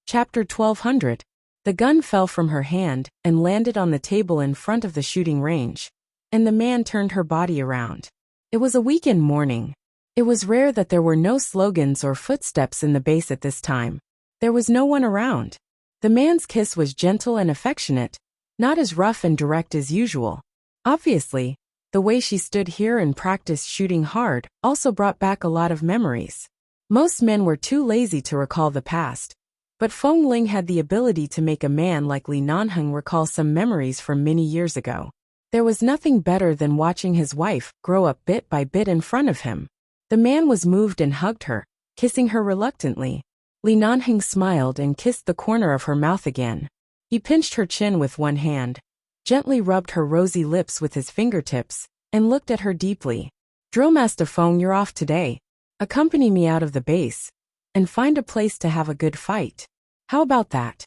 Chapter 1200. The gun fell from her hand and landed on the table in front of the shooting range, and the man turned her body around. It was a weekend morning. It was rare that there were no slogans or footsteps in the base at this time. There was no one around. The man's kiss was gentle and affectionate, not as rough and direct as usual. Obviously, the way she stood here and practiced shooting hard also brought back a lot of memories. Most men were too lazy to recall the past, but Fong Ling had the ability to make a man like Li Nanheng recall some memories from many years ago. There was nothing better than watching his wife grow up bit by bit in front of him. The man was moved and hugged her, kissing her reluctantly. Li Nanheng smiled and kissed the corner of her mouth again. He pinched her chin with one hand, gently rubbed her rosy lips with his fingertips, and looked at her deeply. "Drillmaster Fong, you're off today. Accompany me out of the base, and find a place to have a good fight. How about that?"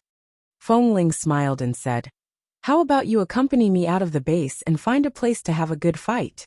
Fong Ling smiled and said, "How about you accompany me out of the base and find a place to have a good fight?"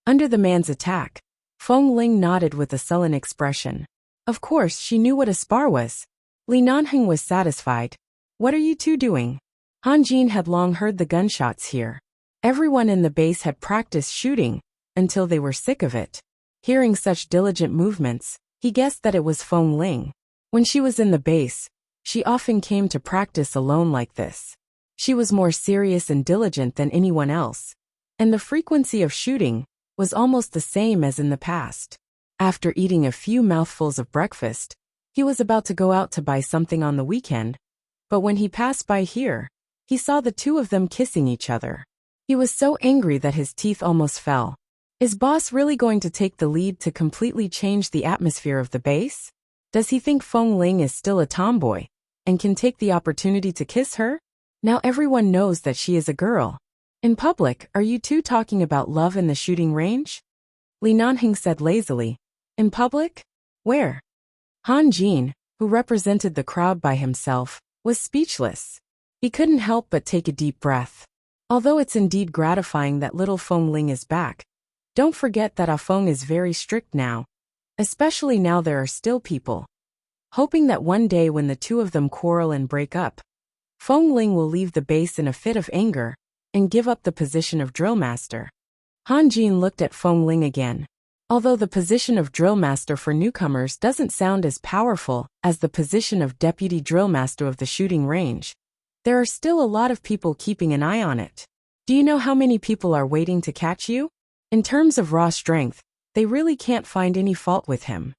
Under the man's attack, Fong Ling nodded with a sullen expression. Of course, she knew what a spar was. Li Nanheng was satisfied. "What are you two doing?" Han Jin had long heard the gunshots here. Everyone in the base had practiced shooting until they were sick of it. Hearing such diligent movements, he guessed that it was Fong Ling. When she was in the base, she often came to practice alone like this. She was more serious and diligent than anyone else, and the frequency of shooting was almost the same as in the past. After eating a few mouthfuls of breakfast, he was about to go out to buy something on the weekend, but when he passed by here, he saw the two of them kissing each other. He was so angry that his teeth almost fell. Is boss really going to take the lead to completely change the atmosphere of the base? Does he think Fong Ling is still a tomboy and can take the opportunity to kiss her? Now everyone knows that she is a girl. In public, are you two talking about love in the shooting range? Li Nanheng said lazily. In public? Where? Han Jin, who represented the crowd by himself, was speechless. He couldn't help but take a deep breath. Although it's indeed gratifying that little Fong Ling is back, don't forget that Ah Fong is very strict now, especially now there are still people. Hoping that one day when the two of them quarrel and break up, Fong Ling will leave the base in a fit of anger and give up the position of drill master. Han Jin looked at Fong Ling again. Although the position of drill master for newcomers doesn't sound as powerful as the position of deputy drill master of the shooting range, there are still a lot of people keeping an eye on it. Do you know how many people are waiting to catch you? In terms of raw strength, they really can't find any fault with him.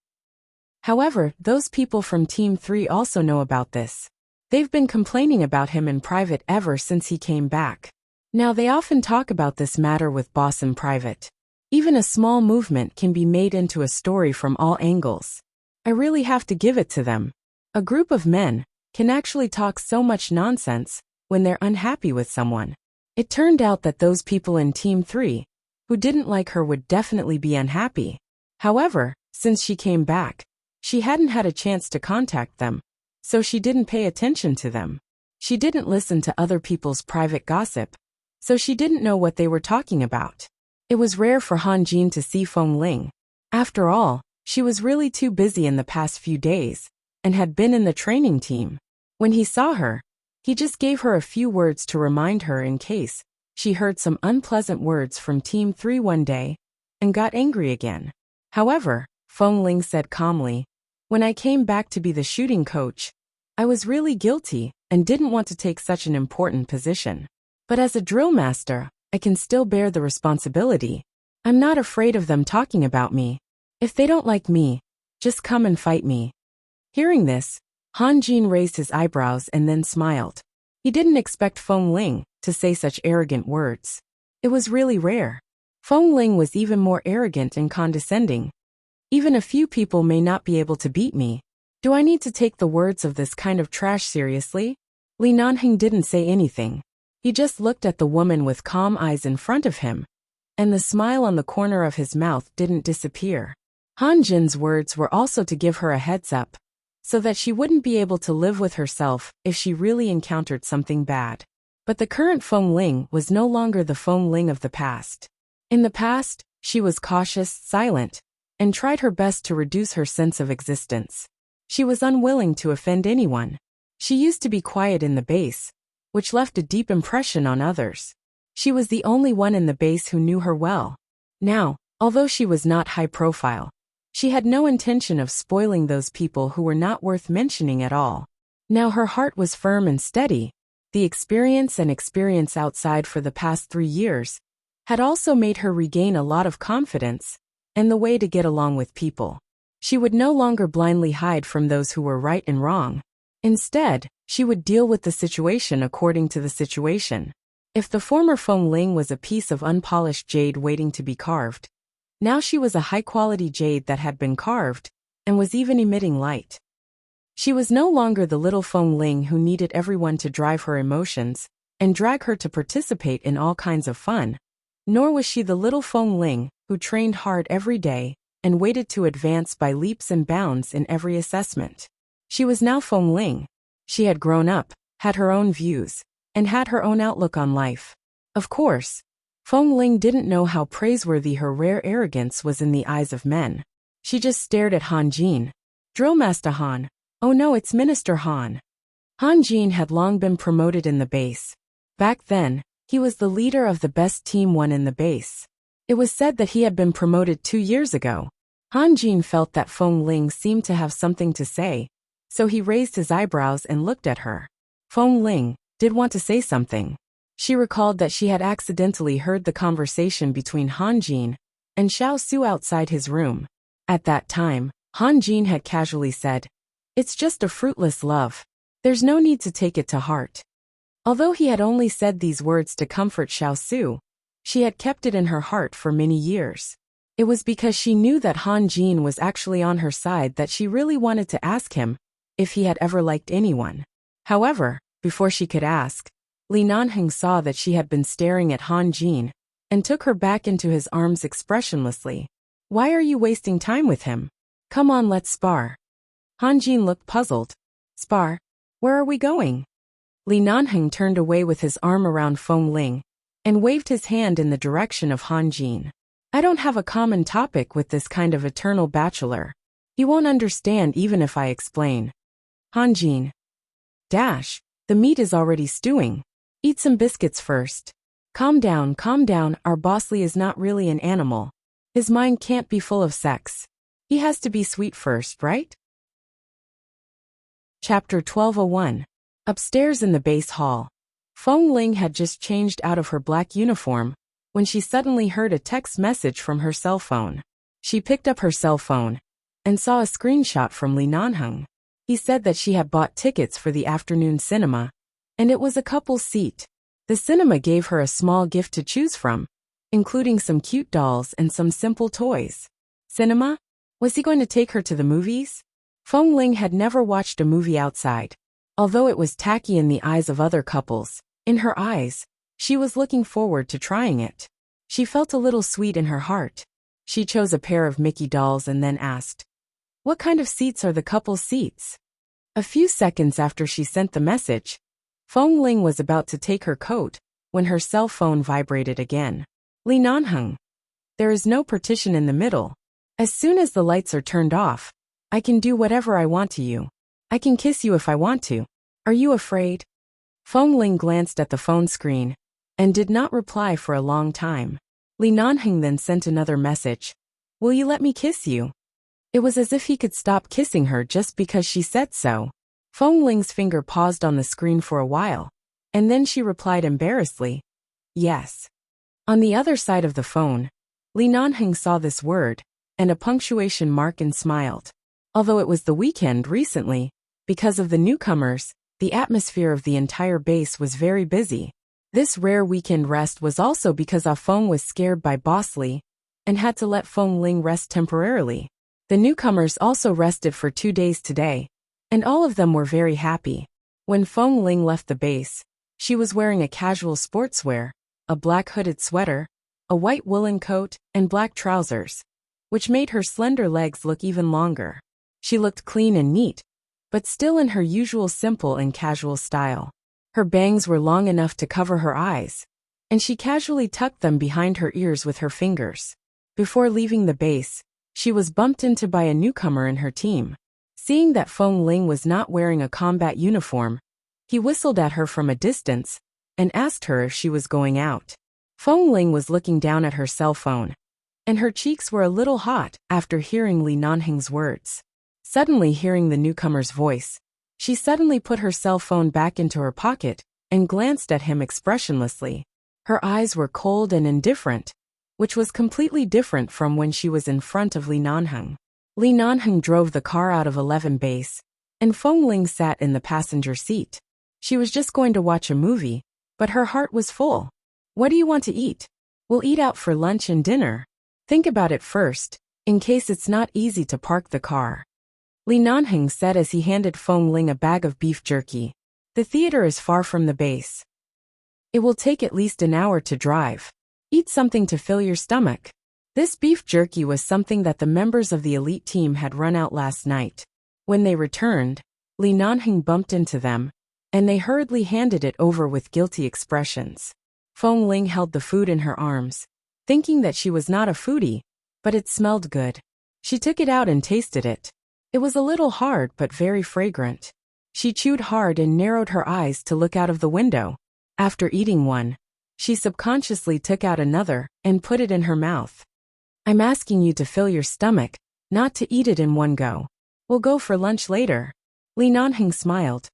However, those people from Team 3 also know about this. They've been complaining about him in private ever since he came back. Now they often talk about this matter with boss in private. Even a small movement can be made into a story from all angles. I really have to give it to them. A group of men can actually talk so much nonsense when they're unhappy with someone. It turned out that those people in Team 3 who didn't like her would definitely be unhappy. However, since she came back, she hadn't had a chance to contact them, so she didn't pay attention to them. She didn't listen to other people's private gossip, so she didn't know what they were talking about. It was rare for Han Jin to see Fong Ling. After all, she was really too busy in the past few days, and had been in the training team. When he saw her, he just gave her a few words to remind her in case she heard some unpleasant words from Team 3 one day, and got angry again. However, Fong Ling said calmly, "When I came back to be the shooting coach, I was really guilty and didn't want to take such an important position. But as a drill master, I can still bear the responsibility. I'm not afraid of them talking about me. If they don't like me, just come and fight me." Hearing this, Han Jin raised his eyebrows and then smiled. He didn't expect Fong Ling to say such arrogant words. It was really rare. Fong Ling was even more arrogant and condescending. "Even a few people may not be able to beat me. Do I need to take the words of this kind of trash seriously?" Li Nanheng didn't say anything. He just looked at the woman with calm eyes in front of him, and the smile on the corner of his mouth didn't disappear. Han Jin's words were also to give her a heads up, so that she wouldn't be able to live with herself if she really encountered something bad. But the current Fong Ling was no longer the Fong Ling of the past. In the past, she was cautious, silent, and tried her best to reduce her sense of existence. She was unwilling to offend anyone. She used to be quiet in the base, which left a deep impression on others. She was the only one in the base who knew her well. Now, although she was not high profile, she had no intention of spoiling those people who were not worth mentioning at all. Now her heart was firm and steady. The experience outside for the past 3 years had also made her regain a lot of confidence and the way to get along with people. She would no longer blindly hide from those who were right and wrong. Instead, she would deal with the situation according to the situation. If the former Feng Ling was a piece of unpolished jade waiting to be carved, now she was a high-quality jade that had been carved and was even emitting light. She was no longer the little Feng Ling who needed everyone to drive her emotions and drag her to participate in all kinds of fun, nor was she the little Feng Ling who trained hard every day and waited to advance by leaps and bounds in every assessment. She was now Feng Ling. She had grown up, had her own views, and had her own outlook on life. Of course, Feng Ling didn't know how praiseworthy her rare arrogance was in the eyes of men. She just stared at Han Jin. "Drillmaster Han. Oh no, it's Minister Han." Han Jin had long been promoted in the base. Back then, he was the leader of the best team 1 in the base. It was said that he had been promoted 2 years ago. Han Jin felt that Feng Ling seemed to have something to say, so he raised his eyebrows and looked at her. Feng Ling did want to say something. She recalled that she had accidentally heard the conversation between Han Jin and Xiao Su outside his room. At that time, Han Jin had casually said, "It's just a fruitless love. There's no need to take it to heart." Although he had only said these words to comfort Xiao Su, she had kept it in her heart for many years. It was because she knew that Han Jin was actually on her side that she really wanted to ask him if he had ever liked anyone. However, before she could ask, Li Nanheng saw that she had been staring at Han Jin and took her back into his arms expressionlessly. "Why are you wasting time with him? Come on, let's spar." Han Jin looked puzzled. "Spar? Where are we going?" Li Nanheng turned away with his arm around Feng Ling and waved his hand in the direction of Han Jin. "I don't have a common topic with this kind of eternal bachelor. He won't understand even if I explain." Han Jin. "Dash, the meat is already stewing. Eat some biscuits first." Calm down, our bossly is not really an animal. His mind can't be full of sex. He has to be sweet first, right?" Chapter 1201. Upstairs in the base hall. Feng Ling had just changed out of her black uniform when she suddenly heard a text message from her cell phone. She picked up her cell phone and saw a screenshot from Li Nanheng. He said that she had bought tickets for the afternoon cinema, and it was a couple seat. The cinema gave her a small gift to choose from, including some cute dolls and some simple toys. Cinema? Was he going to take her to the movies? Feng Ling had never watched a movie outside. Although it was tacky in the eyes of other couples, in her eyes, she was looking forward to trying it. She felt a little sweet in her heart. She chose a pair of Mickey dolls and then asked, "What kind of seats are the couple's seats?" A few seconds after she sent the message, Feng Ling was about to take her coat when her cell phone vibrated again. "Li Nanheng. There is no partition in the middle. As soon as the lights are turned off, I can do whatever I want to you. I can kiss you if I want to. Are you afraid?" Feng Ling glanced at the phone screen and did not reply for a long time. Li Nanheng then sent another message. "Will you let me kiss you?" It was as if he could stop kissing her just because she said so. Feng Ling's finger paused on the screen for a while, and then she replied embarrassedly, "Yes." On the other side of the phone, Li Nanheng saw this word and a punctuation mark and smiled. Although it was the weekend recently, because of the newcomers, the atmosphere of the entire base was very busy. This rare weekend rest was also because Ah Feng was scared by Boss Li and had to let Feng Ling rest temporarily. The newcomers also rested for 2 days today, and all of them were very happy. When Feng Ling left the base, she was wearing a casual sportswear, a black hooded sweater, a white woolen coat, and black trousers, which made her slender legs look even longer. She looked clean and neat, but still in her usual simple and casual style. Her bangs were long enough to cover her eyes, and she casually tucked them behind her ears with her fingers. Before leaving the base, she was bumped into by a newcomer in her team. Seeing that Feng Ling was not wearing a combat uniform, he whistled at her from a distance and asked her if she was going out. Feng Ling was looking down at her cell phone, and her cheeks were a little hot after hearing Li Nanheng's words. Suddenly hearing the newcomer's voice, she suddenly put her cell phone back into her pocket and glanced at him expressionlessly. Her eyes were cold and indifferent, which was completely different from when she was in front of Li Nanheng. Li Nanheng drove the car out of 11 base, and Feng Ling sat in the passenger seat. She was just going to watch a movie, but her heart was full. What do you want to eat? We'll eat out for lunch and dinner. Think about it first, in case it's not easy to park the car. Li Nanheng said as he handed Feng Ling a bag of beef jerky. The theater is far from the base. It will take at least an hour to drive. Eat something to fill your stomach. This beef jerky was something that the members of the elite team had run out last night. When they returned, Li Nanheng bumped into them, and they hurriedly handed it over with guilty expressions. Feng Ling held the food in her arms, thinking that she was not a foodie, but it smelled good. She took it out and tasted it. It was a little hard but very fragrant. She chewed hard and narrowed her eyes to look out of the window. After eating one, she subconsciously took out another and put it in her mouth. I'm asking you to fill your stomach, not to eat it in one go. We'll go for lunch later. Li Nanheng smiled.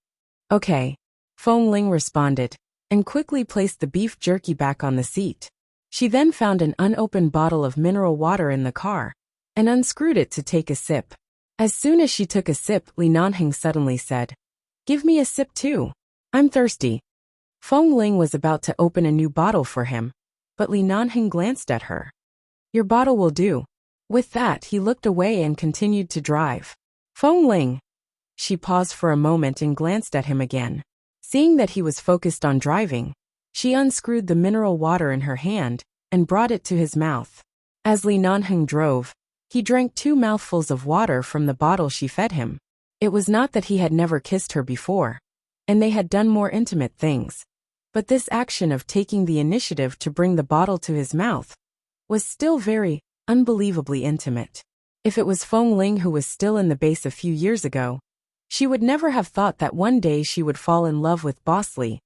Okay, Feng Ling responded, and quickly placed the beef jerky back on the seat. She then found an unopened bottle of mineral water in the car, and unscrewed it to take a sip. As soon as she took a sip, Li Nanheng suddenly said, "Give me a sip too. I'm thirsty." Feng Ling was about to open a new bottle for him, but Li Nanheng glanced at her. Your bottle will do. With that, he looked away and continued to drive. Feng Ling. She paused for a moment and glanced at him again. Seeing that he was focused on driving, she unscrewed the mineral water in her hand and brought it to his mouth. As Li Nanheng drove, he drank 2 mouthfuls of water from the bottle she fed him. It was not that he had never kissed her before, and they had done more intimate things, but this action of taking the initiative to bring the bottle to his mouth was still very, unbelievably intimate. If it was Feng Ling who was still in the base a few years ago, she would never have thought that one day she would fall in love with Boss Li,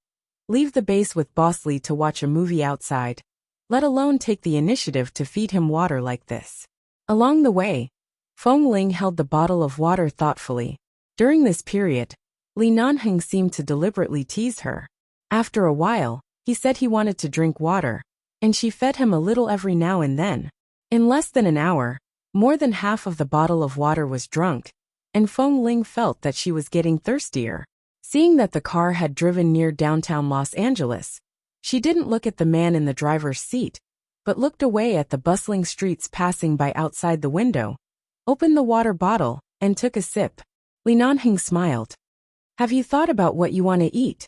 leave the base with Boss Li to watch a movie outside, let alone take the initiative to feed him water like this. Along the way, Feng Ling held the bottle of water thoughtfully. During this period, Li Nanheng seemed to deliberately tease her. After a while, he said he wanted to drink water, and she fed him a little every now and then. In less than an hour, more than half of the bottle of water was drunk, and Feng Ling felt that she was getting thirstier. Seeing that the car had driven near downtown Los Angeles, she didn't look at the man in the driver's seat, but looked away at the bustling streets passing by outside the window, opened the water bottle, and took a sip. Li Nanheng smiled. Have you thought about what you want to eat?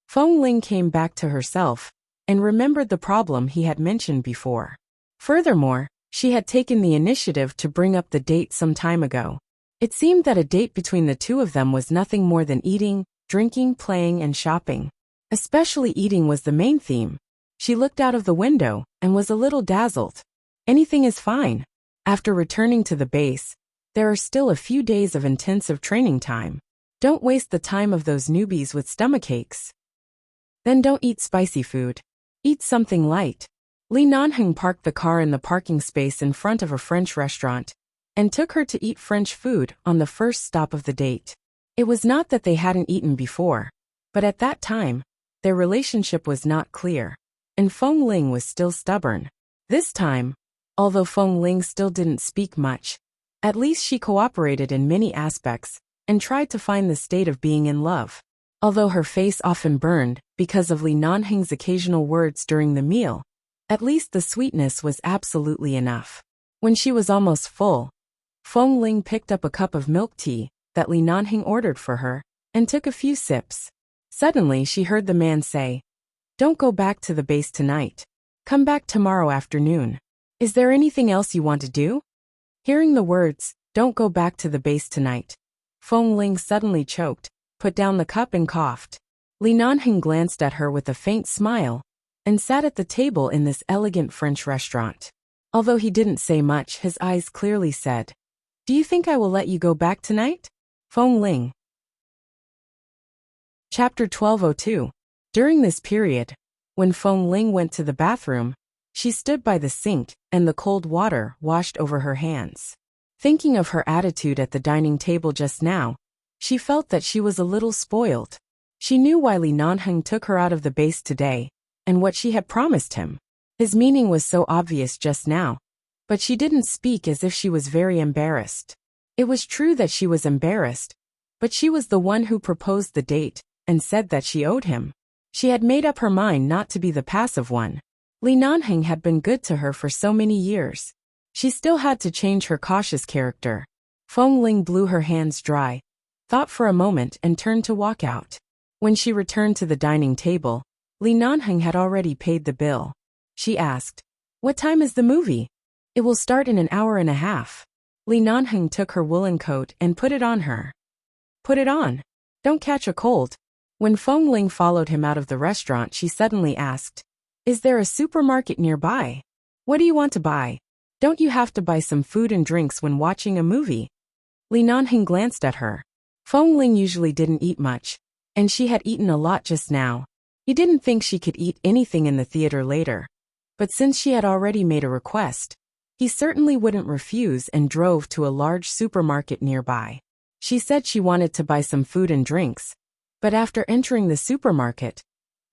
Feng Ling came back to herself and remembered the problem he had mentioned before. Furthermore, she had taken the initiative to bring up the date some time ago. It seemed that a date between the two of them was nothing more than eating, drinking, playing, and shopping. Especially eating was the main theme. She looked out of the window and was a little dazzled. Anything is fine. After returning to the base, there are still a few days of intensive training time. Don't waste the time of those newbies with stomachaches. Then don't eat spicy food. Eat something light. Li Nanheng parked the car in the parking space in front of a French restaurant and took her to eat French food on the first stop of the date. It was not that they hadn't eaten before, but at that time, their relationship was not clear, and Feng Ling was still stubborn. This time, although Feng Ling still didn't speak much, at least she cooperated in many aspects and tried to find the state of being in love. Although her face often burned because of Li Nanheng's occasional words during the meal, at least the sweetness was absolutely enough. When she was almost full, Feng Ling picked up a cup of milk tea that Li Nanheng ordered for her and took a few sips. Suddenly she heard the man say, "Don't go back to the base tonight. Come back tomorrow afternoon. Is there anything else you want to do?" Hearing the words, "Don't go back to the base tonight," Feng Ling suddenly choked, put down the cup and coughed. Li Nanheng glanced at her with a faint smile and sat at the table in this elegant French restaurant. Although he didn't say much, his eyes clearly said, "Do you think I will let you go back tonight?" Feng Ling. Chapter 1202. During this period, when Feng Ling went to the bathroom, she stood by the sink, and the cold water washed over her hands. Thinking of her attitude at the dining table just now, she felt that she was a little spoiled. She knew why Li Nanheng took her out of the base today, and what she had promised him. His meaning was so obvious just now, but she didn't speak as if she was very embarrassed. It was true that she was embarrassed, but she was the one who proposed the date, and said that she owed him. She had made up her mind not to be the passive one. Li Nanheng had been good to her for so many years. She still had to change her cautious character. Feng Ling blew her hands dry, thought for a moment and turned to walk out. When she returned to the dining table, Li Nanheng had already paid the bill. She asked, "What time is the movie?" "It will start in an hour and a half." Li Nanheng took her woolen coat and put it on her. "Put it on. Don't catch a cold." When Feng Ling followed him out of the restaurant, she suddenly asked, "Is there a supermarket nearby? What do you want to buy? Don't you have to buy some food and drinks when watching a movie?" Li Nanheng glanced at her. Feng Ling usually didn't eat much, and she had eaten a lot just now. He didn't think she could eat anything in the theater later, but since she had already made a request, he certainly wouldn't refuse and drove to a large supermarket nearby. She said she wanted to buy some food and drinks, but after entering the supermarket,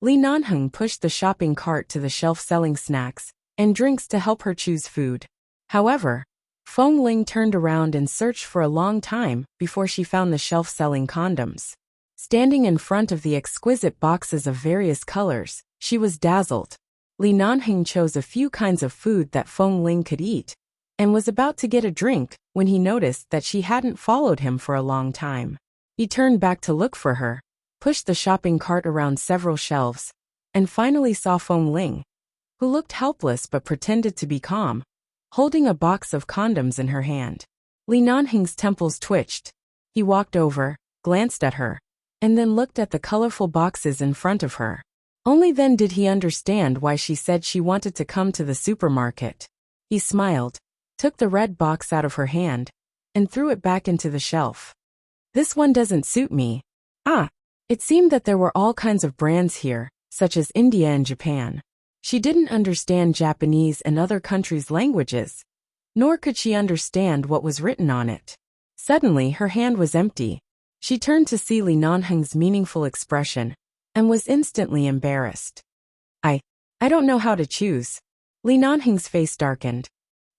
Li Nanheng pushed the shopping cart to the shelf selling snacks and drinks to help her choose food. However, Feng Ling turned around and searched for a long time before she found the shelf selling condoms. Standing in front of the exquisite boxes of various colors, she was dazzled. Li Nanheng chose a few kinds of food that Feng Ling could eat, and was about to get a drink when he noticed that she hadn't followed him for a long time. He turned back to look for her, pushed the shopping cart around several shelves, and finally saw Feng Ling, who looked helpless but pretended to be calm, holding a box of condoms in her hand. Li Nanheng's temples twitched. He walked over, glanced at her, and then looked at the colorful boxes in front of her. Only then did he understand why she said she wanted to come to the supermarket. He smiled, took the red box out of her hand, and threw it back into the shelf. "This one doesn't suit me." "Ah." It seemed that there were all kinds of brands here, such as India and Japan. She didn't understand Japanese and other countries' languages, nor could she understand what was written on it. Suddenly her hand was empty. She turned to see Li Nanheng's meaningful expression, and was instantly embarrassed. I don't know how to choose." Li Nanheng's face darkened.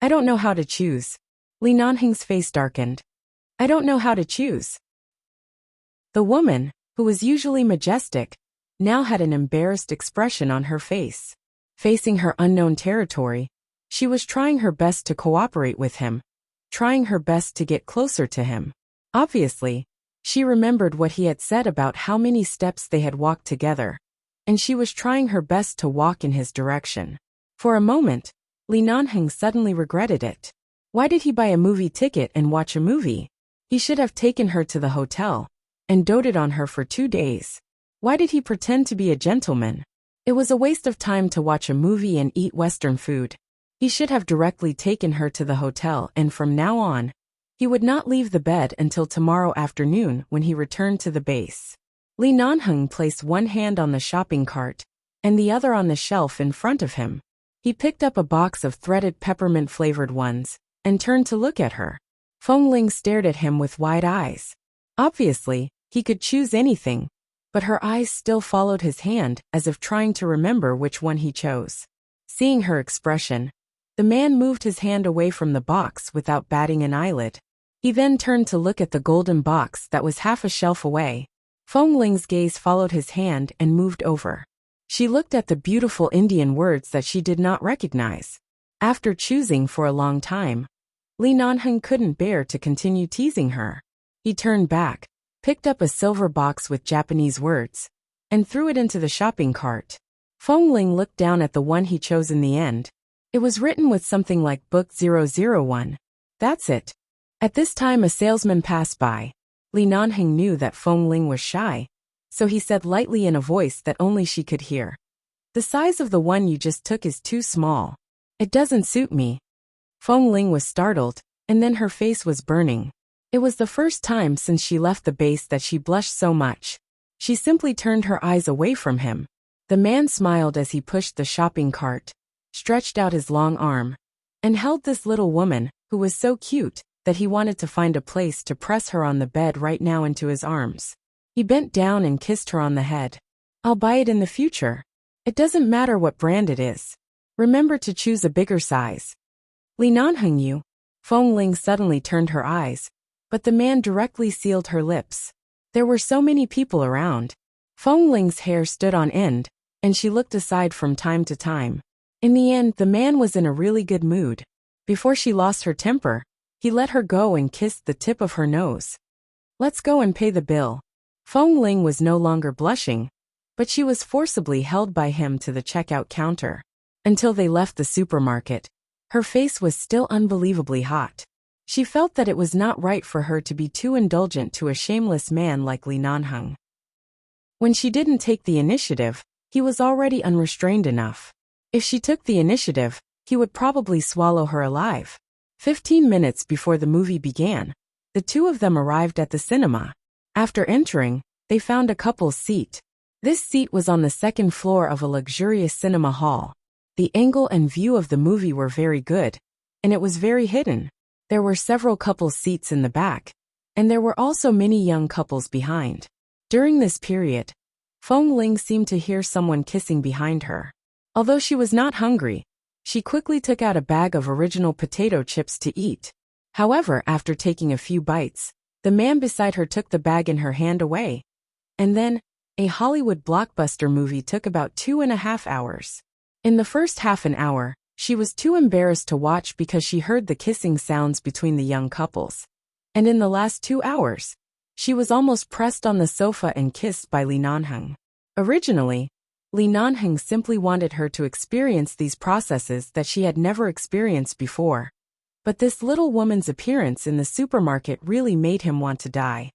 "I don't know how to choose." Li Nanheng's face darkened. "I don't know how to choose." The woman, who was usually majestic, now had an embarrassed expression on her face. Facing her unknown territory, she was trying her best to cooperate with him, trying her best to get closer to him. Obviously, she remembered what he had said about how many steps they had walked together, and she was trying her best to walk in his direction. For a moment, Li Nanheng suddenly regretted it. Why did he buy a movie ticket and watch a movie? He should have taken her to the hotel and doted on her for 2 days. Why did he pretend to be a gentleman? It was a waste of time to watch a movie and eat Western food. He should have directly taken her to the hotel, and from now on, he would not leave the bed until tomorrow afternoon when he returned to the base. Li Nanheng placed one hand on the shopping cart and the other on the shelf in front of him. He picked up a box of threaded peppermint-flavored ones and turned to look at her. Feng Ling stared at him with wide eyes. Obviously, he could choose anything, but her eyes still followed his hand as if trying to remember which one he chose. Seeing her expression, the man moved his hand away from the box without batting an eyelid. He then turned to look at the golden box that was half a shelf away. Feng Ling's gaze followed his hand and moved over. She looked at the beautiful Indian words that she did not recognize. After choosing for a long time, Li Nanheng couldn't bear to continue teasing her. He turned back, picked up a silver box with Japanese words, and threw it into the shopping cart. Feng Ling looked down at the one he chose in the end. It was written with something like Book 001. That's it. At this time a salesman passed by. Li Nanheng knew that Feng Ling was shy, so he said lightly in a voice that only she could hear. "The size of the one you just took is too small. It doesn't suit me." Feng Ling was startled, and then her face was burning. It was the first time since she left the base that she blushed so much. She simply turned her eyes away from him. The man smiled as he pushed the shopping cart, stretched out his long arm, and held this little woman, who was so cute that he wanted to find a place to press her on the bed right now into his arms. He bent down and kissed her on the head. "I'll buy it in the future. It doesn't matter what brand it is. Remember to choose a bigger size." "Li Nanheng you." Feng Ling suddenly turned her eyes, but the man directly sealed her lips. There were so many people around. Feng Ling's hair stood on end, and she looked aside from time to time. In the end, the man was in a really good mood. Before she lost her temper, he let her go and kissed the tip of her nose. "Let's go and pay the bill." Feng Ling was no longer blushing, but she was forcibly held by him to the checkout counter. Until they left the supermarket, her face was still unbelievably hot. She felt that it was not right for her to be too indulgent to a shameless man like Li Nanheng. When she didn't take the initiative, he was already unrestrained enough. If she took the initiative, he would probably swallow her alive. 15 minutes before the movie began, the two of them arrived at the cinema. After entering, they found a couple's seat. This seat was on the second floor of a luxurious cinema hall. The angle and view of the movie were very good, and it was very hidden. There were several couples' seats in the back, and there were also many young couples behind. During this period, Feng Ling seemed to hear someone kissing behind her. Although she was not hungry, she quickly took out a bag of original potato chips to eat. However, after taking a few bites, the man beside her took the bag in her hand away. And then, a Hollywood blockbuster movie took about 2.5 hours. In the first half an hour, she was too embarrassed to watch because she heard the kissing sounds between the young couples. And in the last 2 hours, she was almost pressed on the sofa and kissed by Li Nanheng. Originally, Li Nanheng simply wanted her to experience these processes that she had never experienced before. But this little woman's appearance in the supermarket really made him want to die.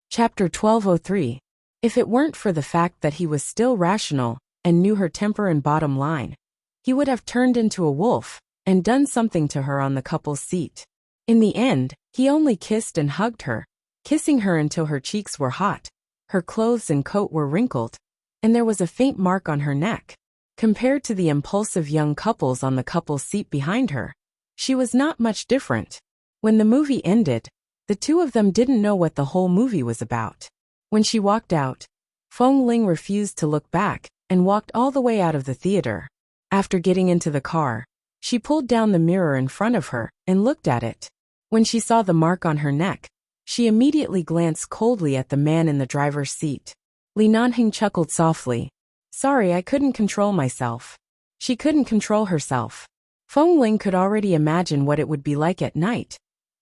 Chapter 1203. If it weren't for the fact that he was still rational and knew her temper and bottom line, he would have turned into a wolf and done something to her on the couple's seat. In the end, he only kissed and hugged her, kissing her until her cheeks were hot, her clothes and coat were wrinkled, and there was a faint mark on her neck. Compared to the impulsive young couples on the couple's seat behind her, she was not much different. When the movie ended, the two of them didn't know what the whole movie was about. When she walked out, Feng Ling refused to look back and walked all the way out of the theater. After getting into the car, she pulled down the mirror in front of her and looked at it. When she saw the mark on her neck, she immediately glanced coldly at the man in the driver's seat. Li Nanheng chuckled softly. "Sorry, I couldn't control myself." She couldn't control herself. Feng Ling could already imagine what it would be like at night.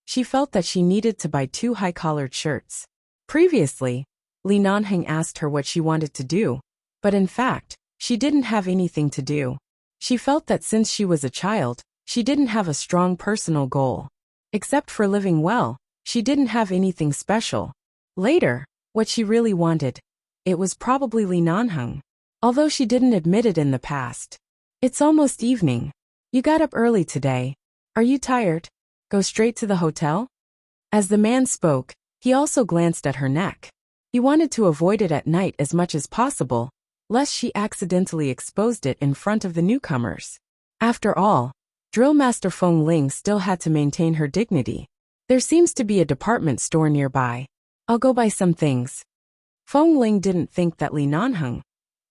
She felt that she needed to buy 2 high-collared shirts. Previously, Li Nanheng asked her what she wanted to do, but in fact, she didn't have anything to do. She felt that since she was a child, she didn't have a strong personal goal. Except for living well, she didn't have anything special. Later, what she really wanted, it was probably Li Nanheng, although she didn't admit it in the past. "It's almost evening. You got up early today. Are you tired? Go straight to the hotel?" As the man spoke, he also glanced at her neck. He wanted to avoid it at night as much as possible, lest she accidentally exposed it in front of the newcomers. After all, Drill Master Feng Ling still had to maintain her dignity. "There seems to be a department store nearby. I'll go buy some things." Feng Ling didn't think that Li Nanheng,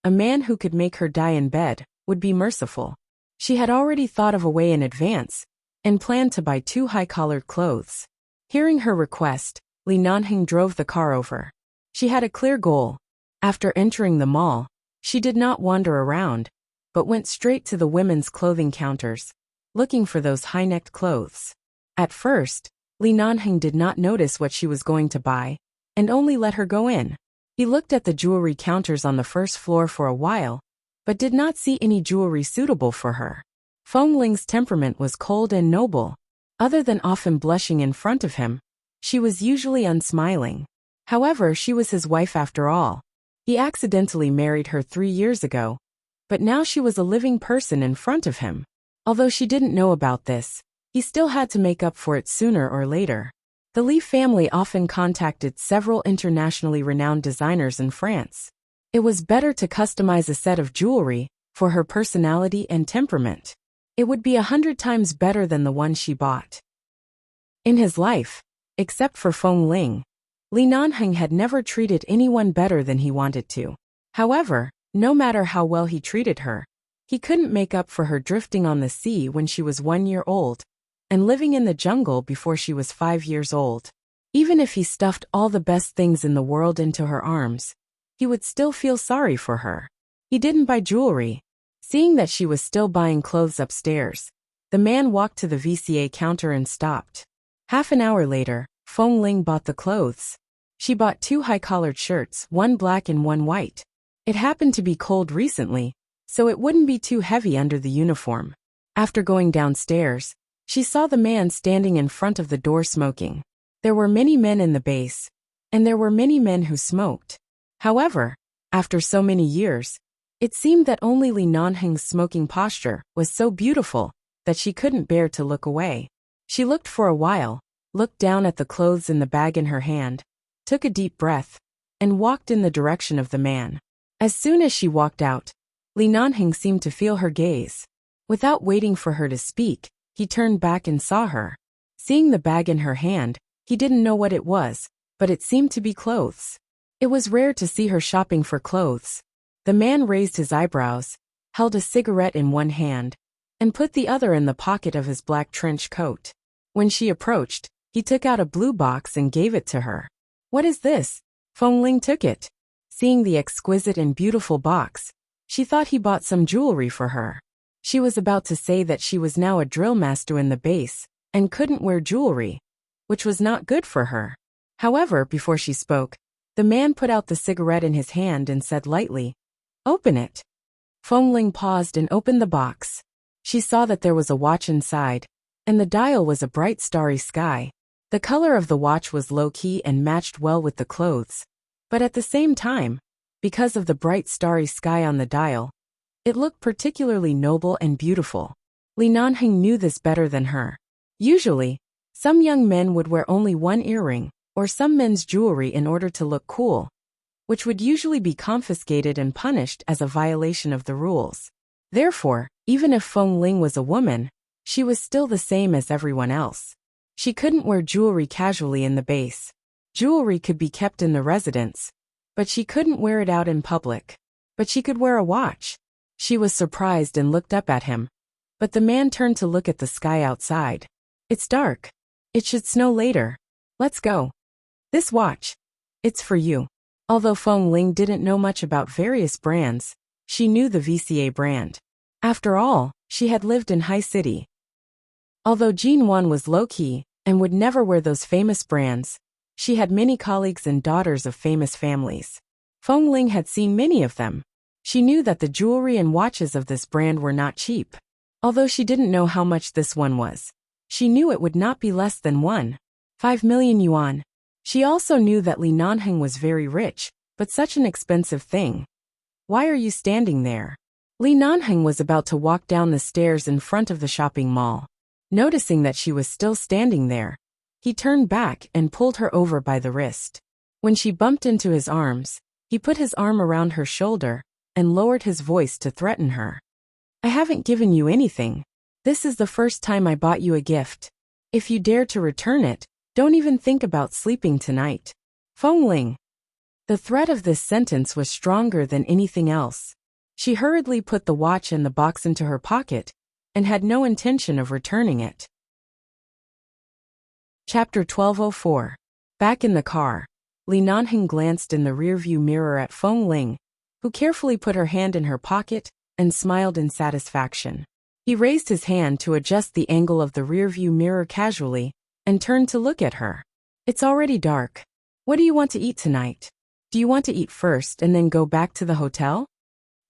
a man who could make her die in bed, would be merciful. She had already thought of a way in advance, and planned to buy 2 high-collared clothes. Hearing her request, Li Nanheng drove the car over. She had a clear goal. After entering the mall, she did not wander around, but went straight to the women's clothing counters, looking for those high-necked clothes. At first, Li Nanheng did not notice what she was going to buy, and only let her go in. He looked at the jewelry counters on the first floor for a while, but did not see any jewelry suitable for her. Feng Ling's temperament was cold and noble. Other than often blushing in front of him, she was usually unsmiling. However, she was his wife after all. He accidentally married her 3 years ago, but now she was a living person in front of him. Although she didn't know about this, He still had to make up for it sooner or later. The Li family often contacted several internationally renowned designers in France. It was better to customize a set of jewelry for her personality and temperament. It would be 100 times better than the one she bought. In his life, except for Feng Ling, Li Nanheng had never treated anyone better than he wanted to. However, no matter how well he treated her, he couldn't make up for her drifting on the sea when she was 1 year old and living in the jungle before she was 5 years old. Even if he stuffed all the best things in the world into her arms, he would still feel sorry for her. He didn't buy jewelry. Seeing that she was still buying clothes upstairs, the man walked to the VCA counter and stopped. Half an hour later, Feng Ling bought the clothes. She bought 2 high-collared shirts, one black and one white. It happened to be cold recently, so it wouldn't be too heavy under the uniform. After going downstairs, she saw the man standing in front of the door smoking. There were many men in the base, and there were many men who smoked. However, after so many years, it seemed that only Li Nanheng's smoking posture was so beautiful that she couldn't bear to look away. She looked for a while, looked down at the clothes in the bag in her hand, took a deep breath, and walked in the direction of the man. As soon as she walked out, Li Nanheng seemed to feel her gaze. Without waiting for her to speak, he turned back and saw her. Seeing the bag in her hand, he didn't know what it was, but it seemed to be clothes. It was rare to see her shopping for clothes. The man raised his eyebrows, held a cigarette in one hand, and put the other in the pocket of his black trench coat. When she approached, he took out a blue box and gave it to her. "What is this?" Feng Ling took it. Seeing the exquisite and beautiful box, she thought he bought some jewelry for her. She was about to say that she was now a drill master in the base and couldn't wear jewelry, which was not good for her. However, before she spoke, the man put out the cigarette in his hand and said lightly, "Open it." Feng Ling paused and opened the box. She saw that there was a watch inside, and the dial was a bright starry sky. The color of the watch was low-key and matched well with the clothes, but at the same time, because of the bright starry sky on the dial, it looked particularly noble and beautiful. Li Nanheng knew this better than her. Usually, some young men would wear only one earring, or some men's jewelry in order to look cool, which would usually be confiscated and punished as a violation of the rules. Therefore, even if Feng Ling was a woman, she was still the same as everyone else. She couldn't wear jewelry casually in the base. Jewelry could be kept in the residence, but she couldn't wear it out in public. But she could wear a watch. She was surprised and looked up at him. But the man turned to look at the sky outside. "It's dark. It should snow later. Let's go. This watch. It's for you." Although Feng Ling didn't know much about various brands, she knew the VCA brand. After all, she had lived in High City. Although Jin Wan was low-key and would never wear those famous brands, she had many colleagues and daughters of famous families. Feng Ling had seen many of them. She knew that the jewelry and watches of this brand were not cheap. Although she didn't know how much this one was, she knew it would not be less than 1.5 million yuan. She also knew that Li Nanheng was very rich, but such an expensive thing. "Why are you standing there?" Li Nanheng was about to walk down the stairs in front of the shopping mall. Noticing that she was still standing there, he turned back and pulled her over by the wrist. When she bumped into his arms, he put his arm around her shoulder and lowered his voice to threaten her. "I haven't given you anything. This is the first time I bought you a gift. If you dare to return it, don't even think about sleeping tonight." Feng Ling. The threat of this sentence was stronger than anything else. She hurriedly put the watch and the box into her pocket and had no intention of returning it. Chapter 1204. Back in the car, Li Nanheng glanced in the rearview mirror at Feng Ling, who carefully put her hand in her pocket and smiled in satisfaction. He raised his hand to adjust the angle of the rearview mirror casually and turned to look at her. "It's already dark. What do you want to eat tonight? Do you want to eat first and then go back to the hotel?"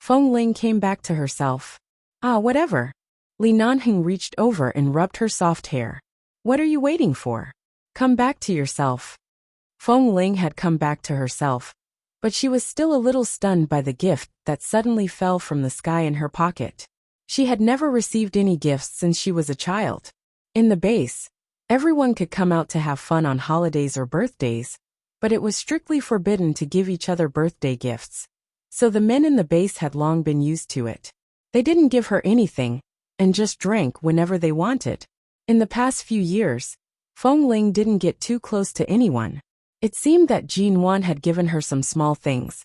Feng Ling came back to herself. Whatever." Li Nanheng reached over and rubbed her soft hair. "What are you waiting for? Come back to yourself." Feng Ling had come back to herself, but she was still a little stunned by the gift that suddenly fell from the sky in her pocket. She had never received any gifts since she was a child. In the base, everyone could come out to have fun on holidays or birthdays, but it was strictly forbidden to give each other birthday gifts. So the men in the base had long been used to it. They didn't give her anything, and just drank whenever they wanted. In the past few years, Feng Ling didn't get too close to anyone. It seemed that Jin Wan had given her some small things,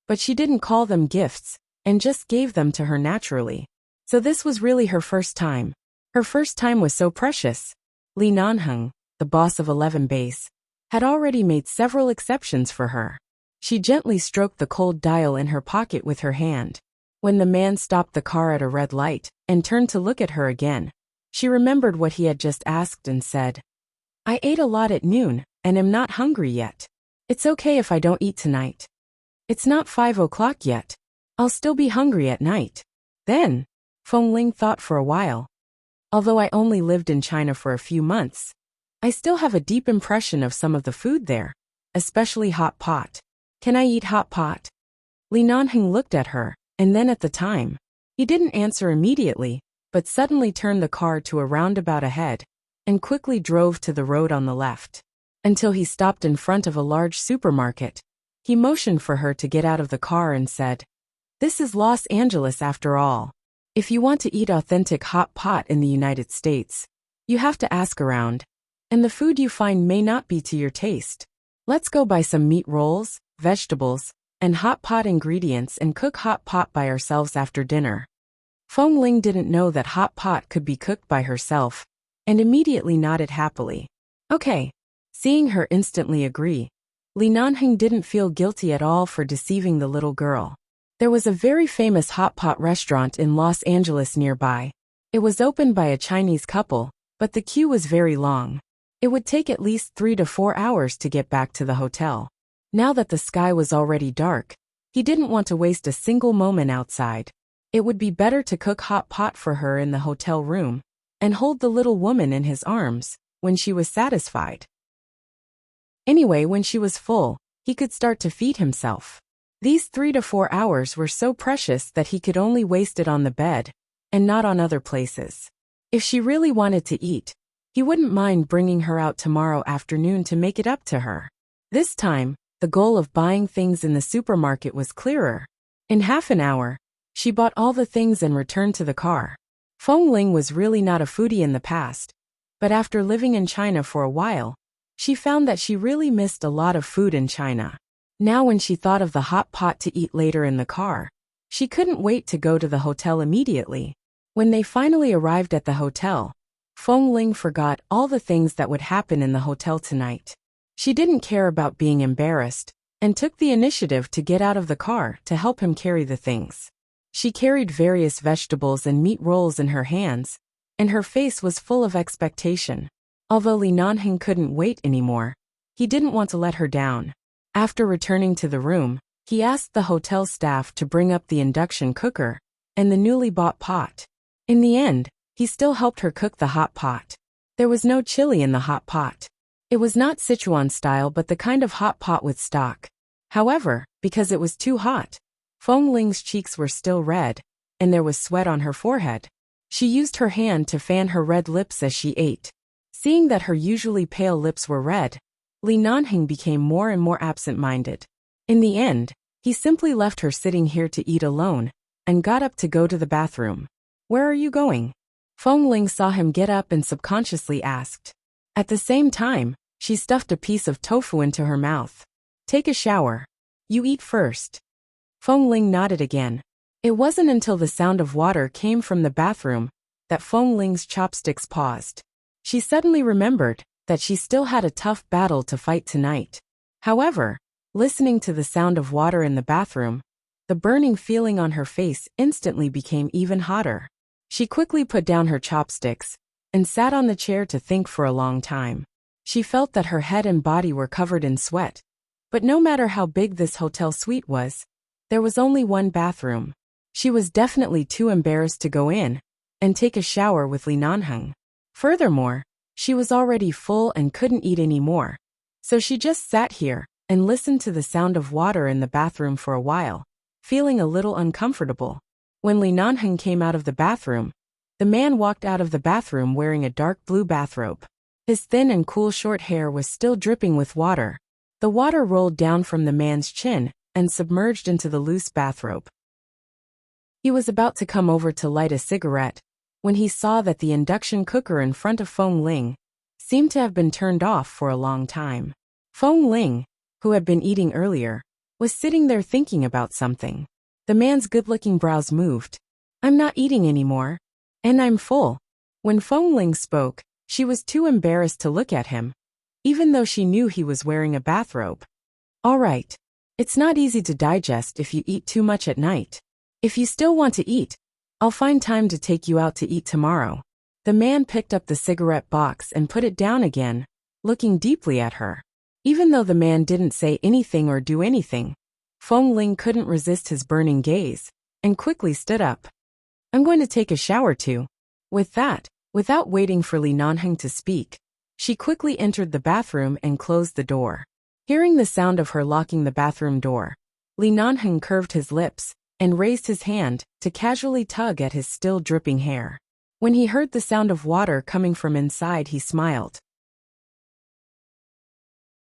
but she didn't call them gifts, and just gave them to her naturally. So this was really her first time. Her first time was so precious. Li Nanheng, the boss of 11 Base, had already made several exceptions for her. She gently stroked the cold dial in her pocket with her hand. When the man stopped the car at a red light and turned to look at her again, she remembered what he had just asked and said, "I ate a lot at noon and am not hungry yet. It's okay if I don't eat tonight. It's not 5 o'clock yet. I'll still be hungry at night." Then, Feng Ling thought for a while. Although I only lived in China for a few months, I still have a deep impression of some of the food there, especially hot pot. Can I eat hot pot? Li Nanheng looked at her, and then at the time. He didn't answer immediately, but suddenly turned the car to a roundabout ahead, and quickly drove to the road on the left. Until he stopped in front of a large supermarket. He motioned for her to get out of the car and said, "This is Los Angeles after all. If you want to eat authentic hot pot in the United States, you have to ask around, and the food you find may not be to your taste. Let's go buy some meat rolls, vegetables, and hot pot ingredients and cook hot pot by ourselves after dinner." Feng Ling didn't know that hot pot could be cooked by herself, and immediately nodded happily. Okay. Seeing her instantly agree, Li Nanheng didn't feel guilty at all for deceiving the little girl. There was a very famous hot pot restaurant in Los Angeles nearby. It was opened by a Chinese couple, but the queue was very long. It would take at least 3 to 4 hours to get back to the hotel. Now that the sky was already dark, he didn't want to waste a single moment outside. It would be better to cook hot pot for her in the hotel room, and hold the little woman in his arms, when she was satisfied. Anyway, when she was full, he could start to feed himself. These 3 to 4 hours were so precious that he could only waste it on the bed, and not on other places. If she really wanted to eat, he wouldn't mind bringing her out tomorrow afternoon to make it up to her. This time, the goal of buying things in the supermarket was clearer. In half an hour, she bought all the things and returned to the car. Feng Ling was really not a foodie in the past, but after living in China for a while, she found that she really missed a lot of food in China. Now when she thought of the hot pot to eat later in the car, she couldn't wait to go to the hotel immediately. When they finally arrived at the hotel, Feng Ling forgot all the things that would happen in the hotel tonight. She didn't care about being embarrassed, and took the initiative to get out of the car to help him carry the things. She carried various vegetables and meat rolls in her hands, and her face was full of expectation. Although Li Nanheng couldn't wait anymore, he didn't want to let her down. After returning to the room, he asked the hotel staff to bring up the induction cooker and the newly bought pot. In the end, he still helped her cook the hot pot. There was no chili in the hot pot. It was not Sichuan style but the kind of hot pot with stock. However, because it was too hot, Feng Ling's cheeks were still red, and there was sweat on her forehead. She used her hand to fan her red lips as she ate. Seeing that her usually pale lips were red, Li Nanheng became more and more absent-minded. In the end, he simply left her sitting here to eat alone, and got up to go to the bathroom. "Where are you going?" Feng Ling saw him get up and subconsciously asked. At the same time, she stuffed a piece of tofu into her mouth. "Take a shower. You eat first." Feng Ling nodded again. It wasn't until the sound of water came from the bathroom that Feng Ling's chopsticks paused. She suddenly remembered that she still had a tough battle to fight tonight. However, listening to the sound of water in the bathroom, the burning feeling on her face instantly became even hotter. She quickly put down her chopsticks and sat on the chair to think for a long time. She felt that her head and body were covered in sweat. But no matter how big this hotel suite was, there was only one bathroom. She was definitely too embarrassed to go in and take a shower with Li Nanheng. Furthermore, she was already full and couldn't eat any more. So she just sat here and listened to the sound of water in the bathroom for a while, feeling a little uncomfortable. When Li Nanheng came out of the bathroom, The man walked out of the bathroom wearing a dark blue bathrobe. His thin and cool short hair was still dripping with water. The water rolled down from the man's chin and submerged into the loose bathrobe. He was about to come over to light a cigarette when he saw that the induction cooker in front of Feng Ling seemed to have been turned off for a long time. Feng Ling, who had been eating earlier, was sitting there thinking about something. The man's good-looking brows moved. "I'm not eating anymore. And I'm full." When Feng Ling spoke, she was too embarrassed to look at him, even though she knew he was wearing a bathrobe. "All right. It's not easy to digest if you eat too much at night. If you still want to eat, I'll find time to take you out to eat tomorrow." The man picked up the cigarette box and put it down again, looking deeply at her. Even though the man didn't say anything or do anything, Feng Ling couldn't resist his burning gaze, and quickly stood up. "I'm going to take a shower too." With that, without waiting for Li Nanheng to speak, she quickly entered the bathroom and closed the door. Hearing the sound of her locking the bathroom door, Li Nanheng curved his lips and raised his hand to casually tug at his still dripping hair. When he heard the sound of water coming from inside, he smiled.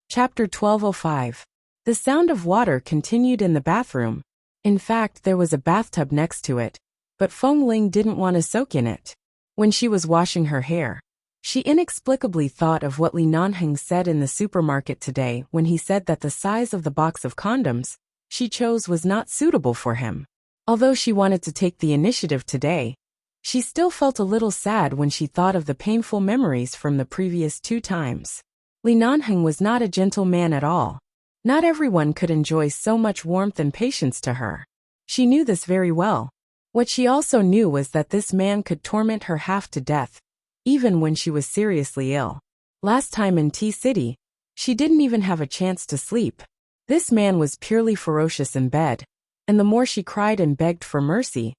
Chapter 1205. The sound of water continued in the bathroom. In fact, there was a bathtub next to it, but Feng Ling didn't want to soak in it. When she was washing her hair, she inexplicably thought of what Li Nanheng said in the supermarket today when he said that the size of the box of condoms she chose was not suitable for him. Although she wanted to take the initiative today, she still felt a little sad when she thought of the painful memories from the previous 2 times. Li Nanheng was not a gentle man at all. Not everyone could enjoy so much warmth and patience to her. She knew this very well. What she also knew was that this man could torment her half to death, even when she was seriously ill. Last time in T-City, she didn't even have a chance to sleep. This man was purely ferocious in bed, and the more she cried and begged for mercy,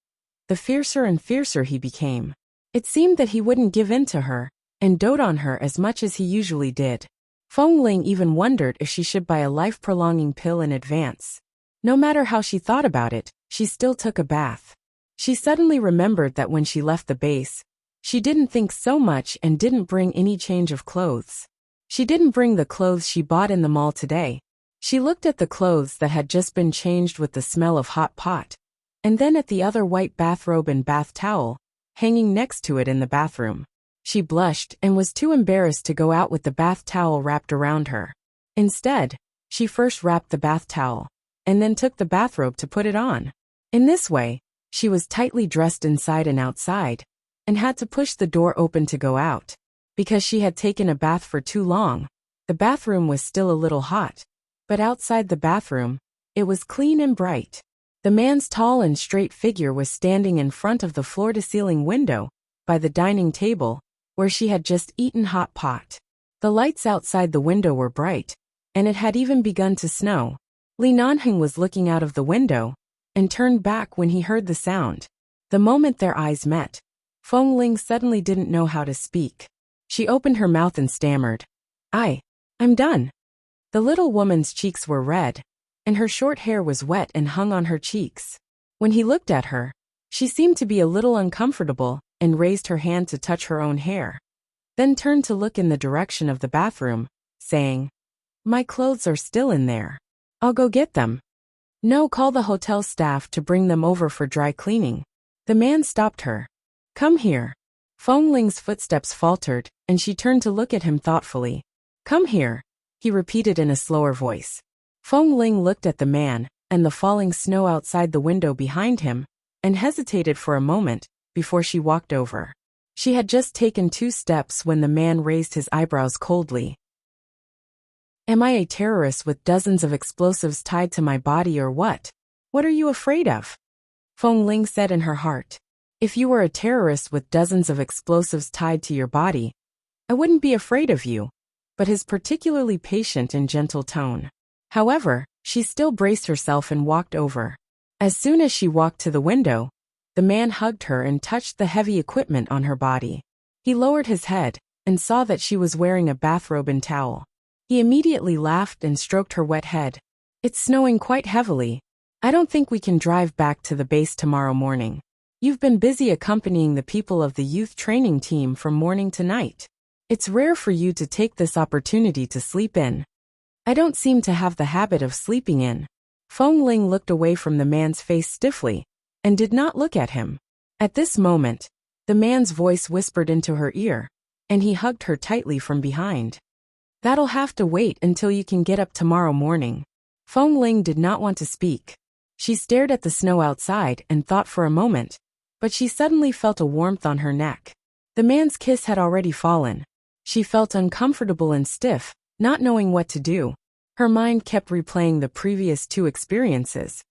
the fiercer and fiercer he became. It seemed that he wouldn't give in to her and dote on her as much as he usually did. Feng Ling even wondered if she should buy a life-prolonging pill in advance. No matter how she thought about it, she still took a bath. She suddenly remembered that when she left the base, she didn't think so much and didn't bring any change of clothes. She didn't bring the clothes she bought in the mall today. She looked at the clothes that had just been changed with the smell of hot pot, and then at the other white bathrobe and bath towel, hanging next to it in the bathroom. She blushed and was too embarrassed to go out with the bath towel wrapped around her. Instead, she first wrapped the bath towel, and then took the bathrobe to put it on. In this way, she was tightly dressed inside and outside, and had to push the door open to go out. Because she had taken a bath for too long, the bathroom was still a little hot. But outside the bathroom, it was clean and bright. The man's tall and straight figure was standing in front of the floor-to-ceiling window, by the dining table, where she had just eaten hot pot. The lights outside the window were bright, and it had even begun to snow. Li Nanheng was looking out of the window, and turned back when he heard the sound. The moment their eyes met, Feng Ling suddenly didn't know how to speak. She opened her mouth and stammered, I'm done." The little woman's cheeks were red, and her short hair was wet and hung on her cheeks. When he looked at her, she seemed to be a little uncomfortable and raised her hand to touch her own hair, then turned to look in the direction of the bathroom, saying, "My clothes are still in there. I'll go get them." "No, call the hotel staff to bring them over for dry cleaning." The man stopped her. "Come here." Feng Ling's footsteps faltered, and she turned to look at him thoughtfully. "Come here," he repeated in a slower voice. Feng Ling looked at the man and the falling snow outside the window behind him, and hesitated for a moment before she walked over. She had just taken 2 steps when the man raised his eyebrows coldly. "Am I a terrorist with dozens of explosives tied to my body or what? What are you afraid of?" Feng Ling said in her heart. "If you were a terrorist with dozens of explosives tied to your body, I wouldn't be afraid of you." But his particularly patient and gentle tone. However, she still braced herself and walked over. As soon as she walked to the window, the man hugged her and touched the heavy equipment on her body. He lowered his head and saw that she was wearing a bathrobe and towel. He immediately laughed and stroked her wet head. "It's snowing quite heavily. I don't think we can drive back to the base tomorrow morning. You've been busy accompanying the people of the youth training team from morning to night. It's rare for you to take this opportunity to sleep in. I don't seem to have the habit of sleeping in. Feng Ling looked away from the man's face stiffly and did not look at him. At this moment, the man's voice whispered into her ear, and he hugged her tightly from behind. That'll have to wait until you can get up tomorrow morning. Feng Ling did not want to speak. She stared at the snow outside and thought for a moment, but she suddenly felt a warmth on her neck. The man's kiss had already fallen. She felt uncomfortable and stiff, not knowing what to do. Her mind kept replaying the previous two experiences,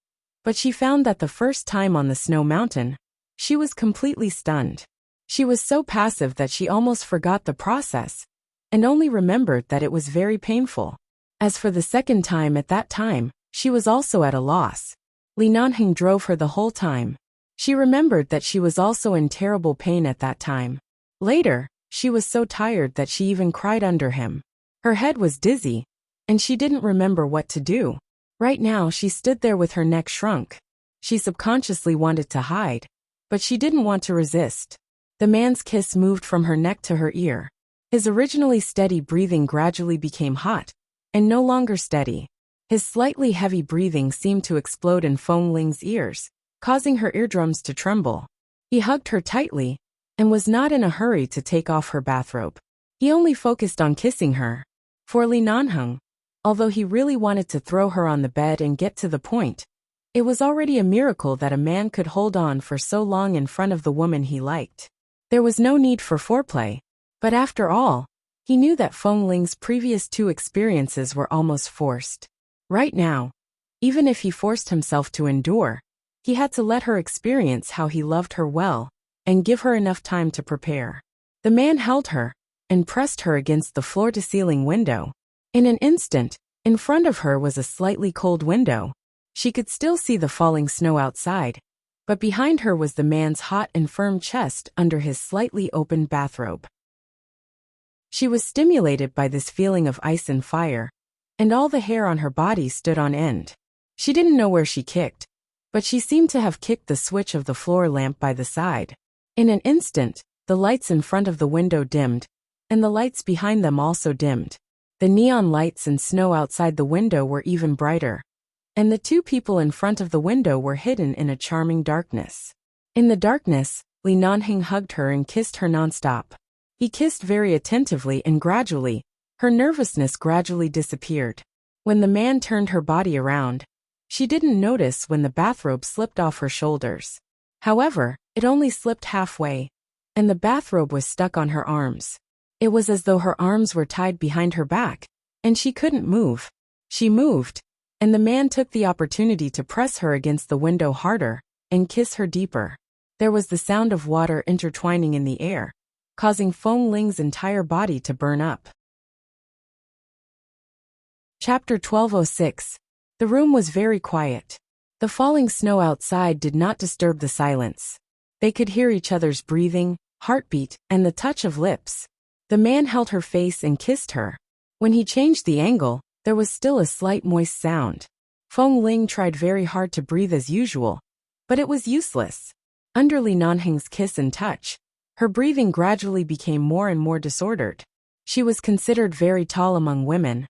but she found that the first time on the snow mountain, she was completely stunned. She was so passive that she almost forgot the process, and only remembered that it was very painful. As for the second time at that time, she was also at a loss. Li Nanheng drove her the whole time. She remembered that she was also in terrible pain at that time. Later, she was so tired that she even cried under him. Her head was dizzy, and she didn't remember what to do. Right now she stood there with her neck shrunk. She subconsciously wanted to hide, but she didn't want to resist. The man's kiss moved from her neck to her ear. His originally steady breathing gradually became hot, and no longer steady. His slightly heavy breathing seemed to explode in Feng Ling's ears, causing her eardrums to tremble. He hugged her tightly, and was not in a hurry to take off her bathrobe. He only focused on kissing her. For Li Nanheng, although he really wanted to throw her on the bed and get to the point, it was already a miracle that a man could hold on for so long in front of the woman he liked. There was no need for foreplay, but after all, he knew that Feng Ling's previous two experiences were almost forced. Right now, even if he forced himself to endure, he had to let her experience how he loved her well, and give her enough time to prepare. The man held her, and pressed her against the floor-to-ceiling window. In an instant, in front of her was a slightly cold window. She could still see the falling snow outside, but behind her was the man's hot and firm chest under his slightly opened bathrobe. She was stimulated by this feeling of ice and fire, and all the hair on her body stood on end. She didn't know where she kicked, but she seemed to have kicked the switch of the floor lamp by the side. In an instant, the lights in front of the window dimmed, and the lights behind them also dimmed. The neon lights and snow outside the window were even brighter, and the two people in front of the window were hidden in a charming darkness. In the darkness, Li Nanheng hugged her and kissed her nonstop. He kissed very attentively, and gradually, her nervousness gradually disappeared. When the man turned her body around, she didn't notice when the bathrobe slipped off her shoulders. However, it only slipped halfway, and the bathrobe was stuck on her arms. It was as though her arms were tied behind her back, and she couldn't move. She moved, and the man took the opportunity to press her against the window harder and kiss her deeper. There was the sound of water intertwining in the air, causing Feng Ling's entire body to burn up. Chapter 1206. The room was very quiet. The falling snow outside did not disturb the silence. They could hear each other's breathing, heartbeat, and the touch of lips. The man held her face and kissed her. When he changed the angle, there was still a slight moist sound. Feng Ling tried very hard to breathe as usual, but it was useless. Under Li Nanheng's kiss and touch, her breathing gradually became more and more disordered. She was considered very tall among women,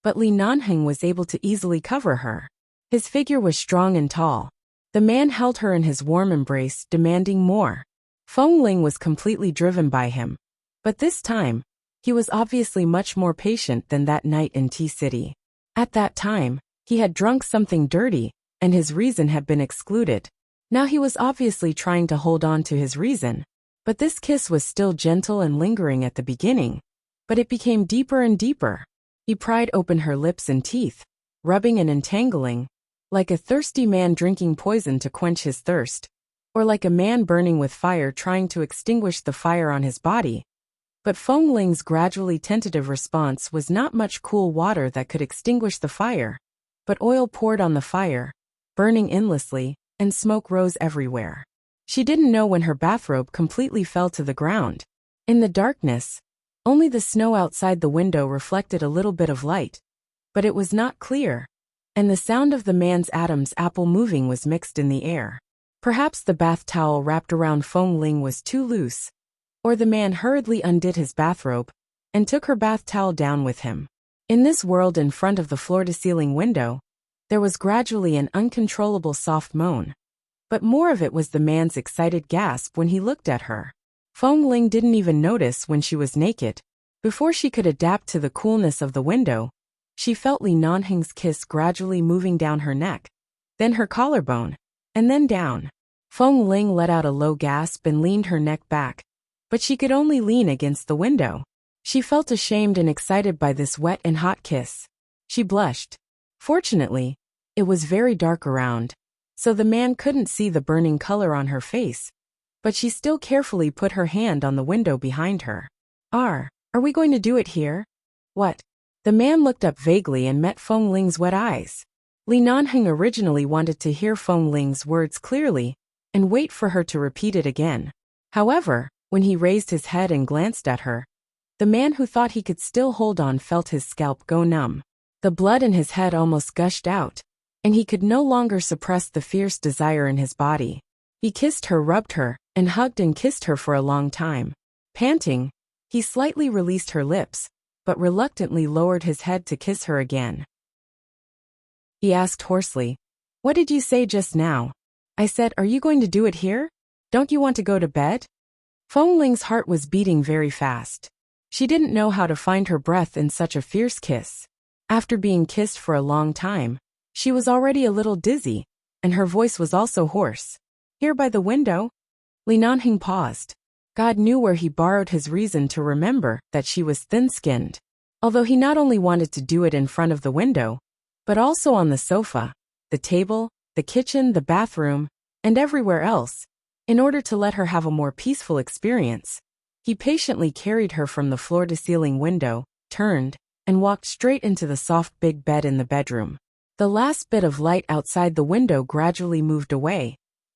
but Li Nanheng was able to easily cover her. His figure was strong and tall. The man held her in his warm embrace, demanding more. Feng Ling was completely driven by him. But this time, he was obviously much more patient than that night in Tea City. At that time, he had drunk something dirty, and his reason had been excluded. Now he was obviously trying to hold on to his reason. But this kiss was still gentle and lingering at the beginning, but it became deeper and deeper. He pried open her lips and teeth, rubbing and entangling, like a thirsty man drinking poison to quench his thirst, or like a man burning with fire trying to extinguish the fire on his body. But Feng Ling's gradually tentative response was not much cool water that could extinguish the fire, but oil poured on the fire, burning endlessly, and smoke rose everywhere. She didn't know when her bathrobe completely fell to the ground. In the darkness, only the snow outside the window reflected a little bit of light, but it was not clear, and the sound of the man's Adam's apple moving was mixed in the air. Perhaps the bath towel wrapped around Feng Ling was too loose, or the man hurriedly undid his bathrobe and took her bath towel down with him. In this world in front of the floor-to-ceiling window, there was gradually an uncontrollable soft moan. But more of it was the man's excited gasp when he looked at her. Feng Ling didn't even notice when she was naked. Before she could adapt to the coolness of the window, she felt Li Nanheng's kiss gradually moving down her neck, then her collarbone, and then down. Feng Ling let out a low gasp and leaned her neck back, but she could only lean against the window. She felt ashamed and excited by this wet and hot kiss. She blushed. Fortunately, it was very dark around, so the man couldn't see the burning color on her face, but she still carefully put her hand on the window behind her. Are we going to do it here? What? The man looked up vaguely and met Feng Ling's wet eyes. Li Nanheng originally wanted to hear Feng Ling's words clearly and wait for her to repeat it again. However, when he raised his head and glanced at her, the man who thought he could still hold on felt his scalp go numb. The blood in his head almost gushed out, and he could no longer suppress the fierce desire in his body. He kissed her, rubbed her, and hugged and kissed her for a long time. Panting, he slightly released her lips, but reluctantly lowered his head to kiss her again. He asked hoarsely, "What did you say just now?" "I said, are you going to do it here? Don't you want to go to bed?" Feng Ling's heart was beating very fast. She didn't know how to find her breath in such a fierce kiss. After being kissed for a long time, she was already a little dizzy, and her voice was also hoarse. "Here by the window?" Li Nanheng paused. God knew where he borrowed his reason to remember that she was thin-skinned. Although he not only wanted to do it in front of the window, but also on the sofa, the table, the kitchen, the bathroom, and everywhere else, in order to let her have a more peaceful experience. He patiently carried her from the floor-to-ceiling window, turned, and walked straight into the soft big bed in the bedroom. The last bit of light outside the window gradually moved away,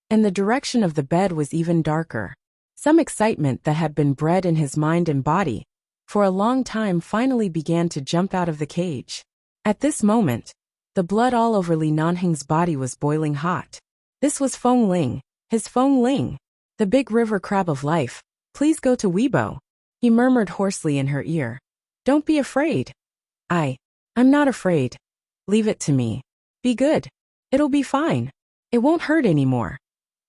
and the direction of the bed was even darker. Some excitement that had been bred in his mind and body for a long time finally began to jump out of the cage. At this moment, the blood all over Li Nanheng's body was boiling hot. This was Feng Ling, his Feng Ling, the big river crab of life. "Please go to Weibo," he murmured hoarsely in her ear. "Don't be afraid." I'm not afraid. Leave it to me. Be good. It'll be fine. It won't hurt anymore."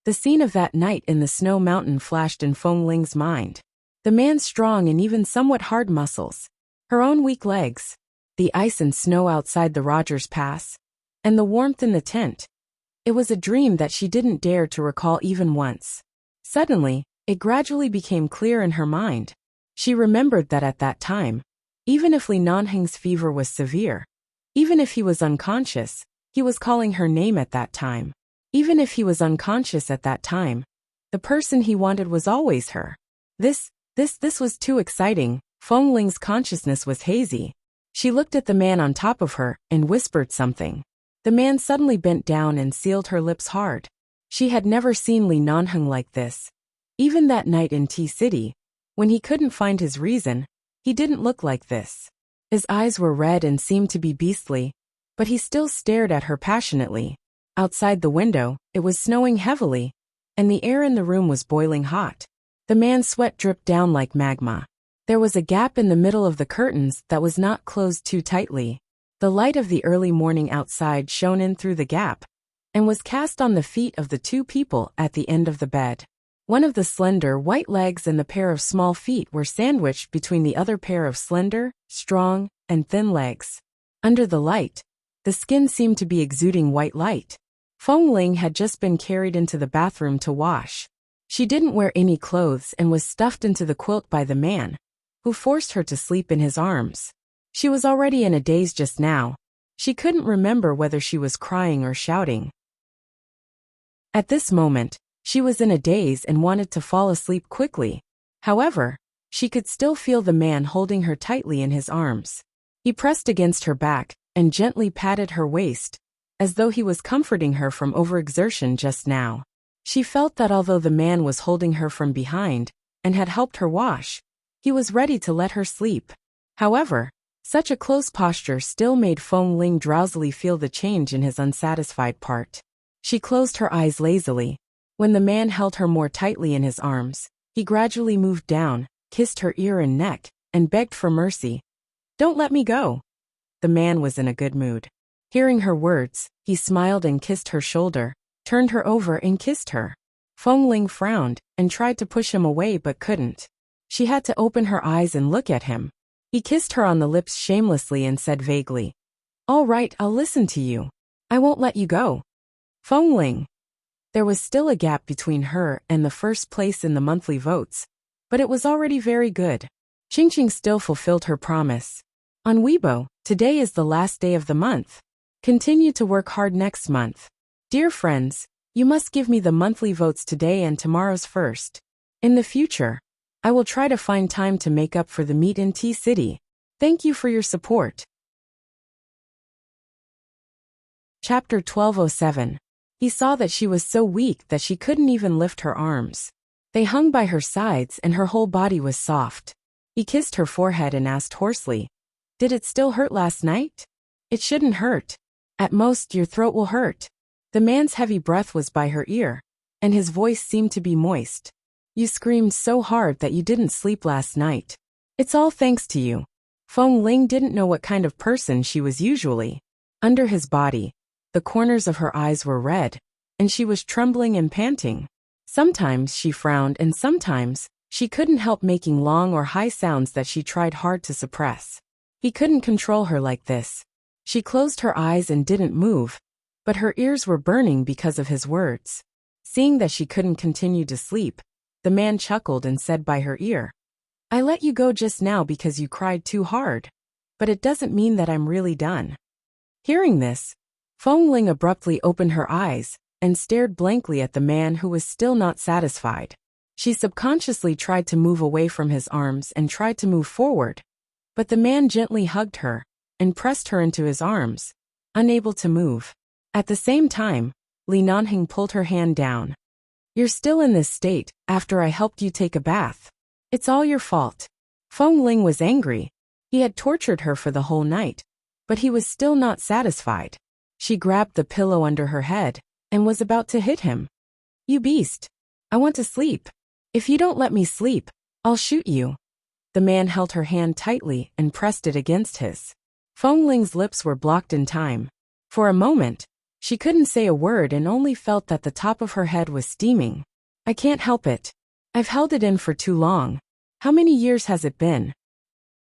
The scene of that night in the snow mountain flashed in Feng Ling's mind. The man's strong and even somewhat hard muscles, her own weak legs, the ice and snow outside the Rogers Pass, and the warmth in the tent. It was a dream that she didn't dare to recall even once. Suddenly, it gradually became clear in her mind. She remembered that at that time, even if Li Nanheng's fever was severe, even if he was unconscious, he was calling her name at that time. Even if he was unconscious at that time, the person he wanted was always her. This was too exciting. Feng Ling's consciousness was hazy. She looked at the man on top of her and whispered something. The man suddenly bent down and sealed her lips hard. She had never seen Li Nanheng like this. Even that night in T-City, when he couldn't find his reason, he didn't look like this. His eyes were red and seemed to be beastly, but he still stared at her passionately. Outside the window, it was snowing heavily, and the air in the room was boiling hot. The man's sweat dripped down like magma. There was a gap in the middle of the curtains that was not closed too tightly. The light of the early morning outside shone in through the gap, and was cast on the feet of the two people at the end of the bed. One of the slender white legs and the pair of small feet were sandwiched between the other pair of slender, strong, and thin legs. Under the light, the skin seemed to be exuding white light. Feng Ling had just been carried into the bathroom to wash. She didn't wear any clothes and was stuffed into the quilt by the man, who forced her to sleep in his arms. She was already in a daze just now. She couldn't remember whether she was crying or shouting. At this moment, she was in a daze and wanted to fall asleep quickly. However, she could still feel the man holding her tightly in his arms. He pressed against her back and gently patted her waist, as though he was comforting her from overexertion just now. She felt that although the man was holding her from behind and had helped her wash, he was ready to let her sleep. However, such a close posture still made Feng Ling drowsily feel the change in his unsatisfied part. She closed her eyes lazily, When the man held her more tightly in his arms, he gradually moved down, kissed her ear and neck, and begged for mercy. "Don't let me go." The man was in a good mood. Hearing her words, he smiled and kissed her shoulder, turned her over and kissed her. Feng Ling frowned and tried to push him away but couldn't. She had to open her eyes and look at him. He kissed her on the lips shamelessly and said vaguely, "All right, I'll listen to you. I won't let you go." Feng Ling. There was still a gap between her and the first place in the monthly votes, but it was already very good. Qingqing still fulfilled her promise. On Weibo, today is the last day of the month. Continue to work hard next month. Dear friends, you must give me the monthly votes today and tomorrow's first. In the future, I will try to find time to make up for the meet in Tea City. Thank you for your support. Chapter 1207. He saw that she was so weak that she couldn't even lift her arms. They hung by her sides and her whole body was soft. He kissed her forehead and asked hoarsely, "Did it still hurt last night?" "It shouldn't hurt. At most, your throat will hurt." The man's heavy breath was by her ear, and his voice seemed to be moist. "You screamed so hard that you didn't sleep last night. It's all thanks to you." Feng Ling didn't know what kind of person she was usually. Under his body, the corners of her eyes were red, and she was trembling and panting. Sometimes she frowned and sometimes she couldn't help making long or high sounds that she tried hard to suppress. He couldn't control her like this. She closed her eyes and didn't move, but her ears were burning because of his words. Seeing that she couldn't continue to sleep, the man chuckled and said by her ear, "I let you go just now because you cried too hard, but it doesn't mean that I'm really done." Hearing this, Feng Ling abruptly opened her eyes and stared blankly at the man who was still not satisfied. She subconsciously tried to move away from his arms and tried to move forward, but the man gently hugged her and pressed her into his arms, unable to move. At the same time, Li Nanhing pulled her hand down. "You're still in this state after I helped you take a bath. It's all your fault." Feng Ling was angry. He had tortured her for the whole night, but he was still not satisfied. She grabbed the pillow under her head and was about to hit him. "You beast! I want to sleep. If you don't let me sleep, I'll shoot you." The man held her hand tightly and pressed it against his. Feng Ling's lips were blocked in time. For a moment, she couldn't say a word and only felt that the top of her head was steaming. "I can't help it. I've held it in for too long. How many years has it been?"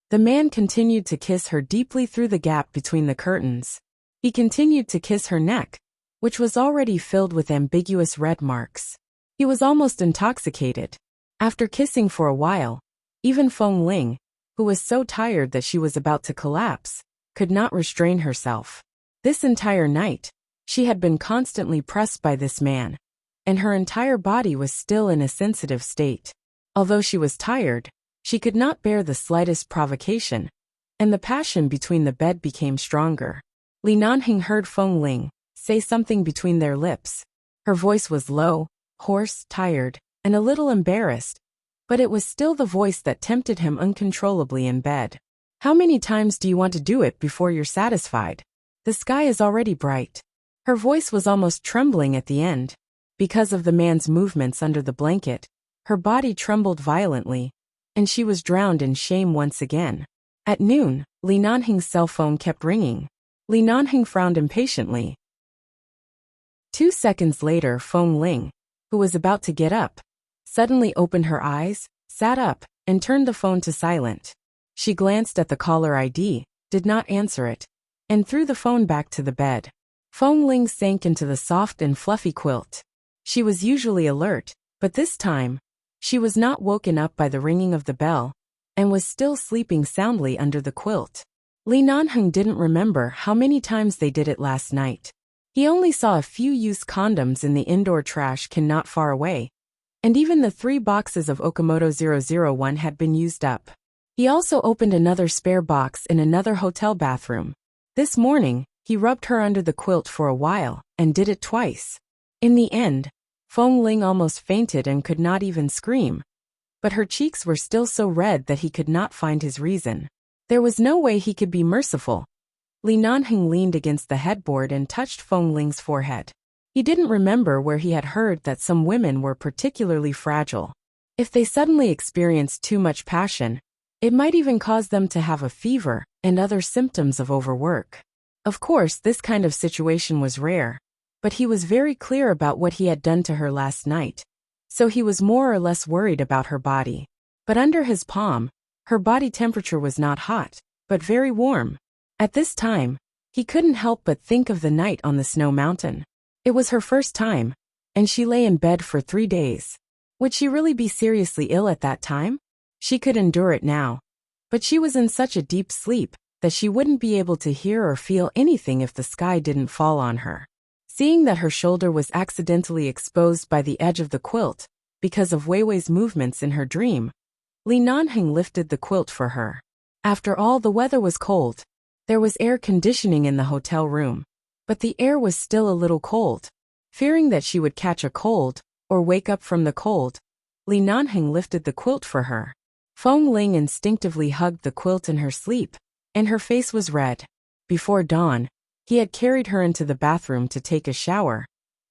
The man continued to kiss her deeply through the gap between the curtains. He continued to kiss her neck, which was already filled with ambiguous red marks. He was almost intoxicated. After kissing for a while, even Feng Ling, who was so tired that she was about to collapse, could not restrain herself. This entire night, she had been constantly pressed by this man, and her entire body was still in a sensitive state. Although she was tired, she could not bear the slightest provocation, and the passion between the bed became stronger. Li Nanhing heard Feng Ling say something between their lips. Her voice was low, hoarse, tired, and a little embarrassed, but it was still the voice that tempted him uncontrollably in bed. "How many times do you want to do it before you're satisfied? The sky is already bright." Her voice was almost trembling at the end. Because of the man's movements under the blanket, her body trembled violently, and she was drowned in shame once again. At noon, Li Nanhing's cell phone kept ringing. Li Nanhing frowned impatiently. 2 seconds later, Feng Ling, who was about to get up, suddenly opened her eyes, sat up, and turned the phone to silent. She glanced at the caller ID, did not answer it, and threw the phone back to the bed. Feng Ling sank into the soft and fluffy quilt. She was usually alert, but this time, she was not woken up by the ringing of the bell, and was still sleeping soundly under the quilt. Li Nanheng didn't remember how many times they did it last night. He only saw a few used condoms in the indoor trash can not far away, and even the 3 boxes of Okamoto 001 had been used up. He also opened another spare box in another hotel bathroom. This morning, he rubbed her under the quilt for a while, and did it twice. In the end, Feng Ling almost fainted and could not even scream, but her cheeks were still so red that he could not find his reason. There was no way he could be merciful. Li Nanheng leaned against the headboard and touched Feng Ling's forehead. He didn't remember where he had heard that some women were particularly fragile. If they suddenly experienced too much passion, it might even cause them to have a fever and other symptoms of overwork. Of course, this kind of situation was rare, but he was very clear about what he had done to her last night, so he was more or less worried about her body. But under his palm, her body temperature was not hot, but very warm. At this time, he couldn't help but think of the night on the snow mountain. It was her first time, and she lay in bed for 3 days. Would she really be seriously ill at that time? She could endure it now, but she was in such a deep sleep that she wouldn't be able to hear or feel anything if the sky didn't fall on her. Seeing that her shoulder was accidentally exposed by the edge of the quilt because of Weiwei's movements in her dream, Li Nanheng lifted the quilt for her. After all, the weather was cold. There was air conditioning in the hotel room, but the air was still a little cold. Fearing that she would catch a cold or wake up from the cold, Li Nanheng lifted the quilt for her. Feng Ling instinctively hugged the quilt in her sleep, and her face was red. Before dawn, he had carried her into the bathroom to take a shower,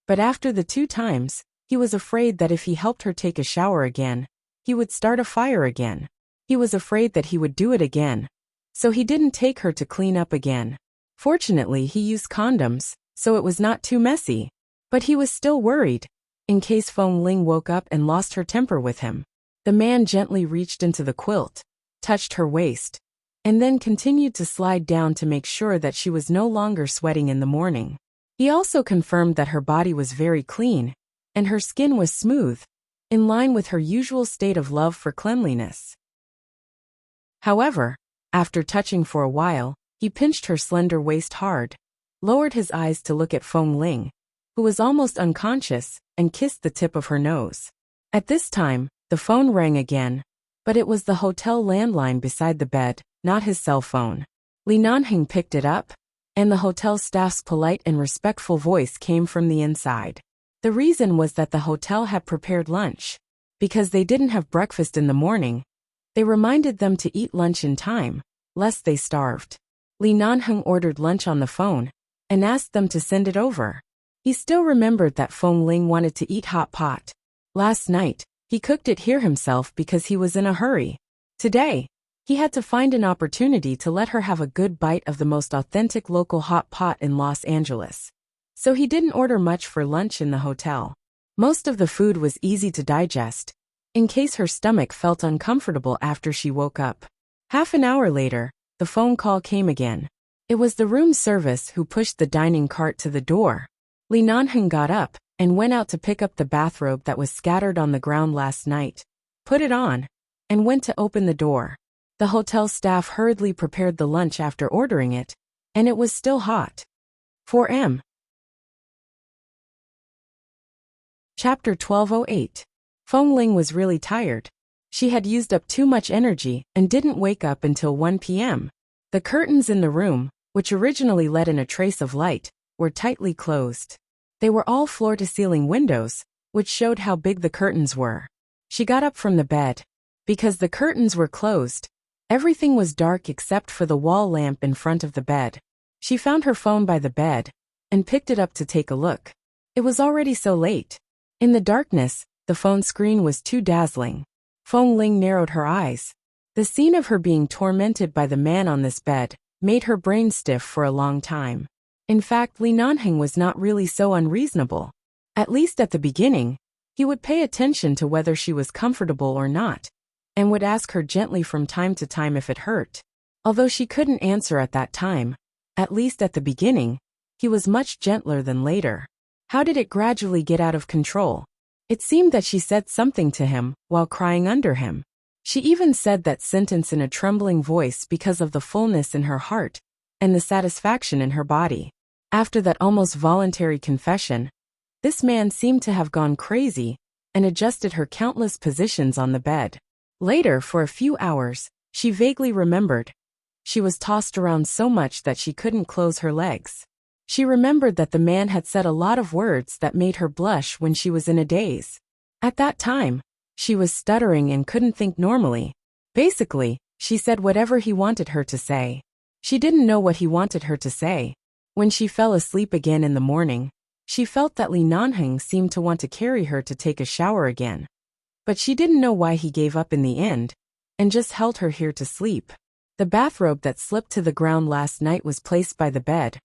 but after the 2 times, he was afraid that if he helped her take a shower again, he would start a fire again. He was afraid that he would do it again, so he didn't take her to clean up again. Fortunately, he used condoms, so it was not too messy, but he was still worried, in case Feng Ling woke up and lost her temper with him. The man gently reached into the quilt, touched her waist, and then continued to slide down to make sure that she was no longer sweating in the morning. He also confirmed that her body was very clean, and her skin was smooth, in line with her usual state of love for cleanliness. However, after touching for a while, he pinched her slender waist hard, lowered his eyes to look at Feng Ling, who was almost unconscious, and kissed the tip of her nose. At this time, the phone rang again, but it was the hotel landline beside the bed, not his cell phone. Li Nanheng picked it up, and the hotel staff's polite and respectful voice came from the inside. The reason was that the hotel had prepared lunch. Because they didn't have breakfast in the morning, they reminded them to eat lunch in time, lest they starved. Li Nanheng ordered lunch on the phone, and asked them to send it over. He still remembered that Feng Ling wanted to eat hot pot. Last night, he cooked it here himself because he was in a hurry. Today, he had to find an opportunity to let her have a good bite of the most authentic local hot pot in Los Angeles. So he didn't order much for lunch in the hotel. Most of the food was easy to digest, in case her stomach felt uncomfortable after she woke up. Half an hour later, the phone call came again. It was the room service who pushed the dining cart to the door. Li Nanheng got up and went out to pick up the bathrobe that was scattered on the ground last night, put it on, and went to open the door. The hotel staff hurriedly prepared the lunch after ordering it, and it was still hot. 4M. Chapter 1208. Feng Ling was really tired. She had used up too much energy and didn't wake up until 1 p.m. The curtains in the room, which originally let in a trace of light, were tightly closed. They were all floor-to-ceiling windows, which showed how big the curtains were. She got up from the bed. Because the curtains were closed, everything was dark except for the wall lamp in front of the bed. She found her phone by the bed and picked it up to take a look. It was already so late. In the darkness, the phone screen was too dazzling. Feng Ling narrowed her eyes. The scene of her being tormented by the man on this bed made her brain stiff for a long time. In fact, Li Nanheng was not really so unreasonable. At least at the beginning, he would pay attention to whether she was comfortable or not, and would ask her gently from time to time if it hurt. Although she couldn't answer at that time, at least at the beginning, he was much gentler than later. How did it gradually get out of control? It seemed that she said something to him while crying under him. She even said that sentence in a trembling voice because of the fullness in her heart and the satisfaction in her body. After that almost voluntary confession, this man seemed to have gone crazy and adjusted her countless positions on the bed. Later, for a few hours, she vaguely remembered. She was tossed around so much that she couldn't close her legs. She remembered that the man had said a lot of words that made her blush when she was in a daze. At that time, she was stuttering and couldn't think normally. Basically, she said whatever he wanted her to say. She didn't know what he wanted her to say. When she fell asleep again in the morning, She felt that Li Nanheng seemed to want to carry her to take a shower again. But she didn't know why he gave up in the end, and just held her here to sleep. The bathrobe that slipped to the ground last night was placed by the bed.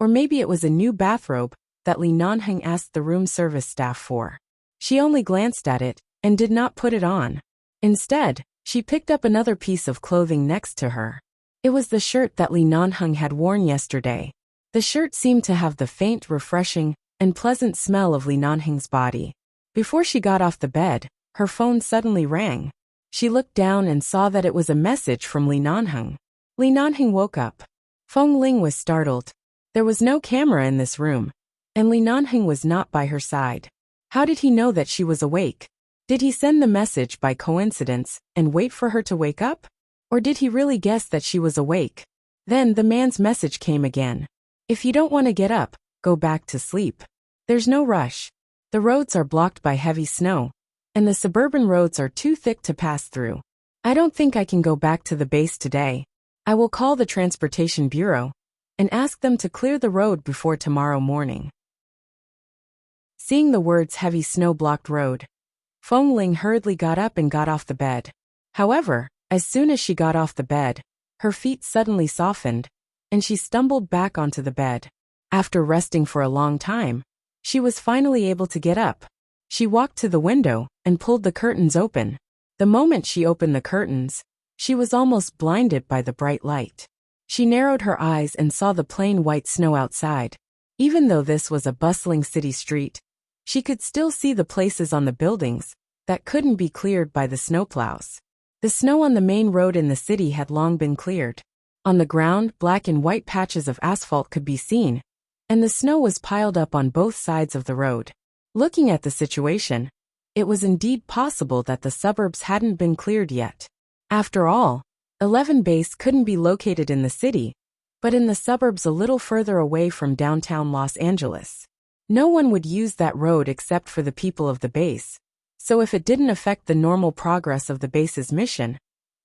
Or maybe it was a new bathrobe that Li Nanheng asked the room service staff for. She only glanced at it and did not put it on. Instead, she picked up another piece of clothing next to her. It was the shirt that Li Nanheng had worn yesterday. The shirt seemed to have the faint, refreshing, and pleasant smell of Li Nanheng's body. Before she got off the bed, her phone suddenly rang. She looked down and saw that it was a message from Li Nanheng. Li Nanheng woke up. Feng Ling was startled. There was no camera in this room, and Li Nanheng was not by her side. How did he know that she was awake? Did he send the message by coincidence and wait for her to wake up? Or did he really guess that she was awake? Then the man's message came again. If you don't want to get up, go back to sleep. There's no rush. The roads are blocked by heavy snow, and the suburban roads are too thick to pass through. I don't think I can go back to the base today. I will call the transportation bureau and ask them to clear the road before tomorrow morning. Seeing the words heavy snow-blocked road, Feng Ling hurriedly got up and got off the bed. However, as soon as she got off the bed, her feet suddenly softened, and she stumbled back onto the bed. After resting for a long time, she was finally able to get up. She walked to the window and pulled the curtains open. The moment she opened the curtains, she was almost blinded by the bright light. She narrowed her eyes and saw the plain white snow outside. Even though this was a bustling city street, she could still see the places on the buildings that couldn't be cleared by the snowplows. The snow on the main road in the city had long been cleared. On the ground, black and white patches of asphalt could be seen, and the snow was piled up on both sides of the road. Looking at the situation, it was indeed possible that the suburbs hadn't been cleared yet. After all, 11 Base couldn't be located in the city, but in the suburbs a little further away from downtown Los Angeles. No one would use that road except for the people of the base, so if it didn't affect the normal progress of the base's mission,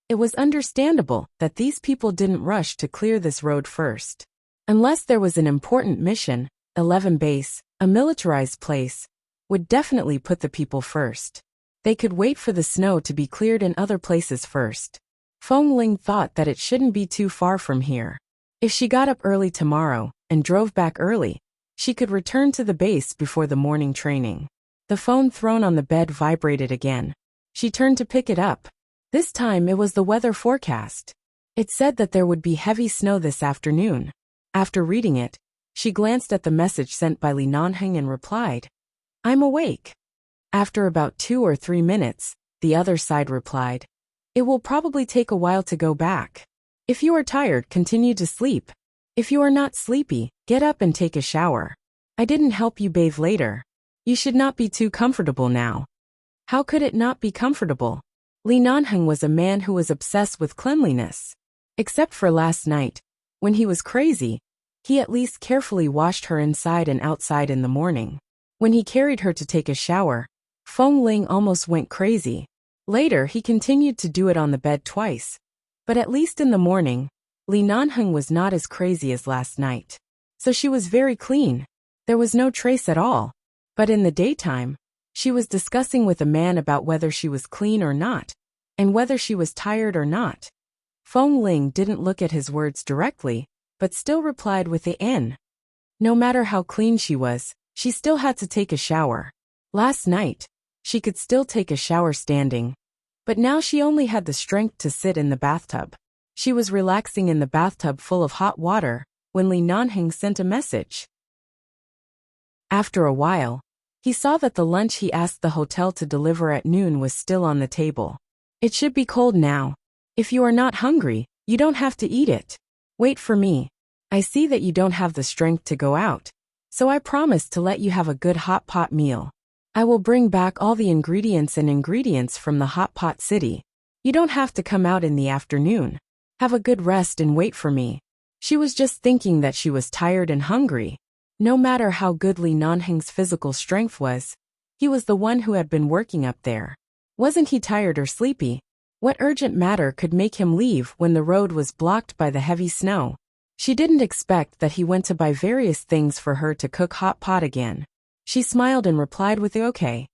it was understandable that these people didn't rush to clear this road first. Unless there was an important mission, 11 Base, a militarized place, would definitely put the people first. They could wait for the snow to be cleared in other places first. Feng Ling thought that it shouldn't be too far from here. If she got up early tomorrow and drove back early, she could return to the base before the morning training. The phone thrown on the bed vibrated again. She turned to pick it up. This time it was the weather forecast. It said that there would be heavy snow this afternoon. After reading it, she glanced at the message sent by Li Nanheng and replied, "I'm awake." After about 2 or 3 minutes, the other side replied, "It will probably take a while to go back. If you are tired, continue to sleep. If you are not sleepy, get up and take a shower. I didn't help you bathe later. You should not be too comfortable now." How could it not be comfortable? Li Nanheng was a man who was obsessed with cleanliness. Except for last night, when he was crazy, he at least carefully washed her inside and outside in the morning. When he carried her to take a shower, Feng Ling almost went crazy. Later he continued to do it on the bed twice. But at least in the morning, Li Nanheng was not as crazy as last night. So she was very clean. There was no trace at all. But in the daytime, she was discussing with a man about whether she was clean or not, and whether she was tired or not. Feng Ling didn't look at his words directly, but still replied with the N. No matter how clean she was, she still had to take a shower. Last night, she could still take a shower standing, but now she only had the strength to sit in the bathtub. She was relaxing in the bathtub full of hot water when Li Nanheng sent a message. After a while, he saw that the lunch he asked the hotel to deliver at noon was still on the table. "It should be cold now. If you are not hungry, you don't have to eat it. Wait for me. I see that you don't have the strength to go out, so I promise to let you have a good hot pot meal. I will bring back all the ingredients from the hot pot city. You don't have to come out in the afternoon. Have a good rest and wait for me." She was just thinking that she was tired and hungry. No matter how good Li Nanheng's physical strength was, he was the one who had been working up there. Wasn't he tired or sleepy? What urgent matter could make him leave when the road was blocked by the heavy snow? She didn't expect that he went to buy various things for her to cook hot pot again. She smiled and replied with the okay.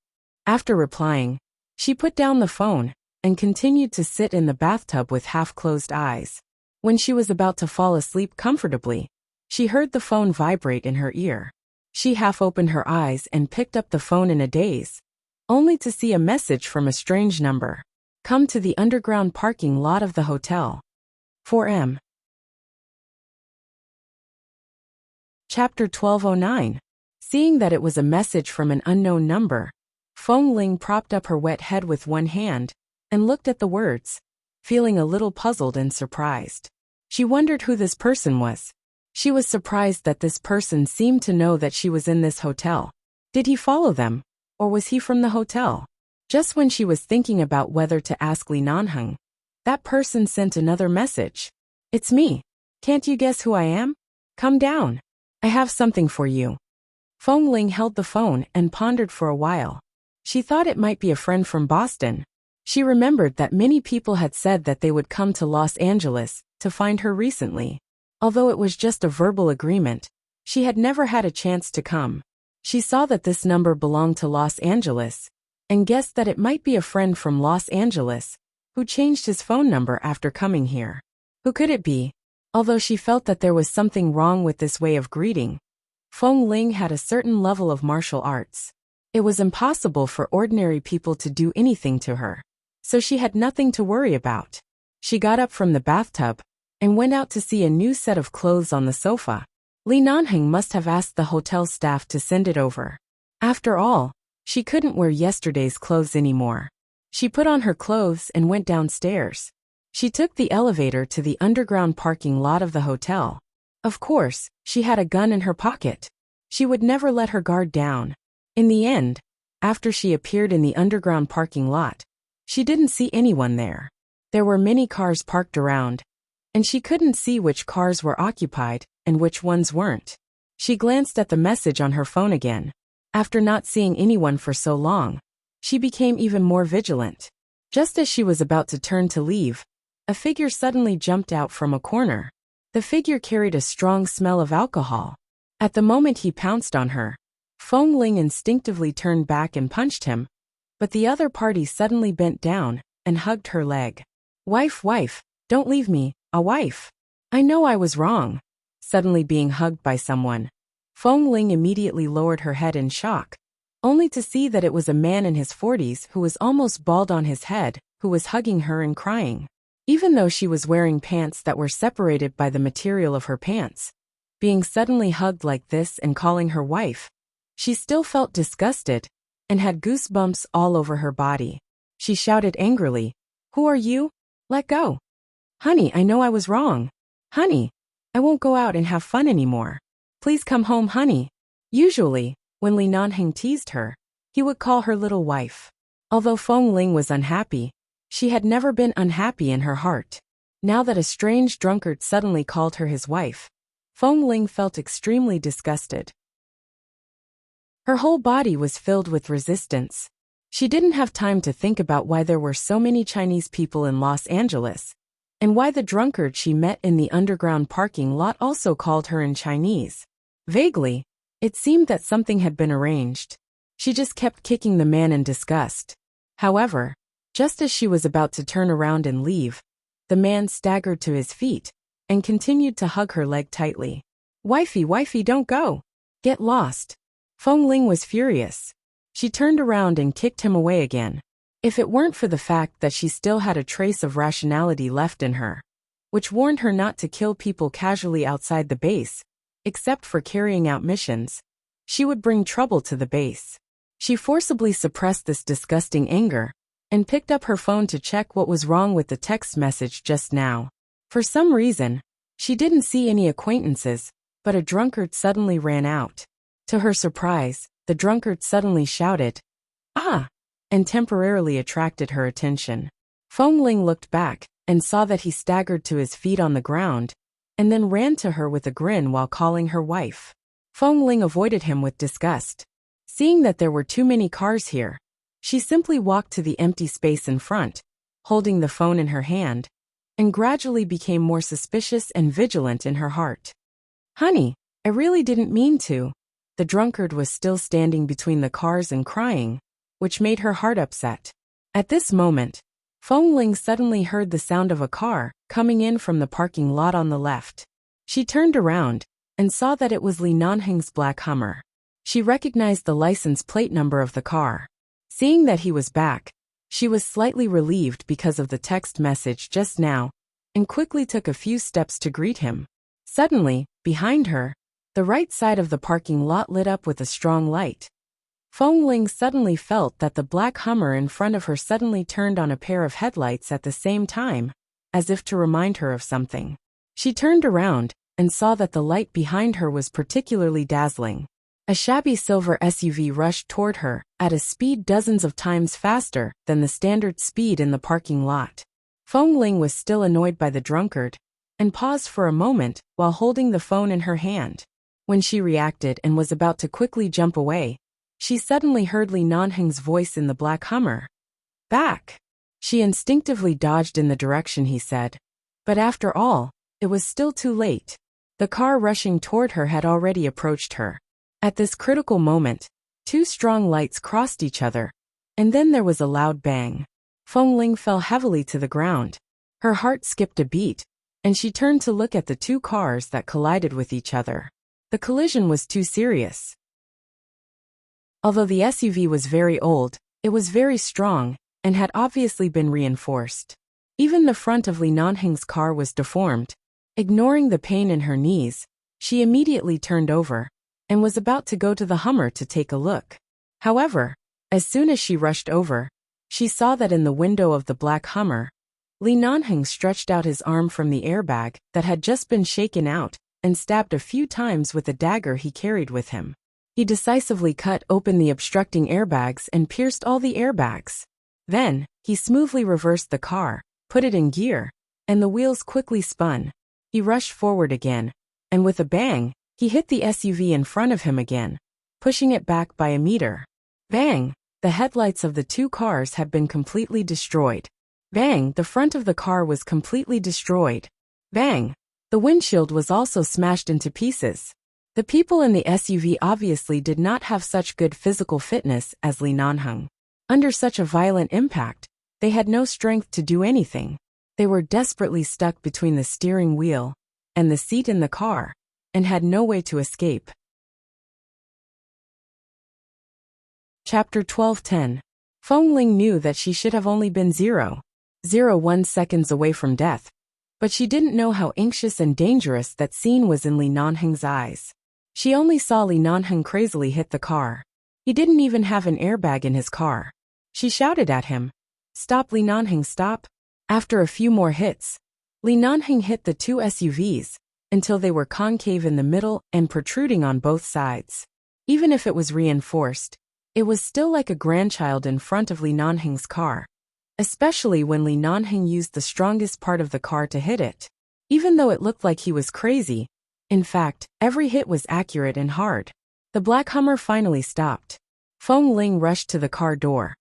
After replying, she put down the phone and continued to sit in the bathtub with half-closed eyes. When she was about to fall asleep comfortably, she heard the phone vibrate in her ear. She half opened her eyes and picked up the phone in a daze, only to see a message from a strange number. Come to the underground parking lot of the hotel. 4M. Chapter 1209. Seeing that it was a message from an unknown number, Feng Ling propped up her wet head with one hand and looked at the words, feeling a little puzzled and surprised. She wondered who this person was. She was surprised that this person seemed to know that she was in this hotel. Did he follow them, or was he from the hotel? Just when she was thinking about whether to ask Li Nanheng, that person sent another message. It's me. Can't you guess who I am? Come down. I have something for you. Feng Ling held the phone and pondered for a while. She thought it might be a friend from Boston. She remembered that many people had said that they would come to Los Angeles to find her recently. Although it was just a verbal agreement, she had never had a chance to come. She saw that this number belonged to Los Angeles and guessed that it might be a friend from Los Angeles who changed his phone number after coming here. Who could it be? Although she felt that there was something wrong with this way of greeting, Feng Ling had a certain level of martial arts. It was impossible for ordinary people to do anything to her, so she had nothing to worry about. She got up from the bathtub and went out to see a new set of clothes on the sofa. Li Nanheng must have asked the hotel staff to send it over. After all, she couldn't wear yesterday's clothes anymore. She put on her clothes and went downstairs. She took the elevator to the underground parking lot of the hotel. Of course, she had a gun in her pocket. She would never let her guard down. In the end, after she appeared in the underground parking lot, she didn't see anyone there. There were many cars parked around, and she couldn't see which cars were occupied and which ones weren't. She glanced at the message on her phone again. After not seeing anyone for so long, she became even more vigilant. Just as she was about to turn to leave, a figure suddenly jumped out from a corner. The figure carried a strong smell of alcohol. At the moment he pounced on her, Feng Ling instinctively turned back and punched him, but the other party suddenly bent down and hugged her leg. Wife, don't leave me, a wife. I know I was wrong. Suddenly being hugged by someone, Feng Ling immediately lowered her head in shock, only to see that it was a man in his 40s who was almost bald on his head, who was hugging her and crying. Even though she was wearing pants that were separated by the material of her pants, being suddenly hugged like this and calling her wife, she still felt disgusted and had goosebumps all over her body. She shouted angrily, "Who are you? Let go. Honey, I know I was wrong. Honey, I won't go out and have fun anymore. Please come home, honey." Usually, when Li Nanheng teased her, he would call her little wife. Although Feng Ling was unhappy, she had never been unhappy in her heart. Now that a strange drunkard suddenly called her his wife, Feng Ling felt extremely disgusted. Her whole body was filled with resistance. She didn't have time to think about why there were so many Chinese people in Los Angeles, and why the drunkard she met in the underground parking lot also called her in Chinese. Vaguely, it seemed that something had been arranged. She just kept kicking the man in disgust. However, just as she was about to turn around and leave, the man staggered to his feet and continued to hug her leg tightly. Wifey, don't go. Get lost." Feng Ling was furious. She turned around and kicked him away again. If it weren't for the fact that she still had a trace of rationality left in her, which warned her not to kill people casually outside the base, except for carrying out missions, she would bring trouble to the base. She forcibly suppressed this disgusting anger and picked up her phone to check what was wrong with the text message just now. For some reason, she didn't see any acquaintances, but a drunkard suddenly ran out. To her surprise, the drunkard suddenly shouted, "Ah!" and temporarily attracted her attention. Feng Ling looked back and saw that he staggered to his feet on the ground and then ran to her with a grin while calling her wife. Feng Ling avoided him with disgust. Seeing that there were too many cars here, she simply walked to the empty space in front, holding the phone in her hand, and gradually became more suspicious and vigilant in her heart. "Honey, I really didn't mean to." The drunkard was still standing between the cars and crying, which made her heart upset. At this moment, Feng Ling suddenly heard the sound of a car coming in from the parking lot on the left. She turned around and saw that it was Li Nanheng's black Hummer. She recognized the license plate number of the car. Seeing that he was back, she was slightly relieved because of the text message just now, and quickly took a few steps to greet him. Suddenly, behind her, the right side of the parking lot lit up with a strong light. Feng Ling suddenly felt that the black Hummer in front of her suddenly turned on a pair of headlights at the same time, as if to remind her of something. She turned around and saw that the light behind her was particularly dazzling. A shabby silver SUV rushed toward her at a speed dozens of times faster than the standard speed in the parking lot. Feng Ling was still annoyed by the drunkard and paused for a moment while holding the phone in her hand. When she reacted and was about to quickly jump away, she suddenly heard Li Nanheng's voice in the black Hummer. "Back!" She instinctively dodged in the direction he said. But after all, it was still too late. The car rushing toward her had already approached her. At this critical moment, two strong lights crossed each other, and then there was a loud bang. Feng Ling fell heavily to the ground. Her heart skipped a beat, and she turned to look at the two cars that collided with each other. The collision was too serious. Although the SUV was very old, it was very strong, and had obviously been reinforced. Even the front of Li Nanheng's car was deformed. Ignoring the pain in her knees, she immediately turned over, and was about to go to the Hummer to take a look. However, as soon as she rushed over, she saw that in the window of the black Hummer, Li Nanheng stretched out his arm from the airbag that had just been shaken out and stabbed a few times with a dagger he carried with him. He decisively cut open the obstructing airbags and pierced all the airbags. Then, he smoothly reversed the car, put it in gear, and the wheels quickly spun. He rushed forward again, and with a bang, he hit the SUV in front of him again, pushing it back by a meter. Bang! The headlights of the two cars had been completely destroyed. Bang! The front of the car was completely destroyed. Bang! The windshield was also smashed into pieces. The people in the SUV obviously did not have such good physical fitness as Li Nanheng. Under such a violent impact, they had no strength to do anything. They were desperately stuck between the steering wheel and the seat in the car, and had no way to escape. Chapter 12:10. Feng Ling knew that she should have only been 0.01 seconds away from death, but she didn't know how anxious and dangerous that scene was in Li Nanheng's eyes. She only saw Li Nanheng crazily hit the car. He didn't even have an airbag in his car. She shouted at him, "Stop, Li Nanheng, stop!" After a few more hits, Li Nanheng hit the two SUVs until they were concave in the middle and protruding on both sides. Even if it was reinforced, it was still like a grandchild in front of Li Nanheng's car, especially when Li Nanheng used the strongest part of the car to hit it. Even though it looked like he was crazy, in fact, every hit was accurate and hard. The black Hummer finally stopped. Feng Ling rushed to the car door,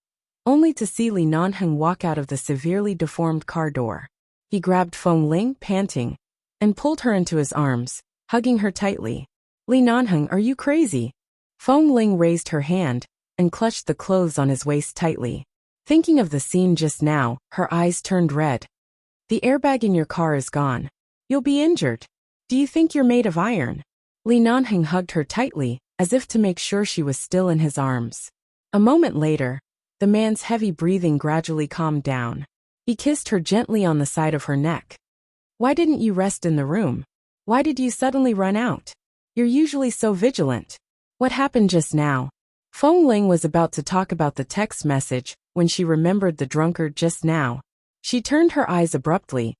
only to see Li Nanheng walk out of the severely deformed car door. He grabbed Feng Ling, panting, and pulled her into his arms, hugging her tightly. "Li Nanheng, are you crazy?" Feng Ling raised her hand and clutched the clothes on his waist tightly. Thinking of the scene just now, her eyes turned red. "The airbag in your car is gone. You'll be injured. Do you think you're made of iron?" Li Nanheng hugged her tightly, as if to make sure she was still in his arms. A moment later, the man's heavy breathing gradually calmed down. He kissed her gently on the side of her neck. "Why didn't you rest in the room? Why did you suddenly run out? You're usually so vigilant. What happened just now?" Feng Ling was about to talk about the text message when she remembered the drunkard just now. She turned her eyes abruptly,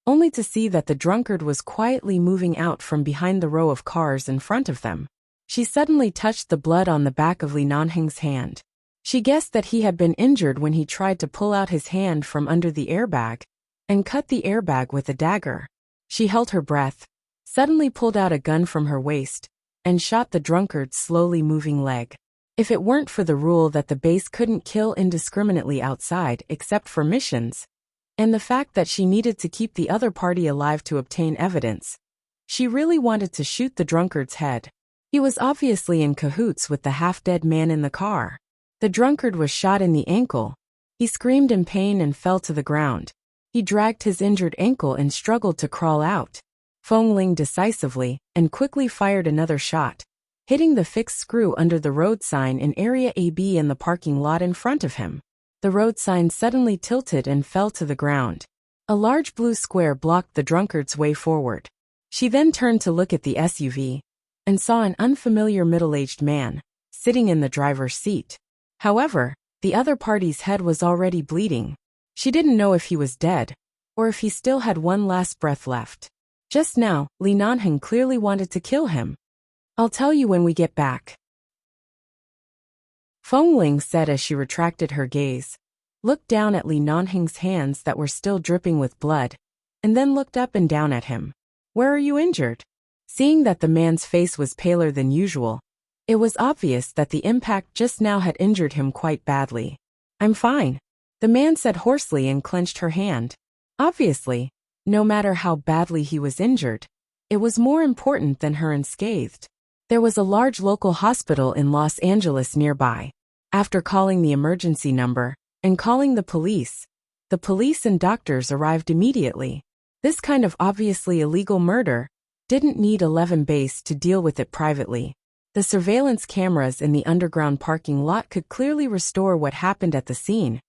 only to see that the drunkard was quietly moving out from behind the row of cars in front of them. She suddenly touched the blood on the back of Li Nanheng's hand. She guessed that he had been injured when he tried to pull out his hand from under the airbag and cut the airbag with a dagger. She held her breath, suddenly pulled out a gun from her waist, and shot the drunkard's slowly moving leg. If it weren't for the rule that the base couldn't kill indiscriminately outside except for missions, and the fact that she needed to keep the other party alive to obtain evidence. She really wanted to shoot the drunkard's head. He was obviously in cahoots with the half-dead man in the car. The drunkard was shot in the ankle. He screamed in pain and fell to the ground. He dragged his injured ankle and struggled to crawl out. Feng Ling decisively and quickly fired another shot, hitting the fixed screw under the road sign in Area AB in the parking lot in front of him. The road sign suddenly tilted and fell to the ground. A large blue square blocked the drunkard's way forward. She then turned to look at the SUV and saw an unfamiliar middle-aged man sitting in the driver's seat. However, the other party's head was already bleeding. She didn't know if he was dead or if he still had one last breath left. Just now, Li Nanheng clearly wanted to kill him. "I'll tell you when we get back," Feng Ling said as she retracted her gaze, looked down at Li Nanheng's hands that were still dripping with blood, and then looked up and down at him. "Where are you injured?" Seeing that the man's face was paler than usual, it was obvious that the impact just now had injured him quite badly. "I'm fine," the man said hoarsely and clenched her hand. Obviously, no matter how badly he was injured, it was more important than her unscathed. There was a large local hospital in Los Angeles nearby. After calling the emergency number and calling the police and doctors arrived immediately. This kind of obviously illegal murder didn't need 11 base to deal with it privately. The surveillance cameras in the underground parking lot could clearly restore what happened at the scene,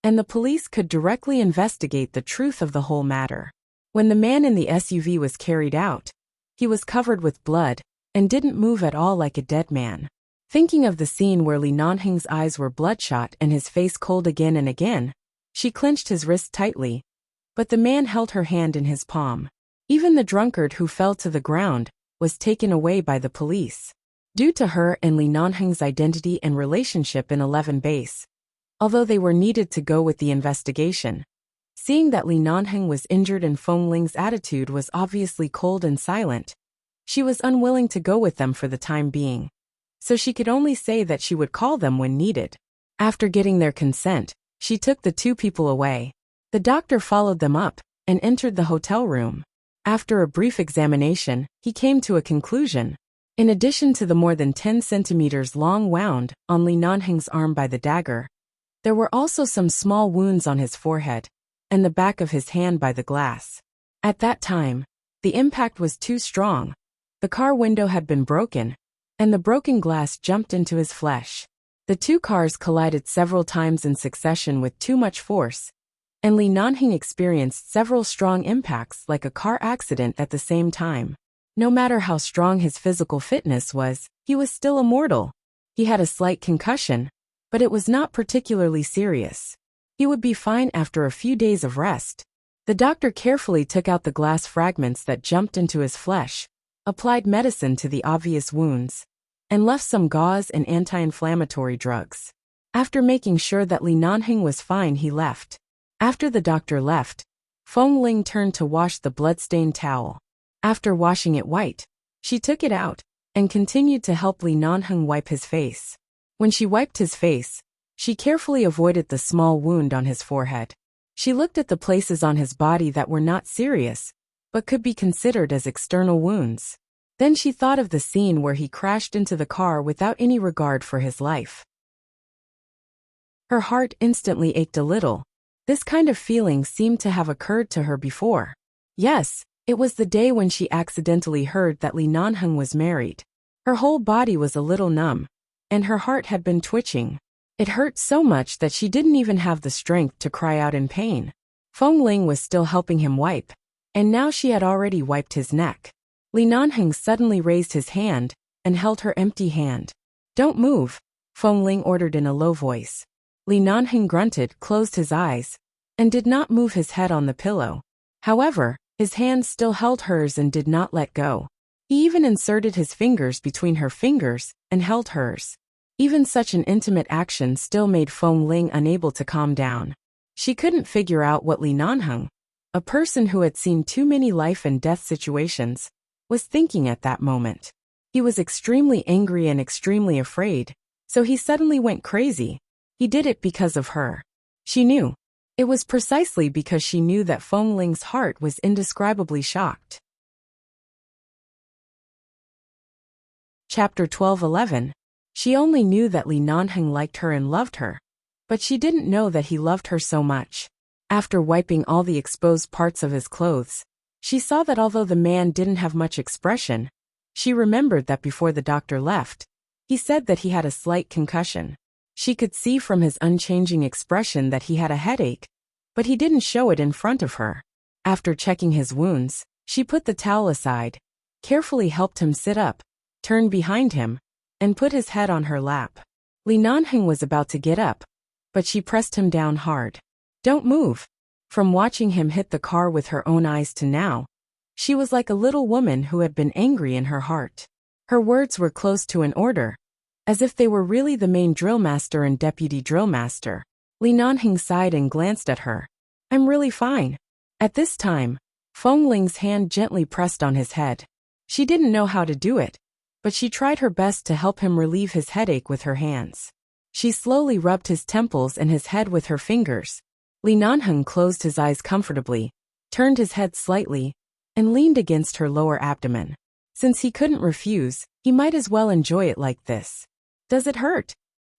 and the police could directly investigate the truth of the whole matter. When the man in the SUV was carried out, he was covered with blood and didn't move at all like a dead man. Thinking of the scene where Li Nanheng's eyes were bloodshot and his face cold again and again, she clenched his wrist tightly, but the man held her hand in his palm. Even the drunkard who fell to the ground was taken away by the police. Due to her and Li Nanheng's identity and relationship in 11 base, although they were needed to go with the investigation. Seeing that Li Nanheng was injured and Feng Ling's attitude was obviously cold and silent, she was unwilling to go with them for the time being, so she could only say that she would call them when needed. After getting their consent, she took the two people away. The doctor followed them up and entered the hotel room. After a brief examination, he came to a conclusion. In addition to the more than 10 centimeters long wound on Li Nanheng's arm by the dagger, there were also some small wounds on his forehead and the back of his hand by the glass. At that time, the impact was too strong. The car window had been broken, and the broken glass jumped into his flesh. The two cars collided several times in succession with too much force, and Li Nanheng experienced several strong impacts like a car accident at the same time. No matter how strong his physical fitness was, he was still a mortal. He had a slight concussion, but it was not particularly serious. He would be fine after a few days of rest. The doctor carefully took out the glass fragments that jumped into his flesh, applied medicine to the obvious wounds, and left some gauze and anti-inflammatory drugs. After making sure that Li Nanheng was fine, he left. After the doctor left, Feng Ling turned to wash the blood-stained towel. After washing it white, she took it out and continued to help Li Nanheng wipe his face. When she wiped his face, she carefully avoided the small wound on his forehead. She looked at the places on his body that were not serious, but could be considered as external wounds. Then she thought of the scene where he crashed into the car without any regard for his life. Her heart instantly ached a little. This kind of feeling seemed to have occurred to her before. Yes, it was the day when she accidentally heard that Li Nanheng was married. Her whole body was a little numb, and her heart had been twitching. It hurt so much that she didn't even have the strength to cry out in pain. Feng Ling was still helping him wipe, and now she had already wiped his neck. Li Nanheng suddenly raised his hand and held her empty hand. "Don't move," Feng Ling ordered in a low voice. Li Nanheng grunted, closed his eyes, and did not move his head on the pillow. However, his hand still held hers and did not let go. He even inserted his fingers between her fingers and held hers. Even such an intimate action still made Feng Ling unable to calm down. She couldn't figure out what Li Nanheng, a person who had seen too many life and death situations, was thinking at that moment. He was extremely angry and extremely afraid, so he suddenly went crazy. He did it because of her. She knew. It was precisely because she knew that Feng Ling's heart was indescribably shocked. Chapter 12:11. She only knew that Li Nanheng liked her and loved her, but she didn't know that he loved her so much. After wiping all the exposed parts of his clothes, she saw that although the man didn't have much expression, she remembered that before the doctor left, he said that he had a slight concussion. She could see from his unchanging expression that he had a headache, but he didn't show it in front of her. After checking his wounds, she put the towel aside, carefully helped him sit up, turned behind him, and put his head on her lap. Li Nanheng was about to get up, but she pressed him down hard. "Don't move." From watching him hit the car with her own eyes to now, she was like a little woman who had been angry in her heart. Her words were close to an order, as if they were really the main drill master and deputy drill master. Li Nanheng sighed and glanced at her. "I'm really fine." At this time, Feng Ling's hand gently pressed on his head. She didn't know how to do it, but she tried her best to help him relieve his headache with her hands. She slowly rubbed his temples and his head with her fingers. Li Nanheng closed his eyes comfortably, turned his head slightly, and leaned against her lower abdomen. Since he couldn't refuse, he might as well enjoy it like this. "Does it hurt?"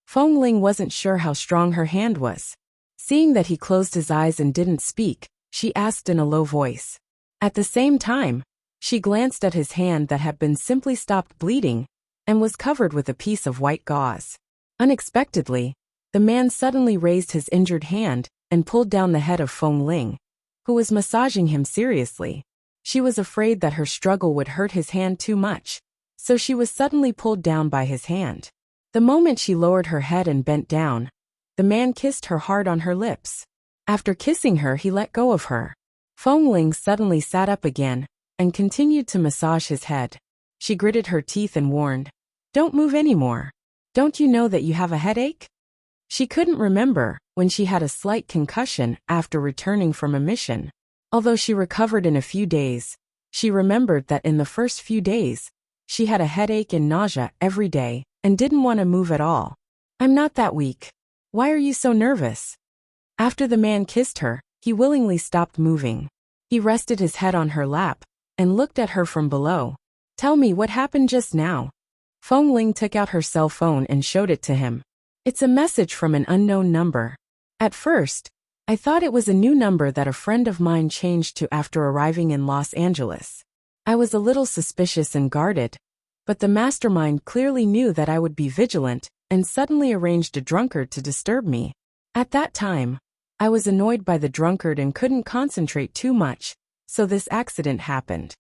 Feng Ling wasn't sure how strong her hand was. Seeing that he closed his eyes and didn't speak, she asked in a low voice. At the same time, she glanced at his hand that had been simply stopped bleeding and was covered with a piece of white gauze. Unexpectedly, the man suddenly raised his injured hand and pulled down the head of Feng Ling, who was massaging him seriously. She was afraid that her struggle would hurt his hand too much, so she was suddenly pulled down by his hand. The moment she lowered her head and bent down, the man kissed her hard on her lips. After kissing her, he let go of her. Feng Ling suddenly sat up again and continued to massage his head. She gritted her teeth and warned, "Don't move anymore. Don't you know that you have a headache?" She couldn't remember when she had a slight concussion after returning from a mission. Although she recovered in a few days, she remembered that in the first few days, she had a headache and nausea every day and didn't want to move at all. "I'm not that weak. Why are you so nervous?" After the man kissed her, he willingly stopped moving. He rested his head on her lap and looked at her from below. "Tell me what happened just now." Feng Ling took out her cell phone and showed it to him. "It's a message from an unknown number. At first, I thought it was a new number that a friend of mine changed to after arriving in Los Angeles. I was a little suspicious and guarded, but the mastermind clearly knew that I would be vigilant and suddenly arranged a drunkard to disturb me. At that time, I was annoyed by the drunkard and couldn't concentrate too much, so this accident happened.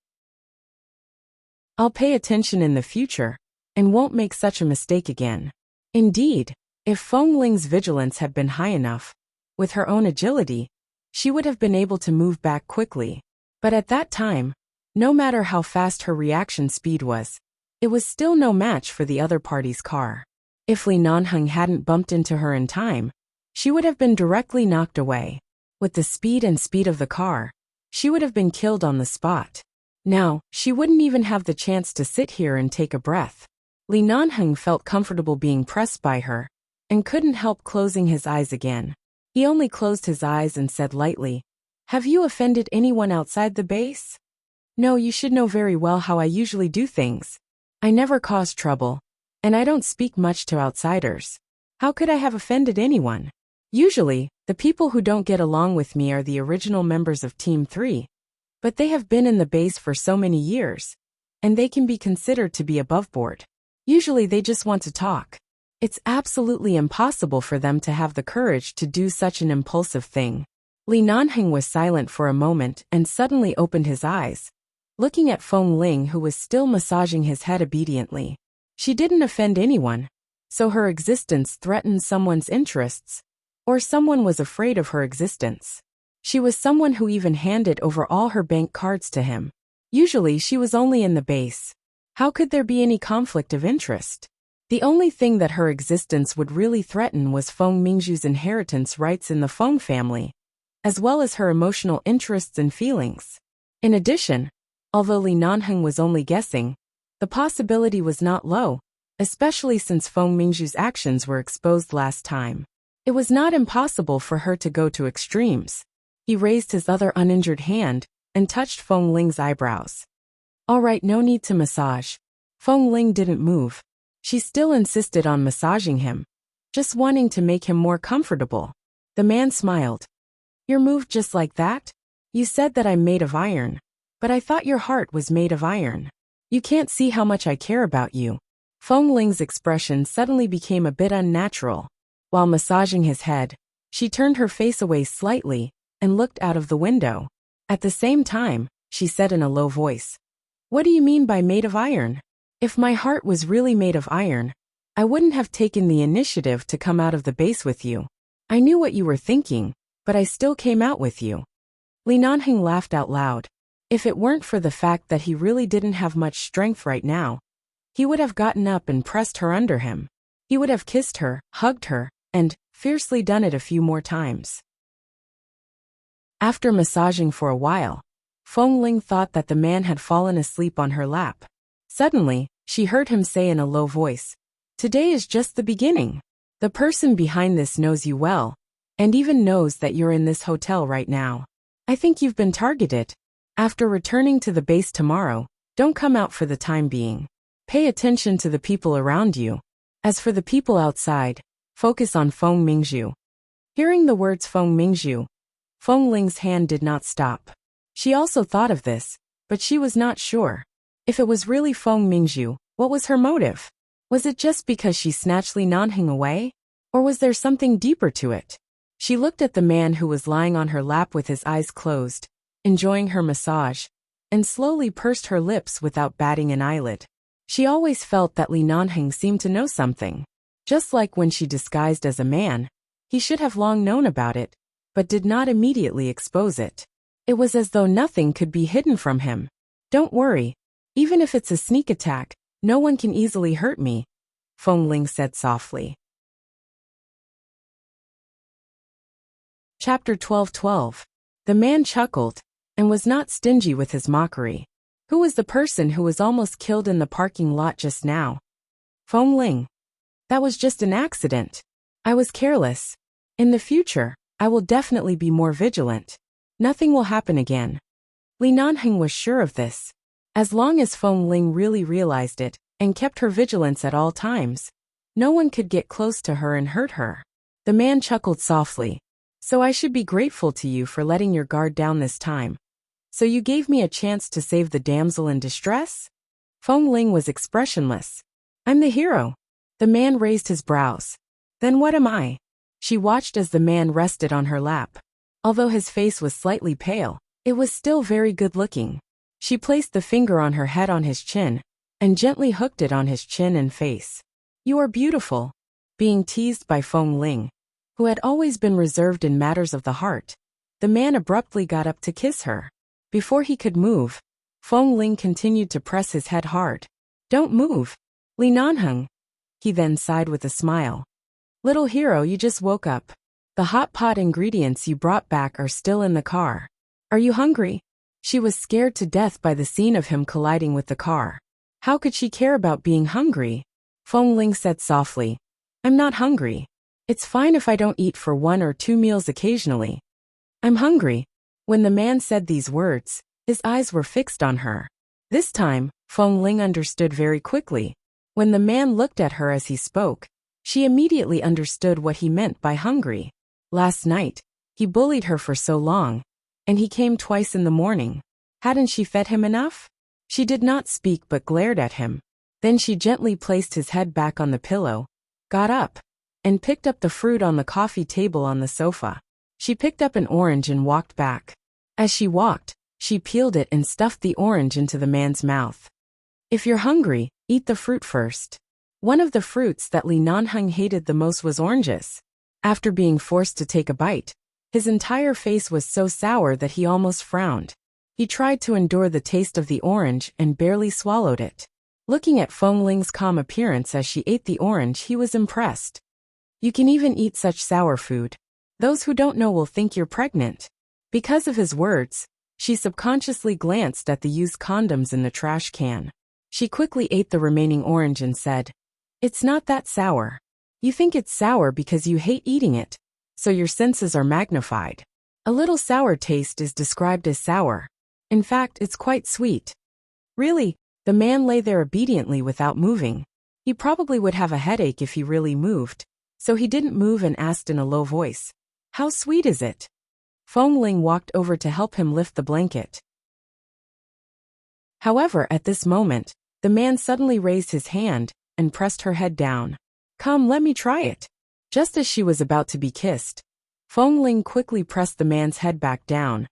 I'll pay attention in the future and won't make such a mistake again." Indeed, if Feng Ling's vigilance had been high enough, with her own agility, she would have been able to move back quickly. But at that time, no matter how fast her reaction speed was, it was still no match for the other party's car. If Li Nanheng hadn't bumped into her in time, she would have been directly knocked away. With the speed of the car, she would have been killed on the spot. Now, she wouldn't even have the chance to sit here and take a breath. Li Nanheng felt comfortable being pressed by her, and couldn't help closing his eyes again. He only closed his eyes and said lightly, "Have you offended anyone outside the base?" "No, you should know very well how I usually do things. I never cause trouble, and I don't speak much to outsiders. How could I have offended anyone? Usually, the people who don't get along with me are the original members of Team 3, but they have been in the base for so many years, and they can be considered to be above board. Usually they just want to talk. It's absolutely impossible for them to have the courage to do such an impulsive thing." Li Nanheng was silent for a moment and suddenly opened his eyes, looking at Feng Ling, who was still massaging his head obediently. She didn't offend anyone, so her existence threatened someone's interests, or someone was afraid of her existence. She was someone who even handed over all her bank cards to him. Usually she was only in the base. How could there be any conflict of interest? The only thing that her existence would really threaten was Feng Mingzhu's inheritance rights in the Feng family, as well as her emotional interests and feelings. In addition, although Li Nanheng was only guessing, the possibility was not low, especially since Feng Mingzhu's actions were exposed last time. It was not impossible for her to go to extremes. He raised his other uninjured hand and touched Feng Ling's eyebrows. All right, no need to massage. Feng Ling didn't move. She still insisted on massaging him, just wanting to make him more comfortable. The man smiled. You're moved just like that? You said that I'm made of iron, but I thought your heart was made of iron. You can't see how much I care about you. Feng Ling's expression suddenly became a bit unnatural. While massaging his head, she turned her face away slightly and looked out of the window. At the same time, she said in a low voice, "What do you mean by made of iron? If my heart was really made of iron, I wouldn't have taken the initiative to come out of the base with you. I knew what you were thinking, but I still came out with you." Li Nanheng laughed out loud. If it weren't for the fact that he really didn't have much strength right now, he would have gotten up and pressed her under him. He would have kissed her, hugged her, and fiercely done it a few more times. After massaging for a while, Feng Ling thought that the man had fallen asleep on her lap. Suddenly, she heard him say in a low voice, "Today is just the beginning. The person behind this knows you well, and even knows that you're in this hotel right now. I think you've been targeted. After returning to the base tomorrow, don't come out for the time being. Pay attention to the people around you. As for the people outside, focus on Feng Mingzhu." Hearing the words Feng Mingzhu, Feng Ling's hand did not stop. She also thought of this, but she was not sure. If it was really Feng Mingzhu, what was her motive? Was it just because she snatched Li Nanheng away? Or was there something deeper to it? She looked at the man who was lying on her lap with his eyes closed, enjoying her massage, and slowly pursed her lips without batting an eyelid. She always felt that Li Nanheng seemed to know something. Just like when she disguised as a man, he should have long known about it, but did not immediately expose it. It was as though nothing could be hidden from him. "Don't worry. Even if it's a sneak attack, no one can easily hurt me," Feng Ling said softly. Chapter 12:12. The man chuckled, and was not stingy with his mockery. Who was the person who was almost killed in the parking lot just now? Feng Ling. That was just an accident. I was careless. In the future, I will definitely be more vigilant. Nothing will happen again. Li Nanheng was sure of this. As long as Feng Ling really realized it, and kept her vigilance at all times, no one could get close to her and hurt her. The man chuckled softly. "So I should be grateful to you for letting your guard down this time. So you gave me a chance to save the damsel in distress?" Feng Ling was expressionless. "I'm the hero." The man raised his brows. "Then what am I?" She watched as the man rested on her lap. Although his face was slightly pale, it was still very good-looking. She placed the finger on her head on his chin, and gently hooked it on his chin and face. "You are beautiful." Being teased by Feng Ling, who had always been reserved in matters of the heart, the man abruptly got up to kiss her. Before he could move, Feng Ling continued to press his head hard. "Don't move. Li Nanheng." He then sighed with a smile. "Little hero, you just woke up. The hot pot ingredients you brought back are still in the car. Are you hungry?" She was scared to death by the scene of him colliding with the car. How could she care about being hungry? Feng Ling said softly, "I'm not hungry. It's fine if I don't eat for 1 or 2 meals occasionally." "I'm hungry." When the man said these words, his eyes were fixed on her. This time, Feng Ling understood very quickly. When the man looked at her as he spoke, she immediately understood what he meant by hungry. Last night, he bullied her for so long, and he came twice in the morning. Hadn't she fed him enough? She did not speak but glared at him. Then she gently placed his head back on the pillow, got up, and picked up the fruit on the coffee table on the sofa. She picked up an orange and walked back. As she walked, she peeled it and stuffed the orange into the man's mouth. "If you're hungry, eat the fruit first." One of the fruits that Li Nanheng hated the most was oranges. After being forced to take a bite, his entire face was so sour that he almost frowned. He tried to endure the taste of the orange and barely swallowed it. Looking at Feng Ling's calm appearance as she ate the orange, he was impressed. "You can even eat such sour food. Those who don't know will think you're pregnant." Because of his words, she subconsciously glanced at the used condoms in the trash can. She quickly ate the remaining orange and said, "It's not that sour." You think it's sour because you hate eating it, so your senses are magnified. A little sour taste is described as sour. In fact, it's quite sweet. Really, the man lay there obediently without moving. He probably would have a headache if he really moved, so he didn't move and asked in a low voice, "How sweet is it?" Feng Ling walked over to help him lift the blanket. However, at this moment, the man suddenly raised his hand and pressed her head down. "Come, let me try it." Just as she was about to be kissed, Feng Ling quickly pressed the man's head back down,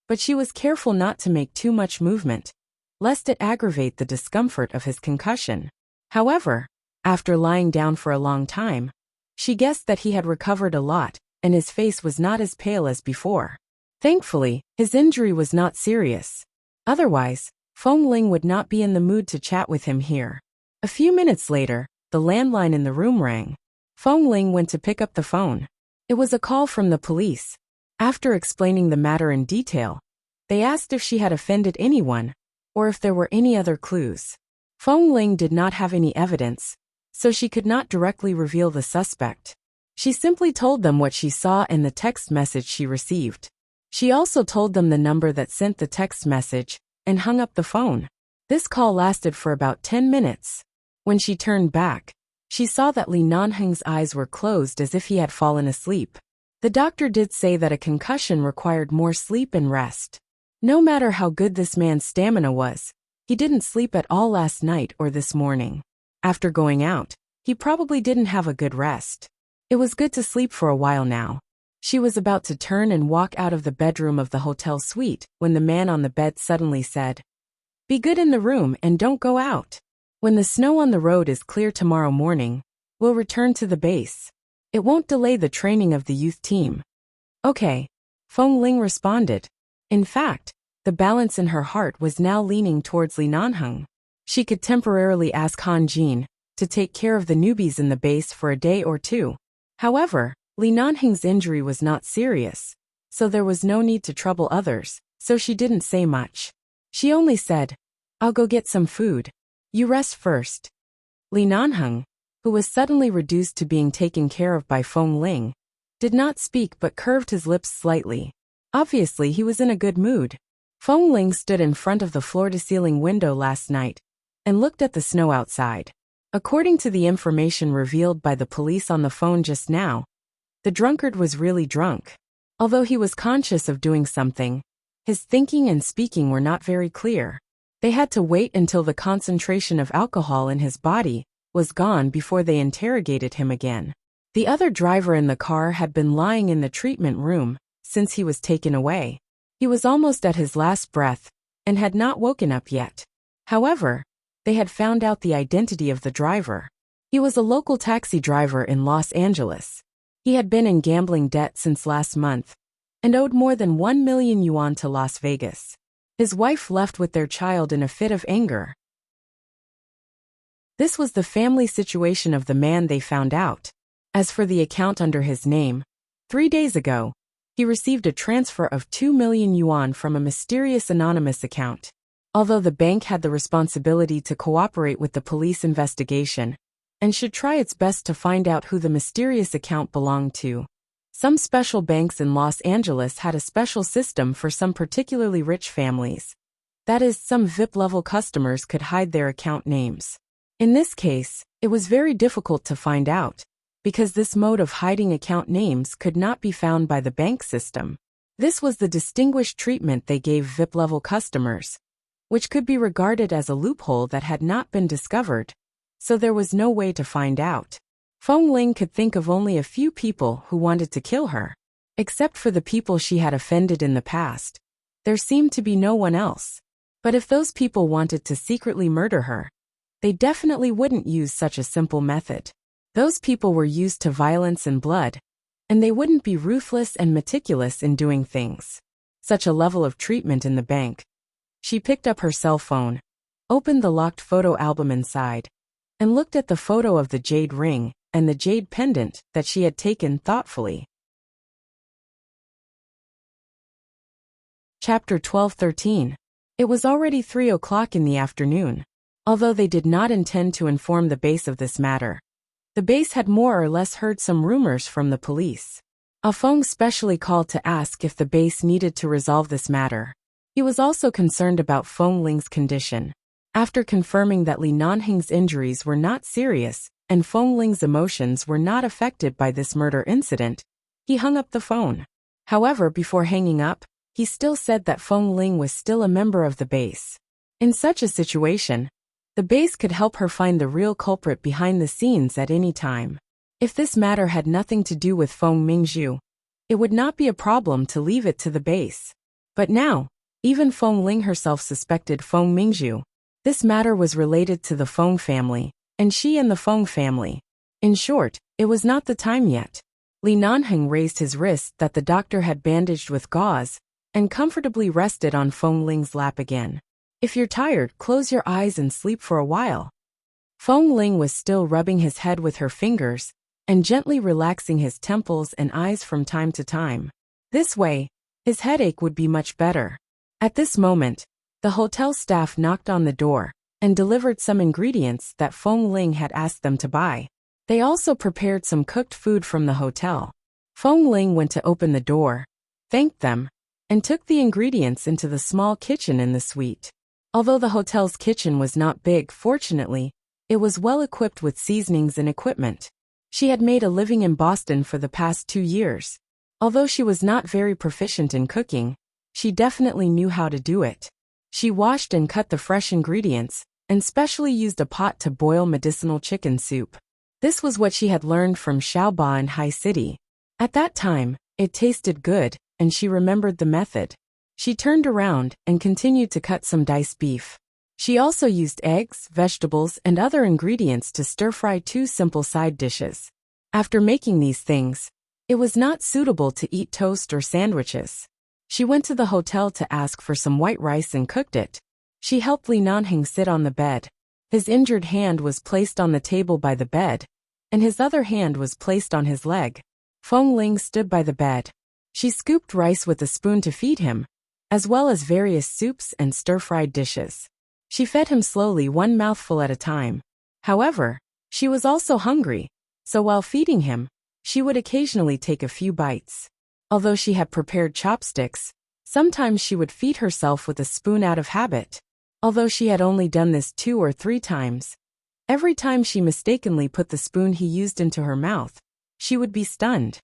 but she was careful not to make too much movement, lest it aggravate the discomfort of his concussion. However, after lying down for a long time, she guessed that he had recovered a lot, and his face was not as pale as before. Thankfully, his injury was not serious. Otherwise, Feng Ling would not be in the mood to chat with him here. A few minutes later, the landline in the room rang. Feng Ling went to pick up the phone. It was a call from the police. After explaining the matter in detail, they asked if she had offended anyone, or if there were any other clues. Feng Ling did not have any evidence, so she could not directly reveal the suspect. She simply told them what she saw in the text message she received. She also told them the number that sent the text message, and hung up the phone. This call lasted for about 10 minutes. When she turned back, she saw that Li Nanheng's eyes were closed as if he had fallen asleep. The doctor did say that a concussion required more sleep and rest. No matter how good this man's stamina was, he didn't sleep at all last night or this morning. After going out, he probably didn't have a good rest. It was good to sleep for a while now. She was about to turn and walk out of the bedroom of the hotel suite when the man on the bed suddenly said, "Be good in the room and don't go out. When the snow on the road is clear tomorrow morning, we'll return to the base. It won't delay the training of the youth team." "Okay," Feng Ling responded. In fact, the balance in her heart was now leaning towards Li Nanheng. She could temporarily ask Han Jin to take care of the newbies in the base for a day or two. However, Li Nanheng's injury was not serious, so there was no need to trouble others, so she didn't say much. She only said, "I'll go get some food. You rest first." Li Nanheng, who was suddenly reduced to being taken care of by Feng Ling, did not speak but curved his lips slightly. Obviously, he was in a good mood. Feng Ling stood in front of the floor-to-ceiling window last night and looked at the snow outside. According to the information revealed by the police on the phone just now, the drunkard was really drunk. Although he was conscious of doing something, his thinking and speaking were not very clear. They had to wait until the concentration of alcohol in his body was gone before they interrogated him again. The other driver in the car had been lying in the treatment room since he was taken away. He was almost at his last breath and had not woken up yet. However, they had found out the identity of the driver. He was a local taxi driver in Los Angeles. He had been in gambling debt since last month and owed more than 1 million yuan to Las Vegas. His wife left with their child in a fit of anger. This was the family situation of the man they found out. As for the account under his name, 3 days ago, he received a transfer of 2 million yuan from a mysterious anonymous account. Although the bank had the responsibility to cooperate with the police investigation and should try its best to find out who the mysterious account belonged to, some special banks in Los Angeles had a special system for some particularly rich families. That is, some VIP-level customers could hide their account names. In this case, it was very difficult to find out, because this mode of hiding account names could not be found by the bank system. This was the distinguished treatment they gave VIP-level customers, which could be regarded as a loophole that had not been discovered, so there was no way to find out. Feng Ling could think of only a few people who wanted to kill her. Except for the people she had offended in the past, there seemed to be no one else. But if those people wanted to secretly murder her, they definitely wouldn't use such a simple method. Those people were used to violence and blood, and they wouldn't be ruthless and meticulous in doing things. Such a level of treatment in the bank. She picked up her cell phone, opened the locked photo album inside, and looked at the photo of the jade ring and the jade pendant that she had taken thoughtfully. Chapter 12-13. It was already 3 o'clock in the afternoon. Although they did not intend to inform the base of this matter, The base had more or less heard some rumors from the police. Ah Feng specially called to ask if the base needed to resolve this matter. He was also concerned about Feng Ling's condition. After confirming that Li Nanheng's injuries were not serious and Feng Ling's emotions were not affected by this murder incident, he hung up the phone. However, before hanging up, he still said that Feng Ling was still a member of the base. In such a situation, the base could help her find the real culprit behind the scenes at any time. If this matter had nothing to do with Feng Mingzhu, it would not be a problem to leave it to the base. But now, even Feng Ling herself suspected Feng Mingzhu. This matter was related to the Feng family, and she and the Feng family. In short, it was not the time yet. Li Nanheng raised his wrist that the doctor had bandaged with gauze, and comfortably rested on Feng Ling's lap again. If you're tired, close your eyes and sleep for a while. Feng Ling was still rubbing his head with her fingers, and gently relaxing his temples and eyes from time to time. This way, his headache would be much better. At this moment, the hotel staff knocked on the door and delivered some ingredients that Feng Ling had asked them to buy. They also prepared some cooked food from the hotel. Feng Ling went to open the door, thanked them, and took the ingredients into the small kitchen in the suite. Although the hotel's kitchen was not big, fortunately, it was well equipped with seasonings and equipment. She had made a living in Boston for the past 2 years. Although she was not very proficient in cooking, she definitely knew how to do it. She washed and cut the fresh ingredients, and specially used a pot to boil medicinal chicken soup. This was what she had learned from Xiaoba in High City. At that time, it tasted good, and she remembered the method. She turned around and continued to cut some diced beef. She also used eggs, vegetables, and other ingredients to stir-fry 2 simple side dishes. After making these things, it was not suitable to eat toast or sandwiches. She went to the hotel to ask for some white rice and cooked it. She helped Li Nanheng sit on the bed. His injured hand was placed on the table by the bed, and his other hand was placed on his leg. Feng Ling stood by the bed. She scooped rice with a spoon to feed him, as well as various soups and stir-fried dishes. She fed him slowly, 1 mouthful at a time. However, she was also hungry, so while feeding him, she would occasionally take a few bites. Although she had prepared chopsticks, sometimes she would feed herself with a spoon out of habit. Although she had only done this 2 or 3 times, every time she mistakenly put the spoon he used into her mouth, she would be stunned.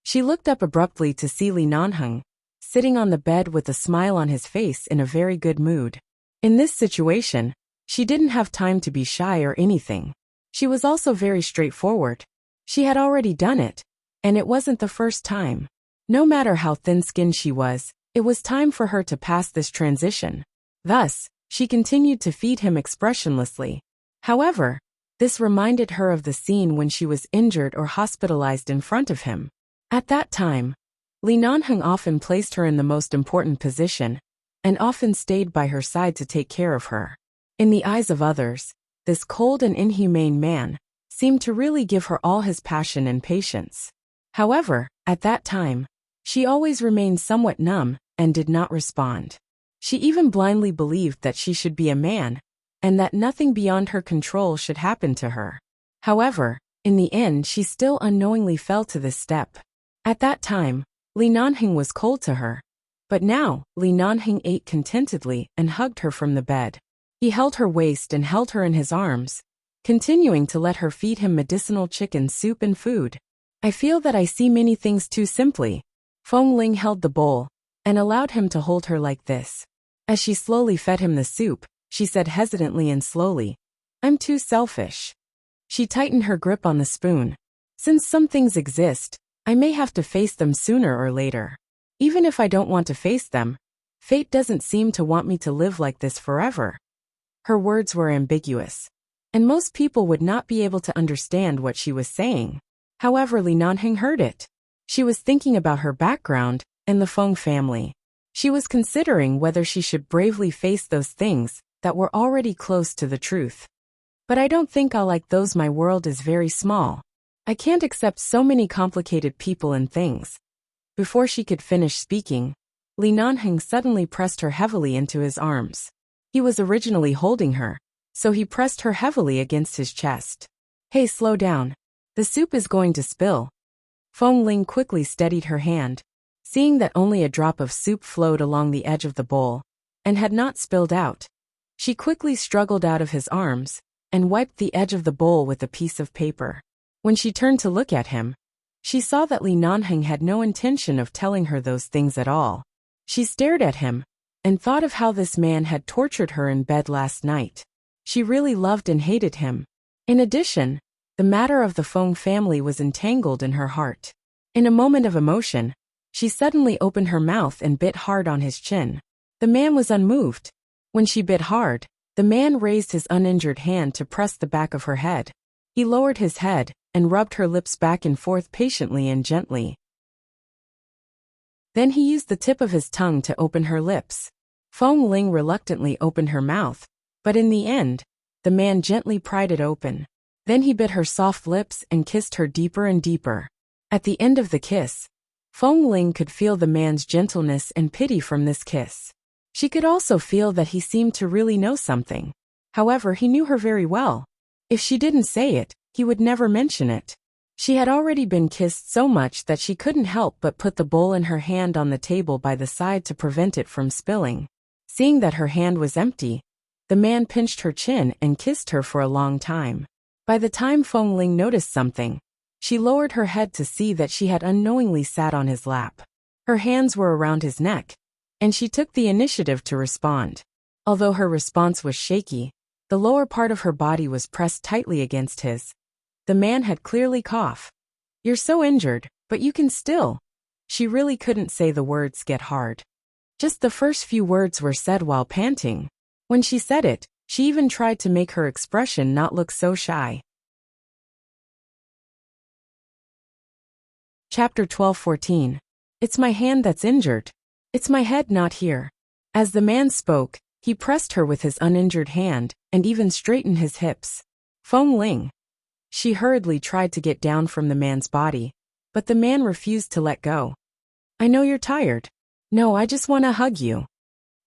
She looked up abruptly to see Li Nanheng, sitting on the bed with a smile on his face in a very good mood. In this situation, she didn't have time to be shy or anything. She was also very straightforward. She had already done it, and it wasn't the first time. No matter how thin-skinned she was, it was time for her to pass this transition. Thus, she continued to feed him expressionlessly. However, this reminded her of the scene when she was injured or hospitalized in front of him. At that time, Li Nanheng often placed her in the most important position, and often stayed by her side to take care of her. In the eyes of others, this cold and inhumane man seemed to really give her all his passion and patience. However, at that time, she always remained somewhat numb and did not respond. She even blindly believed that she should be a man, and that nothing beyond her control should happen to her. However, in the end she still unknowingly fell to this step. At that time, Li Nanheng was cold to her. But now, Li Nanheng ate contentedly and hugged her from the bed. He held her waist and held her in his arms, continuing to let her feed him medicinal chicken soup and food. I feel that I see many things too simply. Feng Ling held the bowl, and allowed him to hold her like this. As she slowly fed him the soup, she said hesitantly and slowly, "I'm too selfish." She tightened her grip on the spoon. Since some things exist, I may have to face them sooner or later. Even if I don't want to face them, fate doesn't seem to want me to live like this forever. Her words were ambiguous, and most people would not be able to understand what she was saying. However, Li Nanheng heard it. She was thinking about her background and the Feng family. She was considering whether she should bravely face those things that were already close to the truth. But I don't think I'll like those. My world is very small. I can't accept so many complicated people and things. Before she could finish speaking, Li Nanheng suddenly pressed her heavily into his arms. He was originally holding her, so he pressed her heavily against his chest. Hey, slow down. The soup is going to spill. Feng Ling quickly steadied her hand, seeing that only a drop of soup flowed along the edge of the bowl, and had not spilled out. She quickly struggled out of his arms, and wiped the edge of the bowl with a piece of paper. When she turned to look at him, she saw that Li Nanheng had no intention of telling her those things at all. She stared at him, and thought of how this man had tortured her in bed last night. She really loved and hated him. In addition, the matter of the Feng family was entangled in her heart. In a moment of emotion, she suddenly opened her mouth and bit hard on his chin. The man was unmoved. When she bit hard, the man raised his uninjured hand to press the back of her head. He lowered his head and rubbed her lips back and forth patiently and gently. Then he used the tip of his tongue to open her lips. Feng Ling reluctantly opened her mouth, but in the end, the man gently pried it open. Then he bit her soft lips and kissed her deeper and deeper. At the end of the kiss, Feng Ling could feel the man's gentleness and pity from this kiss. She could also feel that he seemed to really know something. However, he knew her very well. If she didn't say it, he would never mention it. She had already been kissed so much that she couldn't help but put the bowl in her hand on the table by the side to prevent it from spilling. Seeing that her hand was empty, the man pinched her chin and kissed her for a long time. By the time Feng Ling noticed something, she lowered her head to see that she had unknowingly sat on his lap. Her hands were around his neck, and she took the initiative to respond. Although her response was shaky, the lower part of her body was pressed tightly against his. The man had clearly coughed. You're so injured, but you can still. She really couldn't say the words get hard. Just the first few words were said while panting. When she said it, she even tried to make her expression not look so shy. Chapter 12:14. It's my hand that's injured. It's my head not here. As the man spoke, he pressed her with his uninjured hand, and even straightened his hips. Feng Ling. She hurriedly tried to get down from the man's body, but the man refused to let go. I know you're tired. No, I just want to hug you.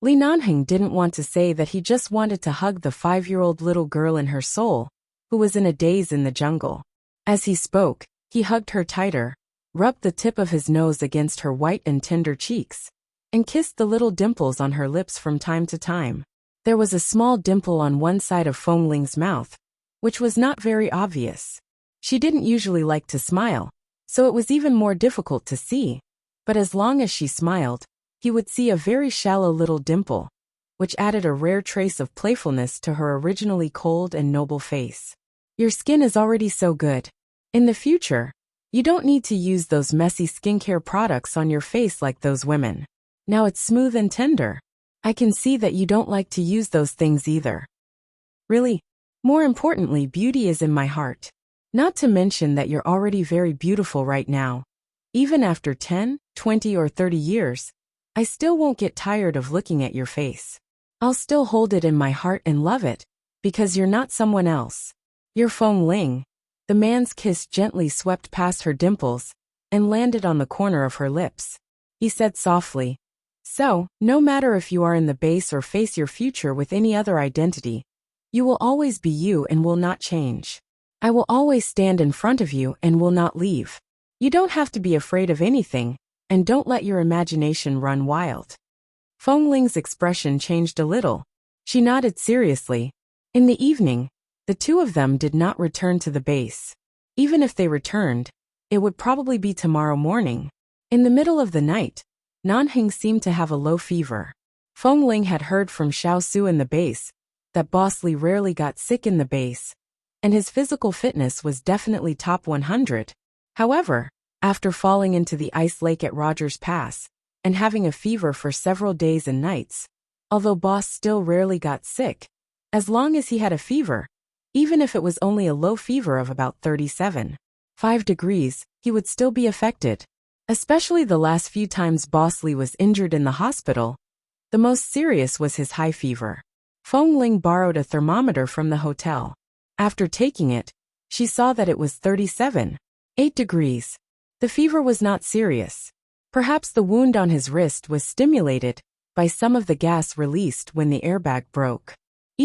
Li Nanheng didn't want to say that he just wanted to hug the 5-year-old little girl in her soul, who was in a daze in the jungle. As he spoke, he hugged her tighter, rubbed the tip of his nose against her white and tender cheeks, and kissed the little dimples on her lips from time to time. There was a small dimple on one side of Feng Ling's mouth, which was not very obvious. She didn't usually like to smile, so it was even more difficult to see. But as long as she smiled, he would see a very shallow little dimple, which added a rare trace of playfulness to her originally cold and noble face. Your skin is already so good. In the future, you don't need to use those messy skincare products on your face like those women. Now it's smooth and tender. I can see that you don't like to use those things either. Really? More importantly, beauty is in my heart. Not to mention that you're already very beautiful right now. Even after 10, 20 or 30 years, I still won't get tired of looking at your face. I'll still hold it in my heart and love it, because you're not someone else. You're Feng Ling. The man's kiss gently swept past her dimples and landed on the corner of her lips. He said softly, so, no matter if you are in the base or face your future with any other identity, you will always be you and will not change. I will always stand in front of you and will not leave. You don't have to be afraid of anything, and don't let your imagination run wild. Feng Ling's expression changed a little. She nodded seriously. In the evening, the two of them did not return to the base. Even if they returned, it would probably be tomorrow morning. In the middle of the night, Nanheng seemed to have a low fever. Feng Ling had heard from Xiao Su in the base that Boss Li rarely got sick in the base, and his physical fitness was definitely top 100. However, after falling into the ice lake at Rogers Pass and having a fever for several days and nights, although Boss still rarely got sick, as long as he had a fever, even if it was only a low fever of about 37.5 degrees, he would still be affected. Especially the last few times Boss Li was injured in the hospital, the most serious was his high fever. Feng Ling borrowed a thermometer from the hotel. After taking it, she saw that it was 37.8 degrees. The fever was not serious. Perhaps the wound on his wrist was stimulated by some of the gas released when the airbag broke.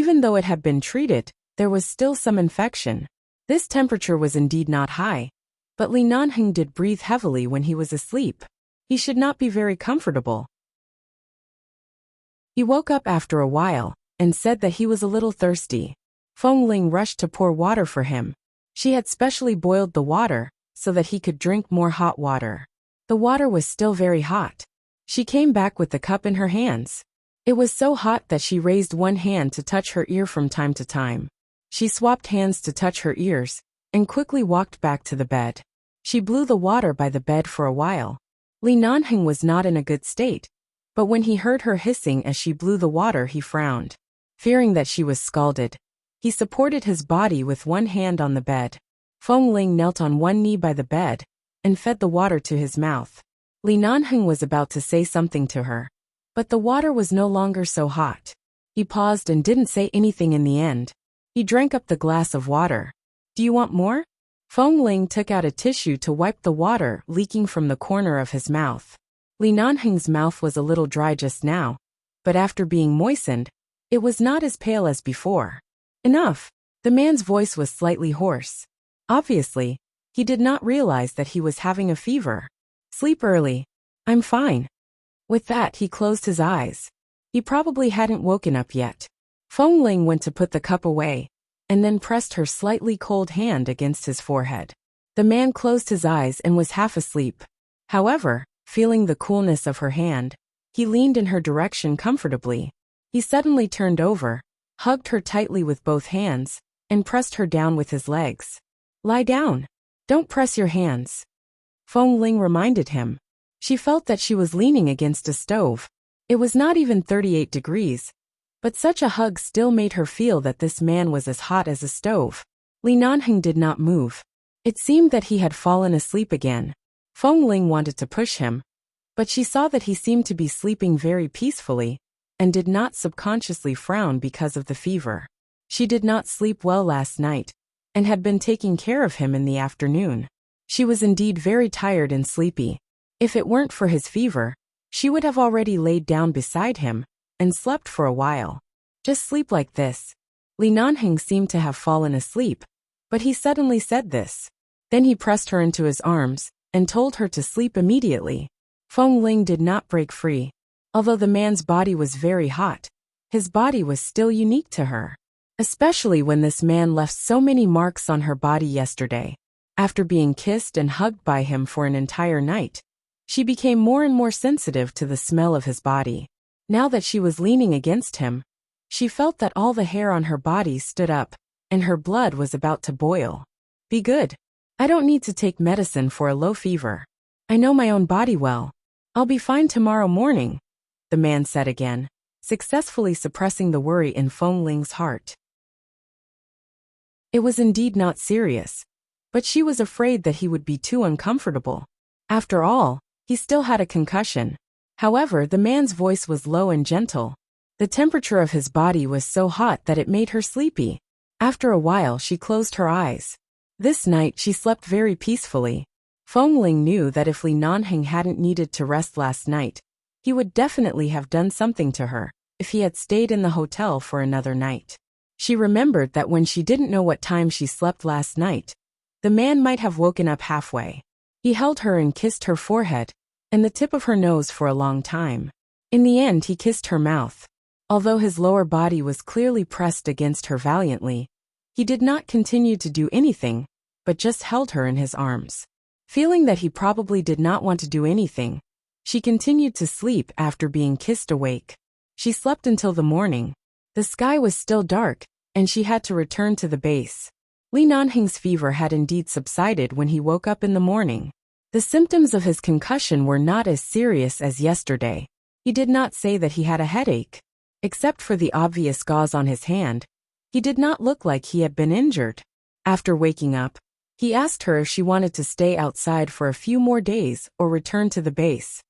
Even though it had been treated, there was still some infection. This temperature was indeed not high, but Li Nanheng did breathe heavily when he was asleep. He should not be very comfortable. He woke up after a while and said that he was a little thirsty. Feng Ling rushed to pour water for him. She had specially boiled the water so that he could drink more hot water. The water was still very hot. She came back with the cup in her hands. It was so hot that she raised one hand to touch her ear from time to time. She swapped hands to touch her ears and quickly walked back to the bed. She blew the water by the bed for a while. Li Nanheng was not in a good state, but when he heard her hissing as she blew the water, he frowned. Fearing that she was scalded, he supported his body with one hand on the bed. Feng Ling knelt on one knee by the bed and fed the water to his mouth. Li Nanheng was about to say something to her, but the water was no longer so hot. He paused and didn't say anything in the end. He drank up the glass of water. "Do you want more?" Feng Ling took out a tissue to wipe the water leaking from the corner of his mouth. Li Nanheng's mouth was a little dry just now, but after being moistened, it was not as pale as before. "Enough." The man's voice was slightly hoarse. Obviously, he did not realize that he was having a fever. "Sleep early. I'm fine." With that, he closed his eyes. He probably hadn't woken up yet. Feng Ling went to put the cup away, and then pressed her slightly cold hand against his forehead. The man closed his eyes and was half asleep. However, feeling the coolness of her hand, he leaned in her direction comfortably. He suddenly turned over, hugged her tightly with both hands, and pressed her down with his legs. "Lie down. Don't press your hands," Feng Ling reminded him. She felt that she was leaning against a stove. It was not even 38 degrees, but such a hug still made her feel that this man was as hot as a stove. Li Nanheng did not move. It seemed that he had fallen asleep again. Feng Ling wanted to push him, but she saw that he seemed to be sleeping very peacefully and did not subconsciously frown because of the fever. She did not sleep well last night and had been taking care of him in the afternoon. She was indeed very tired and sleepy. If it weren't for his fever, she would have already laid down beside him and slept for a while. "Just sleep like this." Li Nanheng seemed to have fallen asleep, but he suddenly said this. Then he pressed her into his arms and told her to sleep immediately. Feng Ling did not break free. Although the man's body was very hot, his body was still unique to her. Especially when this man left so many marks on her body yesterday. After being kissed and hugged by him for an entire night, she became more and more sensitive to the smell of his body. Now that she was leaning against him, she felt that all the hair on her body stood up, and her blood was about to boil. "Be good. I don't need to take medicine for a low fever. I know my own body well. I'll be fine tomorrow morning," the man said again, successfully suppressing the worry in Feng Ling's heart. It was indeed not serious, but she was afraid that he would be too uncomfortable. After all, he still had a concussion. However, the man's voice was low and gentle. The temperature of his body was so hot that it made her sleepy. After a while, she closed her eyes. This night, she slept very peacefully. Feng Ling knew that if Li Nanheng hadn't needed to rest last night, he would definitely have done something to her if he had stayed in the hotel for another night. She remembered that when she didn't know what time she slept last night, the man might have woken up halfway. He held her and kissed her forehead and the tip of her nose for a long time. In the end, he kissed her mouth. Although his lower body was clearly pressed against her valiantly, he did not continue to do anything, but just held her in his arms. Feeling that he probably did not want to do anything, she continued to sleep after being kissed awake. She slept until the morning. The sky was still dark, and she had to return to the base. Li Nanheng's fever had indeed subsided when he woke up in the morning. The symptoms of his concussion were not as serious as yesterday. He did not say that he had a headache. Except for the obvious gauze on his hand, he did not look like he had been injured. After waking up, he asked her if she wanted to stay outside for a few more days or return to the base.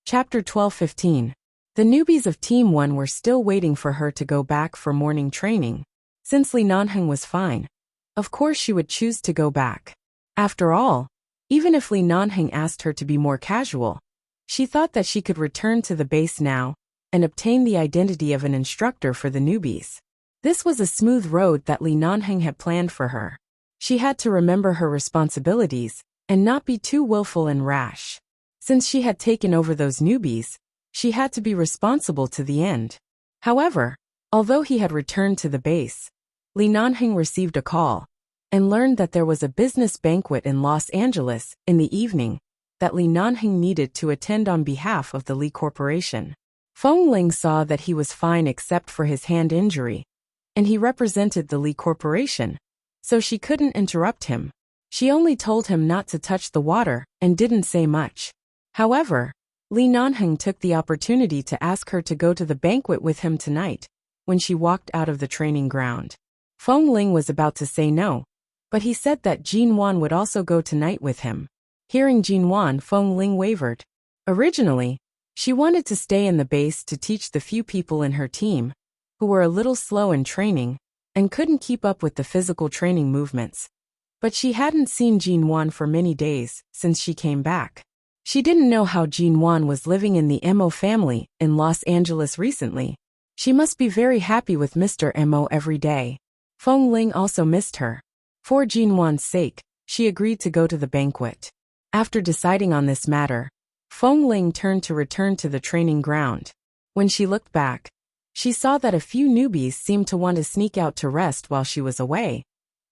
Chapter 12:15. The newbies of Team 1 were still waiting for her to go back for morning training. Since Li Nanheng was fine, of course she would choose to go back. After all, even if Li Nanheng asked her to be more casual, she thought that she could return to the base now and obtain the identity of an instructor for the newbies. This was a smooth road that Li Nanheng had planned for her. She had to remember her responsibilities and not be too willful and rash. Since she had taken over those newbies, she had to be responsible to the end. However, although he had returned to the base, Li Nanheng received a call and learned that there was a business banquet in Los Angeles in the evening that Li Nanheng needed to attend on behalf of the Li Corporation. Feng Ling saw that he was fine except for his hand injury, and he represented the Li Corporation, so she couldn't interrupt him. She only told him not to touch the water and didn't say much. However, Li Nanheng took the opportunity to ask her to go to the banquet with him tonight when she walked out of the training ground. Feng Ling was about to say no, but he said that Jin Wan would also go tonight with him. Hearing Jin Wan, Feng Ling wavered. Originally, she wanted to stay in the base to teach the few people in her team who were a little slow in training and couldn't keep up with the physical training movements. But she hadn't seen Jin Wan for many days since she came back. She didn't know how Jin Wan was living in the Mo family in Los Angeles recently. She must be very happy with Mr. Mo every day. Feng Ling also missed her. For Jin Wan's sake, she agreed to go to the banquet. After deciding on this matter, Feng Ling turned to return to the training ground. When she looked back, she saw that a few newbies seemed to want to sneak out to rest while she was away,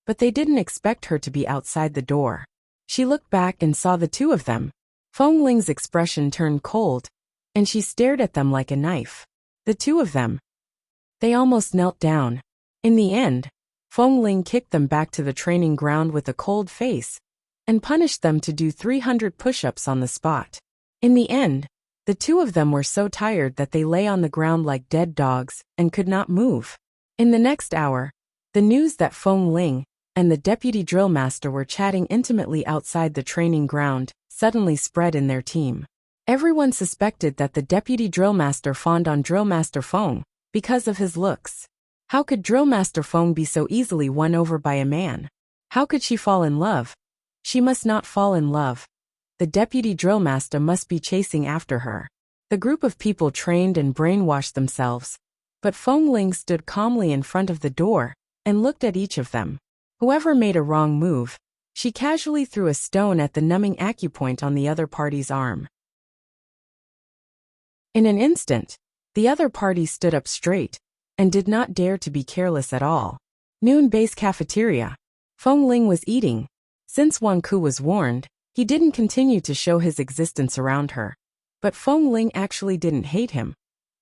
but they didn't expect her to be outside the door. She looked back and saw the two of them. Feng Ling's expression turned cold, and she stared at them like a knife. The two of them. They almost knelt down. In the end, Feng Ling kicked them back to the training ground with a cold face and punished them to do 300 push-ups on the spot. In the end, the two of them were so tired that they lay on the ground like dead dogs and could not move. In the next hour, the news that Feng Ling and the deputy drill master were chatting intimately outside the training ground suddenly spread in their team. Everyone suspected that the deputy drill master fawned on drill master Feng because of his looks. How could drill master Feng be so easily won over by a man? How could she fall in love? She must not fall in love. The deputy drill master must be chasing after her. The group of people trained and brainwashed themselves, but Feng Ling stood calmly in front of the door and looked at each of them. Whoever made a wrong move, she casually threw a stone at the numbing acupoint on the other party's arm. In an instant, the other party stood up straight and did not dare to be careless at all. Noon base cafeteria. Feng Ling was eating. Since Wan Ku was warned, he didn't continue to show his existence around her. But Feng Ling actually didn't hate him,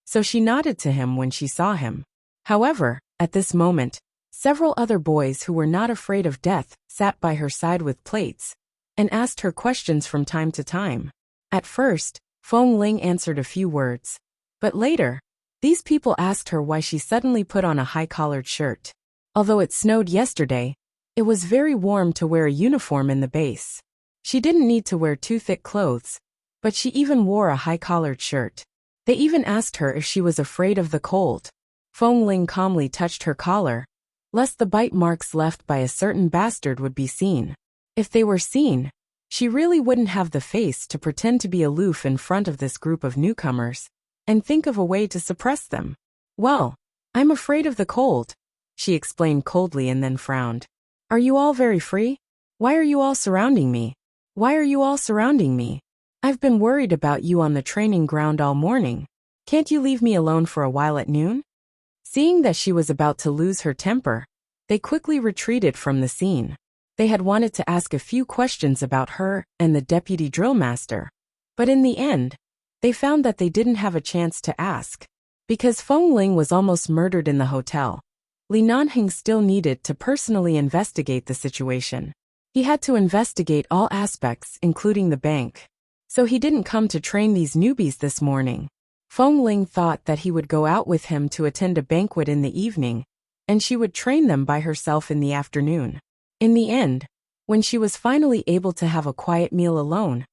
so she nodded to him when she saw him. However, at this moment, several other boys who were not afraid of death sat by her side with plates and asked her questions from time to time. At first, Feng Ling answered a few words, but later, these people asked her why she suddenly put on a high-collared shirt. Although it snowed yesterday, it was very warm to wear a uniform in the base. She didn't need to wear too thick clothes, but she even wore a high-collared shirt. They even asked her if she was afraid of the cold. Feng Ling calmly touched her collar, lest the bite marks left by a certain bastard would be seen. If they were seen, she really wouldn't have the face to pretend to be aloof in front of this group of newcomers and think of a way to suppress them. Well, I'm afraid of the cold, she explained coldly and then frowned. Are you all very free? Why are you all surrounding me? Why are you all surrounding me? I've been worried about you on the training ground all morning. Can't you leave me alone for a while at noon? Seeing that she was about to lose her temper, they quickly retreated from the scene. They had wanted to ask a few questions about her and the deputy drill master, but in the end, they found that they didn't have a chance to ask. Because Feng Ling was almost murdered in the hotel, Li Nanheng still needed to personally investigate the situation. He had to investigate all aspects, including the bank. So he didn't come to train these newbies this morning. Feng Ling thought that he would go out with him to attend a banquet in the evening, and she would train them by herself in the afternoon. In the end, when she was finally able to have a quiet meal alone,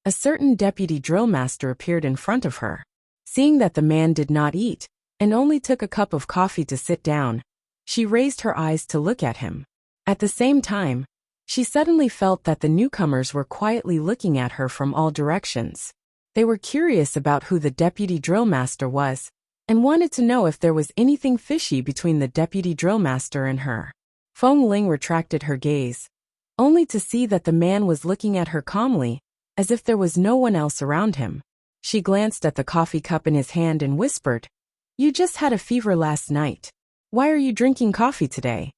a certain deputy drill master appeared in front of her. Seeing that the man did not eat, and only took a cup of coffee to sit down, she raised her eyes to look at him. At the same time, she suddenly felt that the newcomers were quietly looking at her from all directions. They were curious about who the deputy drill master was, and wanted to know if there was anything fishy between the deputy drill master and her. Feng Ling retracted her gaze, only to see that the man was looking at her calmly, as if there was no one else around him. She glanced at the coffee cup in his hand and whispered, "You just had a fever last night. Why are you drinking coffee today?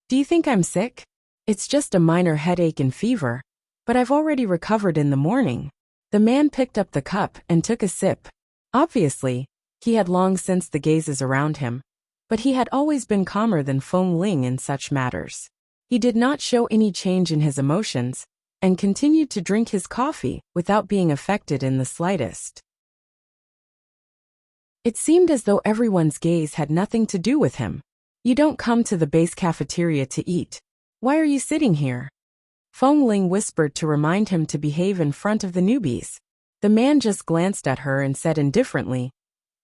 Do you think I'm sick?" "It's just a minor headache and fever, but I've already recovered in the morning." The man picked up the cup and took a sip. Obviously, he had long sensed the gazes around him, but he had always been calmer than Feng Ling in such matters. He did not show any change in his emotions, and continued to drink his coffee without being affected in the slightest. It seemed as though everyone's gaze had nothing to do with him. "You don't come to the base cafeteria to eat. Why are you sitting here?" Feng Ling whispered to remind him to behave in front of the newbies. The man just glanced at her and said indifferently,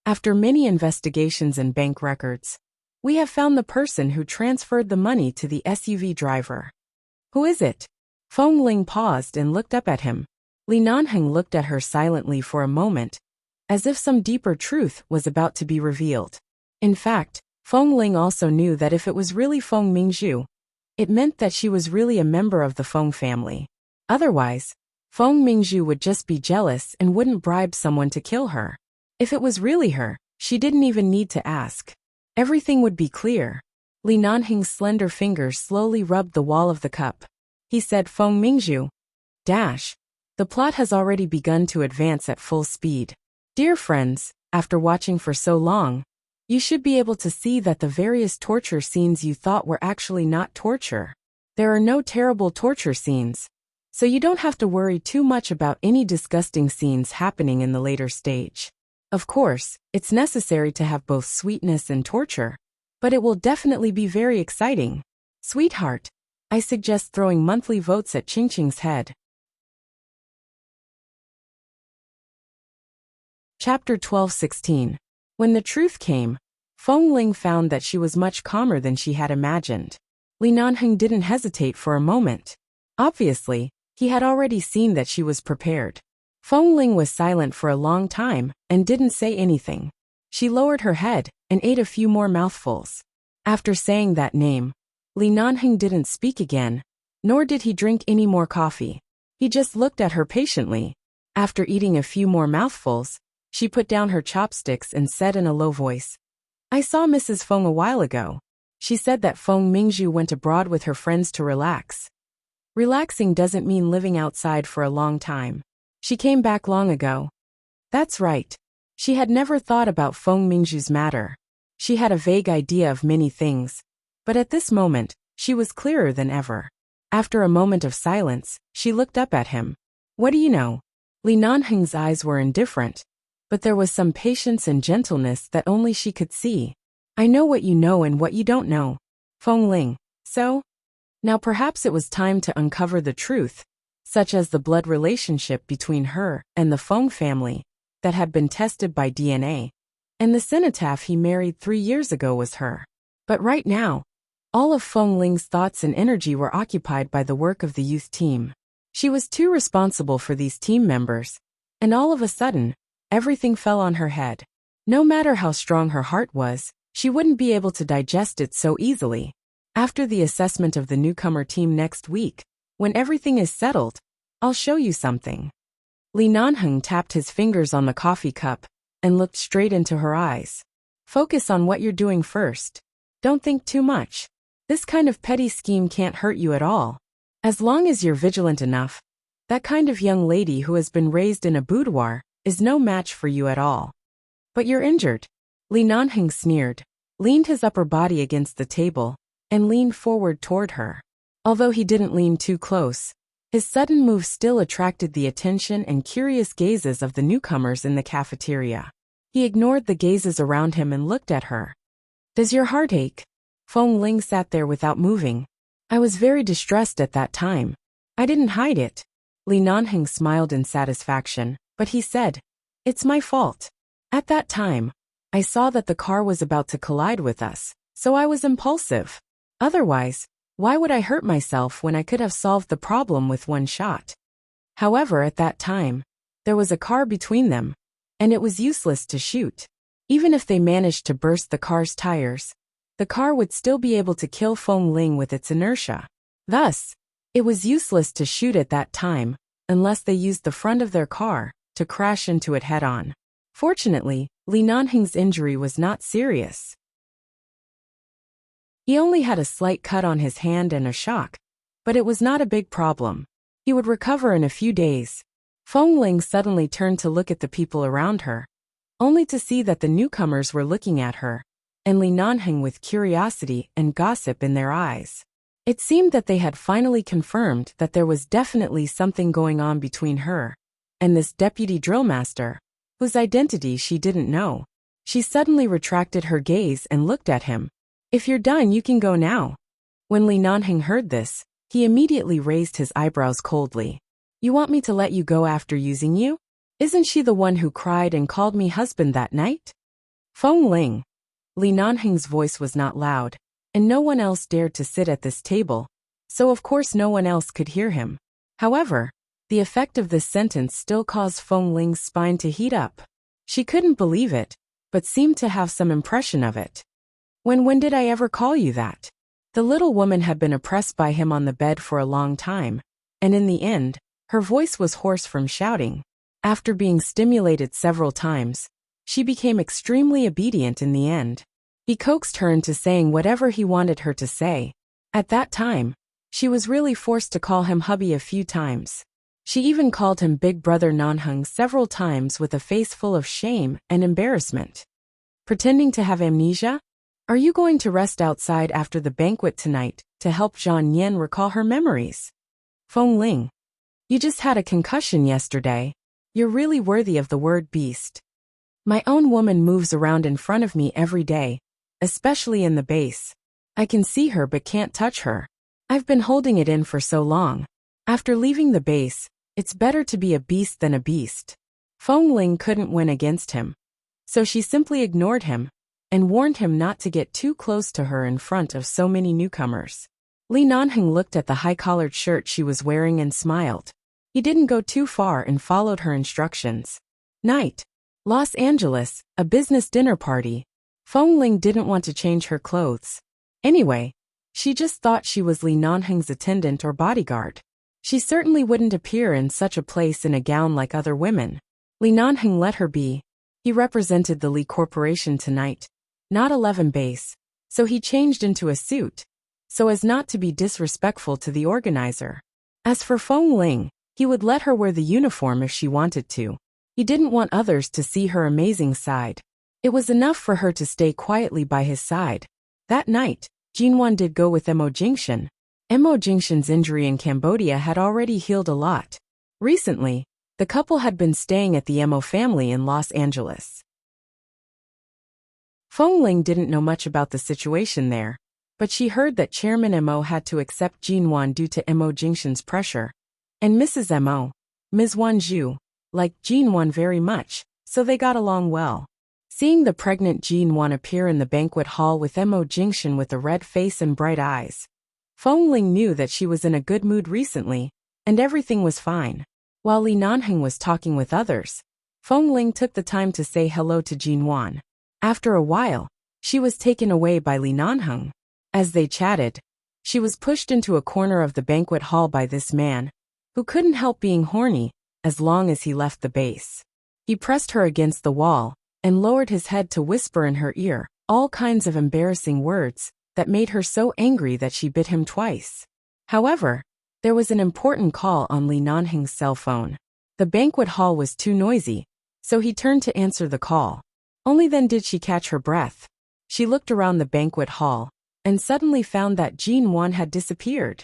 "After many investigations and bank records, we have found the person who transferred the money to the SUV driver." "Who is it?" Feng Ling paused and looked up at him. Li Nanheng looked at her silently for a moment, as if some deeper truth was about to be revealed. In fact, Feng Ling also knew that if it was really Feng Mingzhu, it meant that she was really a member of the Feng family. Otherwise, Feng Mingzhu would just be jealous and wouldn't bribe someone to kill her. If it was really her, she didn't even need to ask. Everything would be clear. Li Nanheng's slender fingers slowly rubbed the wall of the cup. He said, "Feng Mingzhu. The plot has already begun to advance at full speed. Dear friends, after watching for so long, you should be able to see that the various torture scenes you thought were actually not torture. There are no terrible torture scenes, so you don't have to worry too much about any disgusting scenes happening in the later stage. Of course, it's necessary to have both sweetness and torture, but it will definitely be very exciting. Sweetheart, I suggest throwing monthly votes at Qingqing's head." Chapter 12:16. When the truth came, Feng Ling found that she was much calmer than she had imagined. Li Nanheng didn't hesitate for a moment. Obviously, he had already seen that she was prepared. Feng Ling was silent for a long time and didn't say anything. She lowered her head and ate a few more mouthfuls. After saying that name, Li Nanheng didn't speak again, nor did he drink any more coffee. He just looked at her patiently. After eating a few more mouthfuls, she put down her chopsticks and said in a low voice, "I saw Mrs. Feng a while ago. She said that Feng Mingzhu went abroad with her friends to relax. Relaxing doesn't mean living outside for a long time. She came back long ago." That's right. She had never thought about Feng Mingzhu's matter. She had a vague idea of many things, but at this moment, she was clearer than ever. After a moment of silence, she looked up at him. "What do you know?" Li Nanheng's eyes were indifferent, but there was some patience and gentleness that only she could see. "I know what you know and what you don't know, Feng Ling. So? Now perhaps it was time to uncover the truth, such as the blood relationship between her and the Feng family that had been tested by DNA, and the cenotaph he married 3 years ago was her. But right now, all of Feng Ling's thoughts and energy were occupied by the work of the youth team. She was too responsible for these team members, and all of a sudden, everything fell on her head. No matter how strong her heart was, she wouldn't be able to digest it so easily. After the assessment of the newcomer team next week, when everything is settled, I'll show you something. Li Nanheng tapped his fingers on the coffee cup and looked straight into her eyes. Focus on what you're doing first. Don't think too much. This kind of petty scheme can't hurt you at all. As long as you're vigilant enough, that kind of young lady who has been raised in a boudoir is no match for you at all. But you're injured. Li Nanheng sneered, leaned his upper body against the table, and leaned forward toward her. Although he didn't lean too close, his sudden move still attracted the attention and curious gazes of the newcomers in the cafeteria. He ignored the gazes around him and looked at her. Does your heart ache? Feng Ling sat there without moving. I was very distressed at that time. I didn't hide it. Li Nanheng smiled in satisfaction, but he said, It's my fault. At that time, I saw that the car was about to collide with us, so I was impulsive. Otherwise, why would I hurt myself when I could have solved the problem with one shot? However, at that time, There was a car between them, and it was useless to shoot. Even if they managed to burst the car's tires, the car would still be able to kill Feng Ling with its inertia. Thus, it was useless to shoot at that time, unless they used the front of their car to crash into it head-on. Fortunately, Li Nanheng's injury was not serious. He only had a slight cut on his hand and a shock, but it was not a big problem. He would recover in a few days. Feng Ling suddenly turned to look at the people around her, only to see that the newcomers were looking at her, and Li Nanheng with curiosity and gossip in their eyes. It seemed that they had finally confirmed that there was definitely something going on between her and this deputy drillmaster, whose identity she didn't know. She suddenly retracted her gaze and looked at him. "If you're done, you can go now." When Li Nanheng heard this, he immediately raised his eyebrows coldly. "You want me to let you go after using you? Isn't she the one who cried and called me husband that night?" Feng Ling. Li Nanheng's voice was not loud, and no one else dared to sit at this table, so of course no one else could hear him. However, the effect of this sentence still caused Feng Ling's spine to heat up. She couldn't believe it, but seemed to have some impression of it. When did I ever call you that?" The little woman had been oppressed by him on the bed for a long time, and in the end, her voice was hoarse from shouting. After being stimulated several times, she became extremely obedient in the end. He coaxed her into saying whatever he wanted her to say. At that time, she was really forced to call him hubby a few times. She even called him Big Brother Nanheng several times with a face full of shame and embarrassment. Pretending to have amnesia? Are you going to rest outside after the banquet tonight to help Zhang Yan recall her memories? Feng Ling. You just had a concussion yesterday. You're really worthy of the word beast. My own woman moves around in front of me every day, especially in the base. I can see her but can't touch her. I've been holding it in for so long. After leaving the base, it's better to be a beast than a beast. Feng Ling couldn't win against him, so she simply ignored him and warned him not to get too close to her in front of so many newcomers. Li Nanheng looked at the high-collared shirt she was wearing and smiled. He didn't go too far and followed her instructions. Night. Los Angeles, a business dinner party. Feng Ling didn't want to change her clothes. Anyway, she just thought she was Li Nanheng's attendant or bodyguard. She certainly wouldn't appear in such a place in a gown like other women. Li Nanheng let her be. He represented the Li Corporation tonight, not 11 base, so he changed into a suit, so as not to be disrespectful to the organizer. As for Feng Ling, he would let her wear the uniform if she wanted to. He didn't want others to see her amazing side. It was enough for her to stay quietly by his side. That night, Jinwan did go with Mo Jingshan. Mo Jingshan's injury in Cambodia had already healed a lot. Recently, the couple had been staying at the Mo family in Los Angeles. Feng Ling didn't know much about the situation there, but she heard that Chairman Mo had to accept Jinwan due to Mo Jingshan's pressure. And Mrs. Mo, Ms. Wanzhu, liked Jinwan very much, so they got along well. Seeing the pregnant Jinwan appear in the banquet hall with Mo Jingshan with a red face and bright eyes, Feng Ling knew that she was in a good mood recently, and everything was fine. While Li Nanheng was talking with others, Feng Ling took the time to say hello to Jinwan. After a while, she was taken away by Li Nanheng. As they chatted, she was pushed into a corner of the banquet hall by this man, who couldn't help being horny as long as he left the base. He pressed her against the wall and lowered his head to whisper in her ear all kinds of embarrassing words that made her so angry that she bit him twice. However, there was an important call on Li Nanheng's cell phone. The banquet hall was too noisy, so he turned to answer the call. Only then did she catch her breath. She looked around the banquet hall and suddenly found that Jinwan had disappeared.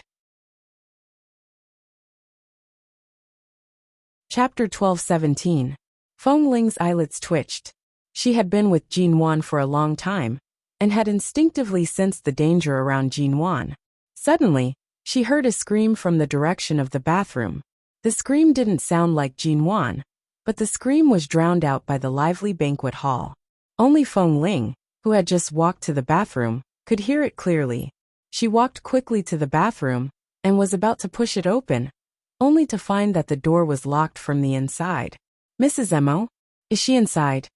Chapter 12:17. Feng Ling's eyelids twitched. She had been with Jinwan for a long time, and had instinctively sensed the danger around Jinwan. Suddenly, she heard a scream from the direction of the bathroom. The scream didn't sound like Jinwan, but the scream was drowned out by the lively banquet hall. Only Feng Ling, who had just walked to the bathroom, could hear it clearly. She walked quickly to the bathroom, and was about to push it open, only to find that the door was locked from the inside. Mrs. Mo? Is she inside?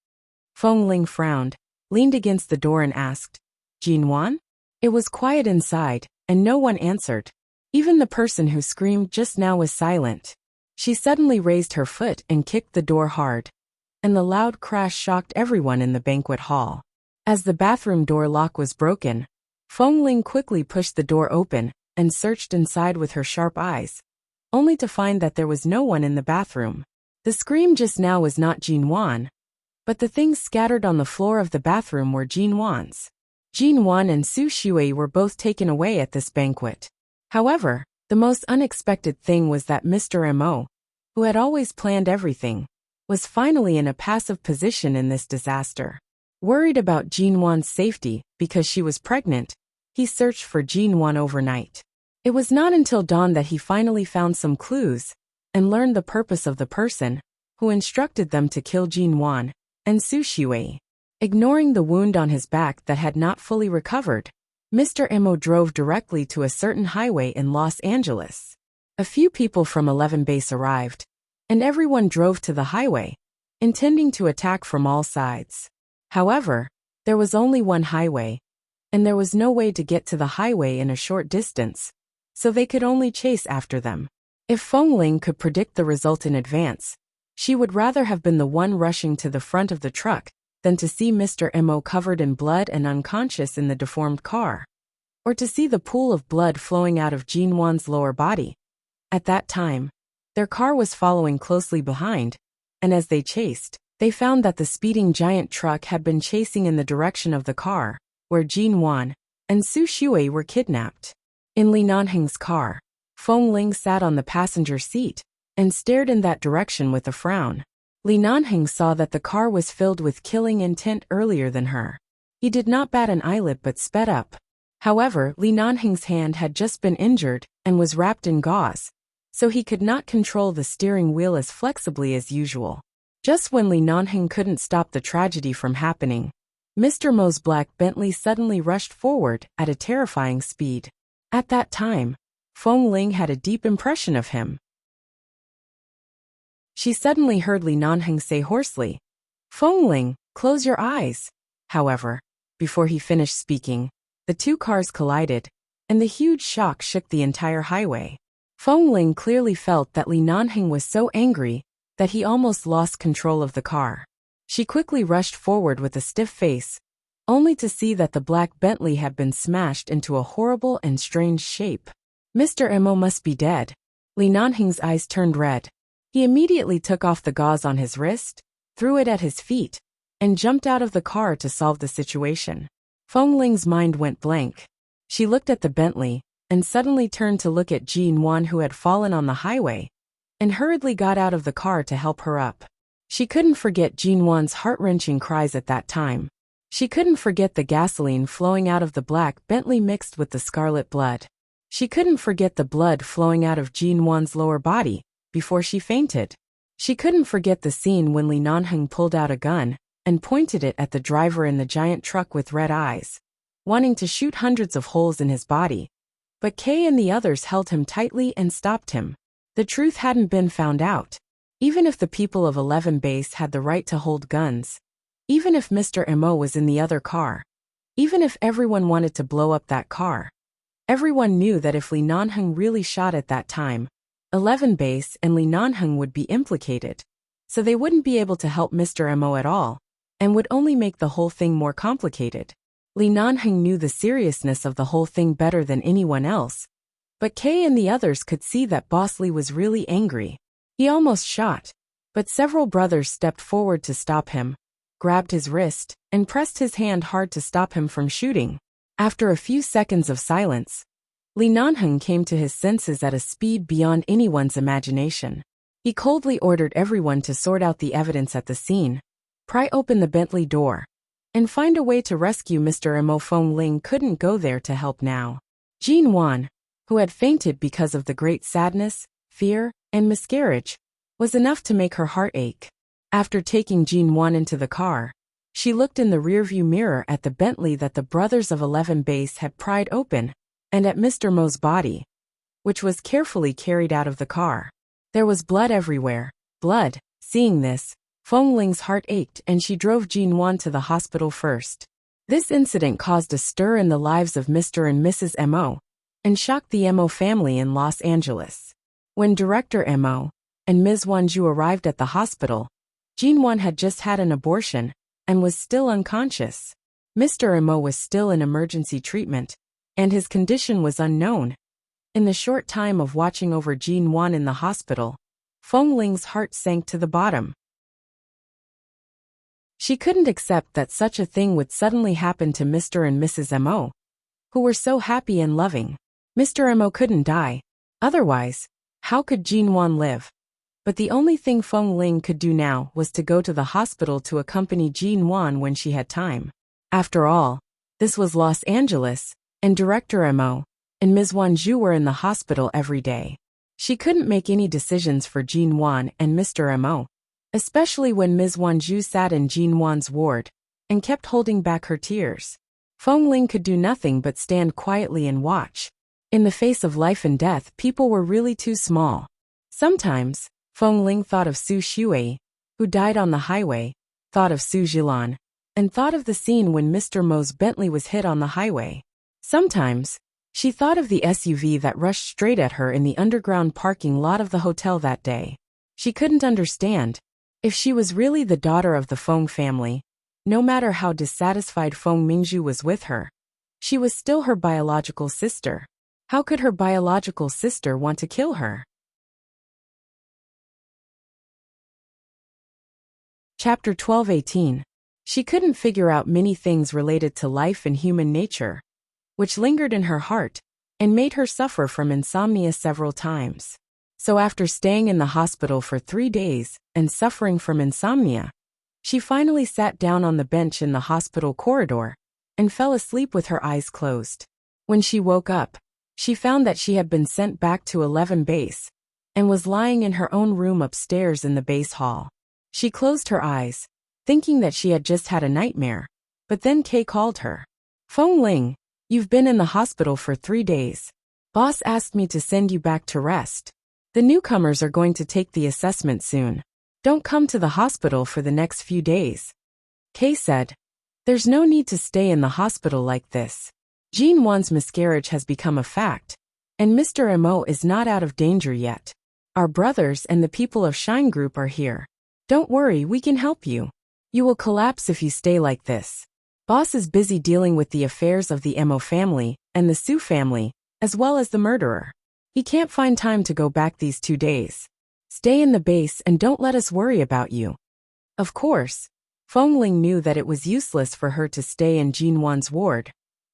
Feng Ling frowned, leaned against the door and asked, Jinwan? It was quiet inside, and no one answered. Even the person who screamed just now was silent. She suddenly raised her foot and kicked the door hard, and the loud crash shocked everyone in the banquet hall. As the bathroom door lock was broken, Feng Ling quickly pushed the door open and searched inside with her sharp eyes, only to find that there was no one in the bathroom. The scream just now was not Jinwan, but the things scattered on the floor of the bathroom were Jinwan's. Jinwan and Su Shui were both taken away at this banquet. However, the most unexpected thing was that Mr. Mo, who had always planned everything, was finally in a passive position in this disaster. Worried about Jinwan's safety because she was pregnant, he searched for Jinwan overnight. It was not until dawn that he finally found some clues and learned the purpose of the person who instructed them to kill Jinwan and Su Shui. Ignoring the wound on his back that had not fully recovered, Mr. Mo drove directly to a certain highway in Los Angeles. A few people from 11 Base arrived, and everyone drove to the highway, intending to attack from all sides. However, there was only one highway, and there was no way to get to the highway in a short distance, so they could only chase after them. If Feng Ling could predict the result in advance, she would rather have been the one rushing to the front of the truck than to see Mr. Mo covered in blood and unconscious in the deformed car, or to see the pool of blood flowing out of Jinwan's lower body. At that time, their car was following closely behind, and as they chased, they found that the speeding giant truck had been chasing in the direction of the car, where Jinwan and Su Shui were kidnapped. In Li Nanheng's car, Feng Ling sat on the passenger seat and stared in that direction with a frown. Li Nanheng saw that the car was filled with killing intent earlier than her. He did not bat an eyelid but sped up. However, Li Nanheng's hand had just been injured and was wrapped in gauze, so he could not control the steering wheel as flexibly as usual. Just when Li Nanheng couldn't stop the tragedy from happening, Mr. Mo's black Bentley suddenly rushed forward at a terrifying speed. At that time, Feng Ling had a deep impression of him. She suddenly heard Li Nanheng say hoarsely, Feng Ling, close your eyes. However, before he finished speaking, the two cars collided, and the huge shock shook the entire highway. Feng Ling clearly felt that Li Nanheng was so angry that he almost lost control of the car. She quickly rushed forward with a stiff face, only to see that the black Bentley had been smashed into a horrible and strange shape. Mr. Mo must be dead. Li Nanheng's eyes turned red. He immediately took off the gauze on his wrist, threw it at his feet, and jumped out of the car to solve the situation. Feng Ling's mind went blank. She looked at the Bentley, and suddenly turned to look at Jinwan, who had fallen on the highway, and hurriedly got out of the car to help her up. She couldn't forget Jinwan's heart-wrenching cries at that time. She couldn't forget the gasoline flowing out of the black Bentley mixed with the scarlet blood. She couldn't forget the blood flowing out of Jinwan's lower body before she fainted. She couldn't forget the scene when Li Nanheng pulled out a gun and pointed it at the driver in the giant truck with red eyes, wanting to shoot hundreds of holes in his body. But Kay and the others held him tightly and stopped him. The truth hadn't been found out. Even if the people of 11 Base had the right to hold guns, even if Mr. Mo was in the other car, even if everyone wanted to blow up that car, everyone knew that if Li Nanheng really shot at that time, 11 Base and Li Nanheng would be implicated, so they wouldn't be able to help Mr. Mo at all, and would only make the whole thing more complicated. Li Nanheng knew the seriousness of the whole thing better than anyone else, but Kay and the others could see that Boss Li was really angry. He almost shot, but several brothers stepped forward to stop him, grabbed his wrist, and pressed his hand hard to stop him from shooting. After a few seconds of silence, Li Nanheng came to his senses at a speed beyond anyone's imagination. He coldly ordered everyone to sort out the evidence at the scene, pry open the Bentley door, and find a way to rescue Mr. Mo. Feng Ling couldn't go there to help now. Jinwan, who had fainted because of the great sadness, fear, and miscarriage, was enough to make her heart ache. After taking Jinwan into the car, she looked in the rearview mirror at the Bentley that the brothers of 11 Base had pried open, and at Mr. Mo's body, which was carefully carried out of the car. There was blood everywhere, blood, Seeing this, Feng Ling's heart ached and she drove Jinwan to the hospital first. This incident caused a stir in the lives of Mr. and Mrs. Mo, and shocked the Mo family in Los Angeles. When Director Mo and Ms. Wanju arrived at the hospital, Jinwan had just had an abortion and was still unconscious. Mr. Mo was still in emergency treatment, and his condition was unknown. In the short time of watching over Jinwan in the hospital, Feng Ling's heart sank to the bottom. She couldn't accept that such a thing would suddenly happen to Mr. and Mrs. Mo, who were so happy and loving. Mr. Mo couldn't die. Otherwise, how could Jinwan live? But the only thing Feng Ling could do now was to go to the hospital to accompany Jinwan when she had time. After all, this was Los Angeles, and Director Mo and Ms. Wanju were in the hospital every day. She couldn't make any decisions for Jinwan and Mr. Mo, especially when Ms. Wanju sat in Jinwan's ward and kept holding back her tears. Feng Ling could do nothing but stand quietly and watch. In the face of life and death, people were really too small. Sometimes, Feng Ling thought of Su Shui, who died on the highway, thought of Su Jilan, and thought of the scene when Mr. Mo's Bentley was hit on the highway. Sometimes, she thought of the SUV that rushed straight at her in the underground parking lot of the hotel that day. She couldn't understand. If she was really the daughter of the Feng family, no matter how dissatisfied Feng Mingzhu was with her, she was still her biological sister. How could her biological sister want to kill her? Chapter 12:18. She couldn't figure out many things related to life and human nature, which lingered in her heart and made her suffer from insomnia several times. So after staying in the hospital for 3 days and suffering from insomnia, she finally sat down on the bench in the hospital corridor and fell asleep with her eyes closed. When she woke up, she found that she had been sent back to 11 base and was lying in her own room upstairs in the base hall. She closed her eyes, thinking that she had just had a nightmare, but then Kay called her. "Feng Ling, you've been in the hospital for 3 days. Boss asked me to send you back to rest. The newcomers are going to take the assessment soon. Don't come to the hospital for the next few days." Kay said, "There's no need to stay in the hospital like this. Jinwan's miscarriage has become a fact, and Mr. Mo is not out of danger yet. Our brothers and the people of Shine Group are here. Don't worry, we can help you. You will collapse if you stay like this. Boss is busy dealing with the affairs of the Mo family and the Su family, as well as the murderer. He can't find time to go back these 2 days. Stay in the base and don't let us worry about you." Of course, Feng Ling knew that it was useless for her to stay in Jinwan's ward,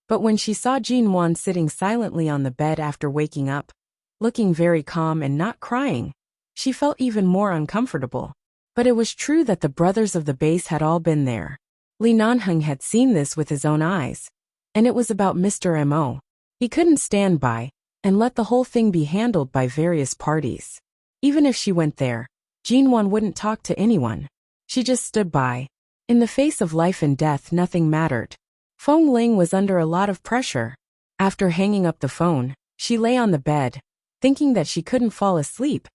but when she saw Jinwan sitting silently on the bed after waking up, looking very calm and not crying, she felt even more uncomfortable. But it was true that the brothers of the base had all been there. Li Nanheng had seen this with his own eyes, and it was about Mr. Mo. He couldn't stand by and let the whole thing be handled by various parties. Even if she went there, Jinwan wouldn't talk to anyone. She just stood by. In the face of life and death, nothing mattered. Feng Ling was under a lot of pressure. After hanging up the phone, she lay on the bed, thinking that she couldn't fall asleep,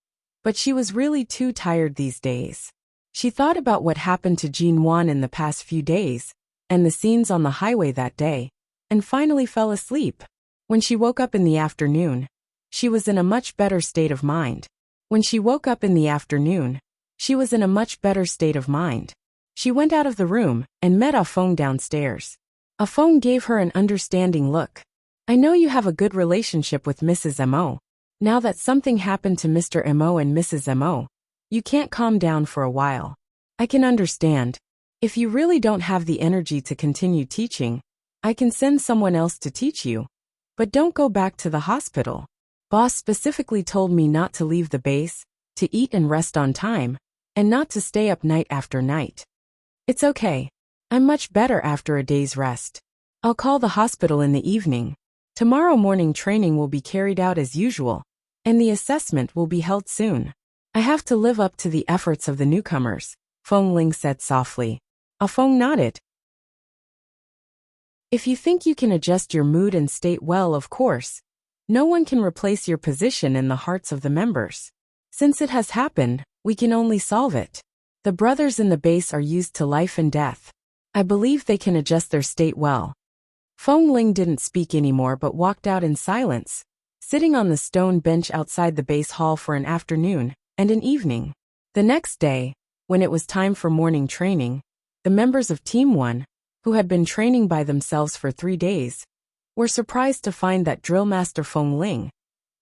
but she was really too tired these days. She thought about what happened to Jinwan in the past few days, and the scenes on the highway that day, and finally fell asleep. When she woke up in the afternoon, she was in a much better state of mind. She went out of the room and met Ah Feng downstairs. Ah Feng gave her an understanding look. "I know you have a good relationship with Mrs. Mo. Now that something happened to Mr. Mo and Mrs. Mo, you can't calm down for a while. I can understand. If you really don't have the energy to continue teaching, I can send someone else to teach you. But don't go back to the hospital. Boss specifically told me not to leave the base, to eat and rest on time, and not to stay up night after night. It's okay. I'm much better after a day's rest. I'll call the hospital in the evening. Tomorrow morning training will be carried out as usual, and the assessment will be held soon. I have to live up to the efforts of the newcomers," Feng Ling said softly. Ah Feng nodded. "If you think you can adjust your mood and state well, of course. No one can replace your position in the hearts of the members. Since it has happened, we can only solve it. The brothers in the base are used to life and death. I believe they can adjust their state well. Feng Ling didn't speak anymore but walked out in silence, sitting on the stone bench outside the base hall for an afternoon and an evening. The next day, when it was time for morning training, the members of Team 1, who had been training by themselves for 3 days, were surprised to find that Drill Master Feng Ling,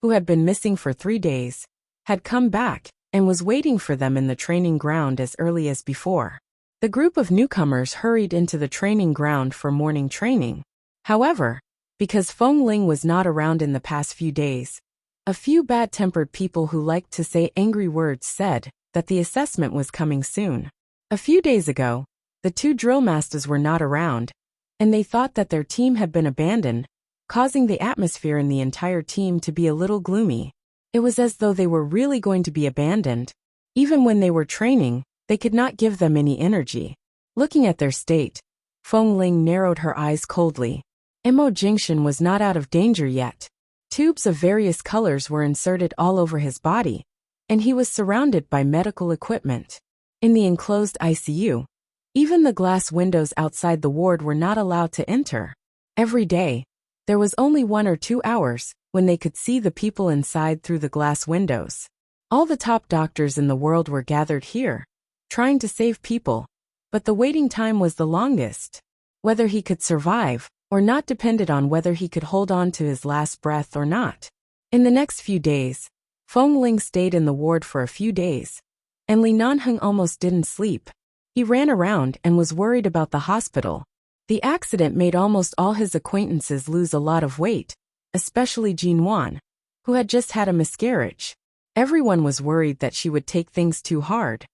who had been missing for 3 days, had come back and was waiting for them in the training ground as early as before. The group of newcomers hurried into the training ground for morning training. However, because Feng Ling was not around in the past few days, a few bad-tempered people who liked to say angry words said that the assessment was coming soon. A few days ago, the 2 drill masters were not around, and they thought that their team had been abandoned, causing the atmosphere in the entire team to be a little gloomy. It was as though they were really going to be abandoned. Even when they were training, they could not give them any energy. Looking at their state, Feng Ling narrowed her eyes coldly. Mo Jingshan was not out of danger yet. Tubes of various colors were inserted all over his body, and he was surrounded by medical equipment. In the enclosed ICU, even the glass windows outside the ward were not allowed to enter. Every day, there was only 1 or 2 hours when they could see the people inside through the glass windows. All the top doctors in the world were gathered here, trying to save people, but the waiting time was the longest. Whether he could survive or not depended on whether he could hold on to his last breath or not. In the next few days, Feng Ling stayed in the ward for a few days, and Li Nanheng almost didn't sleep. He ran around and was worried about the hospital. The accident made almost all his acquaintances lose a lot of weight, especially Jin Wan, who had just had a miscarriage. Everyone was worried that she would take things too hard,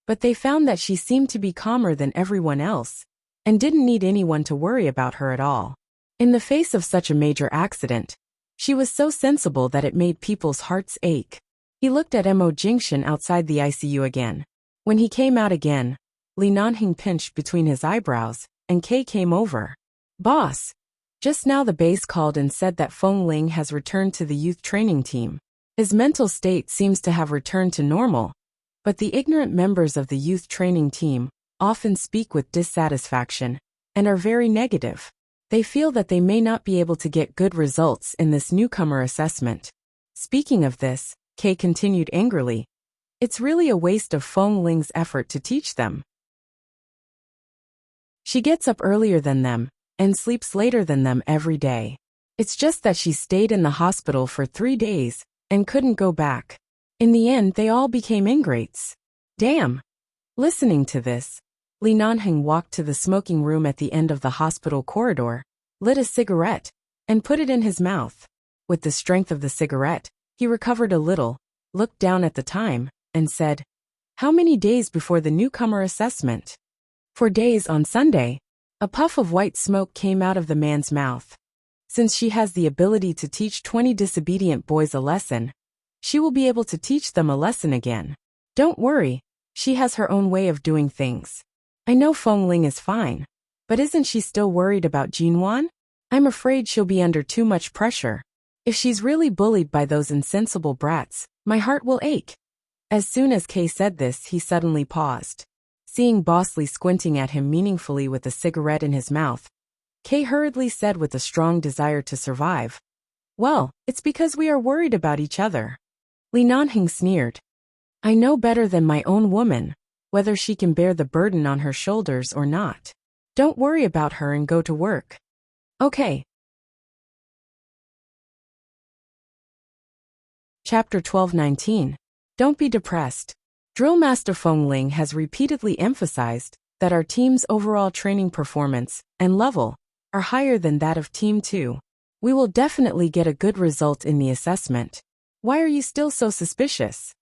but they found that she seemed to be calmer than everyone else, and didn't need anyone to worry about her at all. In the face of such a major accident, she was so sensible that it made people's hearts ache. He looked at Mo Jingshan outside the ICU again. When he came out again, Li Nanheng pinched between his eyebrows, and Kay came over. "Boss, just now the base called and said that Feng Ling has returned to the youth training team. His mental state seems to have returned to normal, but the ignorant members of the youth training team often speak with dissatisfaction and are very negative. They feel that they may not be able to get good results in this newcomer assessment." Speaking of this, Kay continued angrily, "It's really a waste of Feng Ling's effort to teach them. She gets up earlier than them and sleeps later than them every day. It's just that she stayed in the hospital for 3 days and couldn't go back. In the end, they all became ingrates. Damn." Listening to this, Li Nanheng walked to the smoking room at the end of the hospital corridor, lit a cigarette, and put it in his mouth. With the strength of the cigarette, he recovered a little, looked down at the time, and said, "How many days before the newcomer assessment?" 4 days on Sunday." A puff of white smoke came out of the man's mouth. "Since she has the ability to teach 20 disobedient boys a lesson, she will be able to teach them a lesson again. Don't worry, she has her own way of doing things. I know Feng Ling is fine, but isn't she still worried about Jinwan? I'm afraid she'll be under too much pressure. If she's really bullied by those insensible brats, my heart will ache." As soon as Kay said this, he suddenly paused. Seeing Bosley squinting at him meaningfully with a cigarette in his mouth, Kay hurriedly said with a strong desire to survive, "Well, it's because we are worried about each other." Li Nanheng sneered. "I know better than my own woman whether she can bear the burden on her shoulders or not. Don't worry about her and go to work. Okay." Chapter 12:19. Don't be depressed. Drill Master Feng Ling has repeatedly emphasized that our team's overall training performance and level are higher than that of Team 2. We will definitely get a good result in the assessment. Why are you still so suspicious?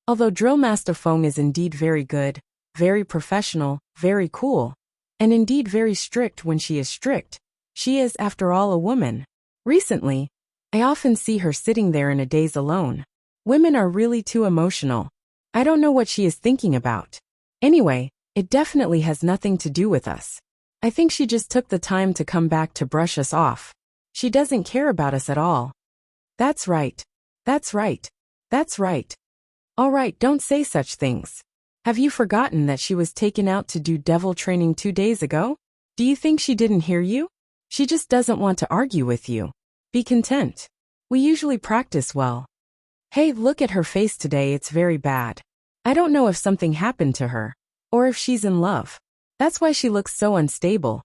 Although Drill Master Feng is indeed very good, very professional, very cool, and indeed very strict when she is strict, she is, after all, a woman. Recently, I often see her sitting there in a daze alone. Women are really too emotional. I don't know what she is thinking about. Anyway, it definitely has nothing to do with us. I think she just took the time to come back to brush us off. She doesn't care about us at all." "That's right. That's right. That's right. All right, don't say such things. Have you forgotten that she was taken out to do devil training 2 days ago? Do you think she didn't hear you? She just doesn't want to argue with you. Be content. We usually practice well. Hey, look at her face today, it's very bad. I don't know if something happened to her, or if she's in love. That's why she looks so unstable.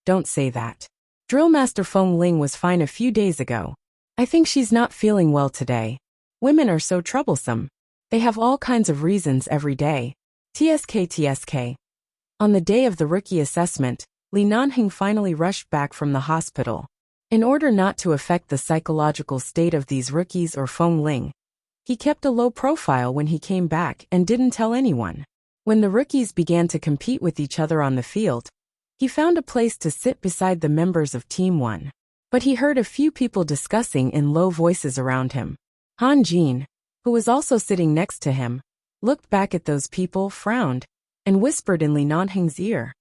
Don't say that. Drill Master Feng Ling was fine a few days ago. I think she's not feeling well today. Women are so troublesome. They have all kinds of reasons every day. TSK. On the day of the rookie assessment, Li Nanheng finally rushed back from the hospital. In order not to affect the psychological state of these rookies or Feng Ling, he kept a low profile when he came back and didn't tell anyone. When the rookies began to compete with each other on the field, he found a place to sit beside the members of Team 1. But he heard a few people discussing in low voices around him. Han Jin, who was also sitting next to him, looked back at those people, frowned, and whispered in Li Nanheng's ear.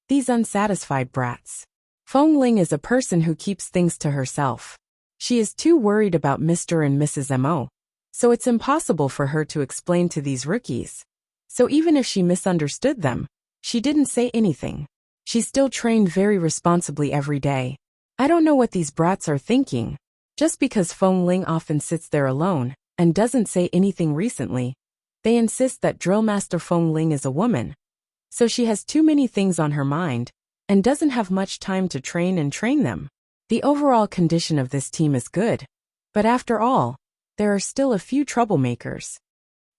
These unsatisfied brats. Feng Ling is a person who keeps things to herself. She is too worried about Mr. and Mrs. Mo, so it's impossible for her to explain to these rookies. So even if she misunderstood them, she didn't say anything. She still trained very responsibly every day. I don't know what these brats are thinking. Just because Feng Ling often sits there alone and doesn't say anything recently, they insist that Drill Master Feng Ling is a woman. So she has too many things on her mind and doesn't have much time to train them. The overall condition of this team is good. But after all, there are still a few troublemakers.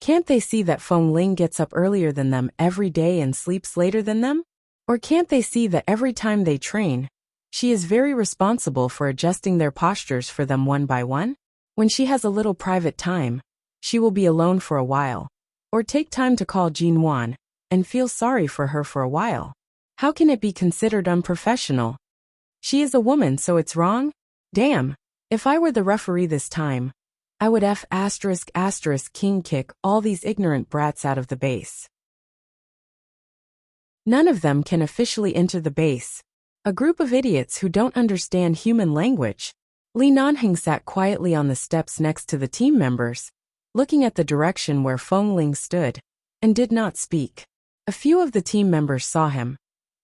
Can't they see that Feng Ling gets up earlier than them every day and sleeps later than them? Or can't they see that every time they train, she is very responsible for adjusting their postures for them one by one? When she has a little private time, she will be alone for a while, or take time to call Jin Wan, and feel sorry for her for a while. How can it be considered unprofessional? She is a woman, so it's wrong? Damn, if I were the referee this time, I would **** kick all these ignorant brats out of the base. None of them can officially enter the base. A group of idiots who don't understand human language. Li Nanheng sat quietly on the steps next to the team members, looking at the direction where Feng Ling stood, and did not speak. A few of the team members saw him,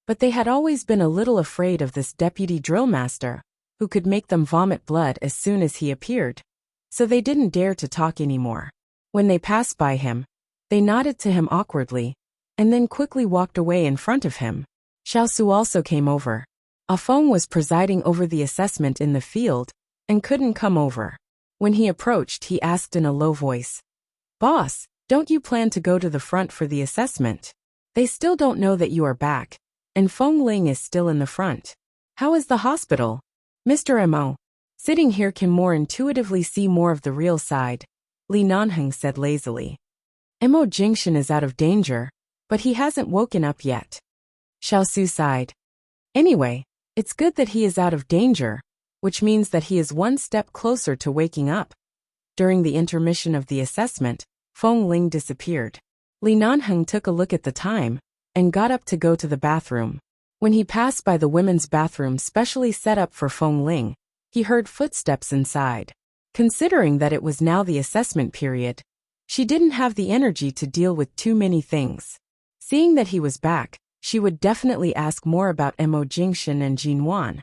but they had always been a little afraid of this deputy drill master, who could make them vomit blood as soon as he appeared. So they didn't dare to talk anymore. When they passed by him, they nodded to him awkwardly, and then quickly walked away in front of him. Xiao Su also came over. Ah Feng was presiding over the assessment in the field, and couldn't come over. When he approached, he asked in a low voice, "Boss, don't you plan to go to the front for the assessment? They still don't know that you are back, and Feng Ling is still in the front. How is the hospital? Mr. Mo, sitting here can more intuitively see more of the real side," Li Nanheng said lazily. Mo Jingxian is out of danger, but he hasn't woken up yet. Xiao Su sighed. Anyway, it's good that he is out of danger, which means that he is one step closer to waking up. During the intermission of the assessment, Feng Ling disappeared. Li Nanheng took a look at the time, and got up to go to the bathroom. When he passed by the women's bathroom specially set up for Feng Ling, he heard footsteps inside. Considering that it was now the assessment period, she didn't have the energy to deal with too many things. Seeing that he was back, she would definitely ask more about Mo Jingxian and Jin Wan.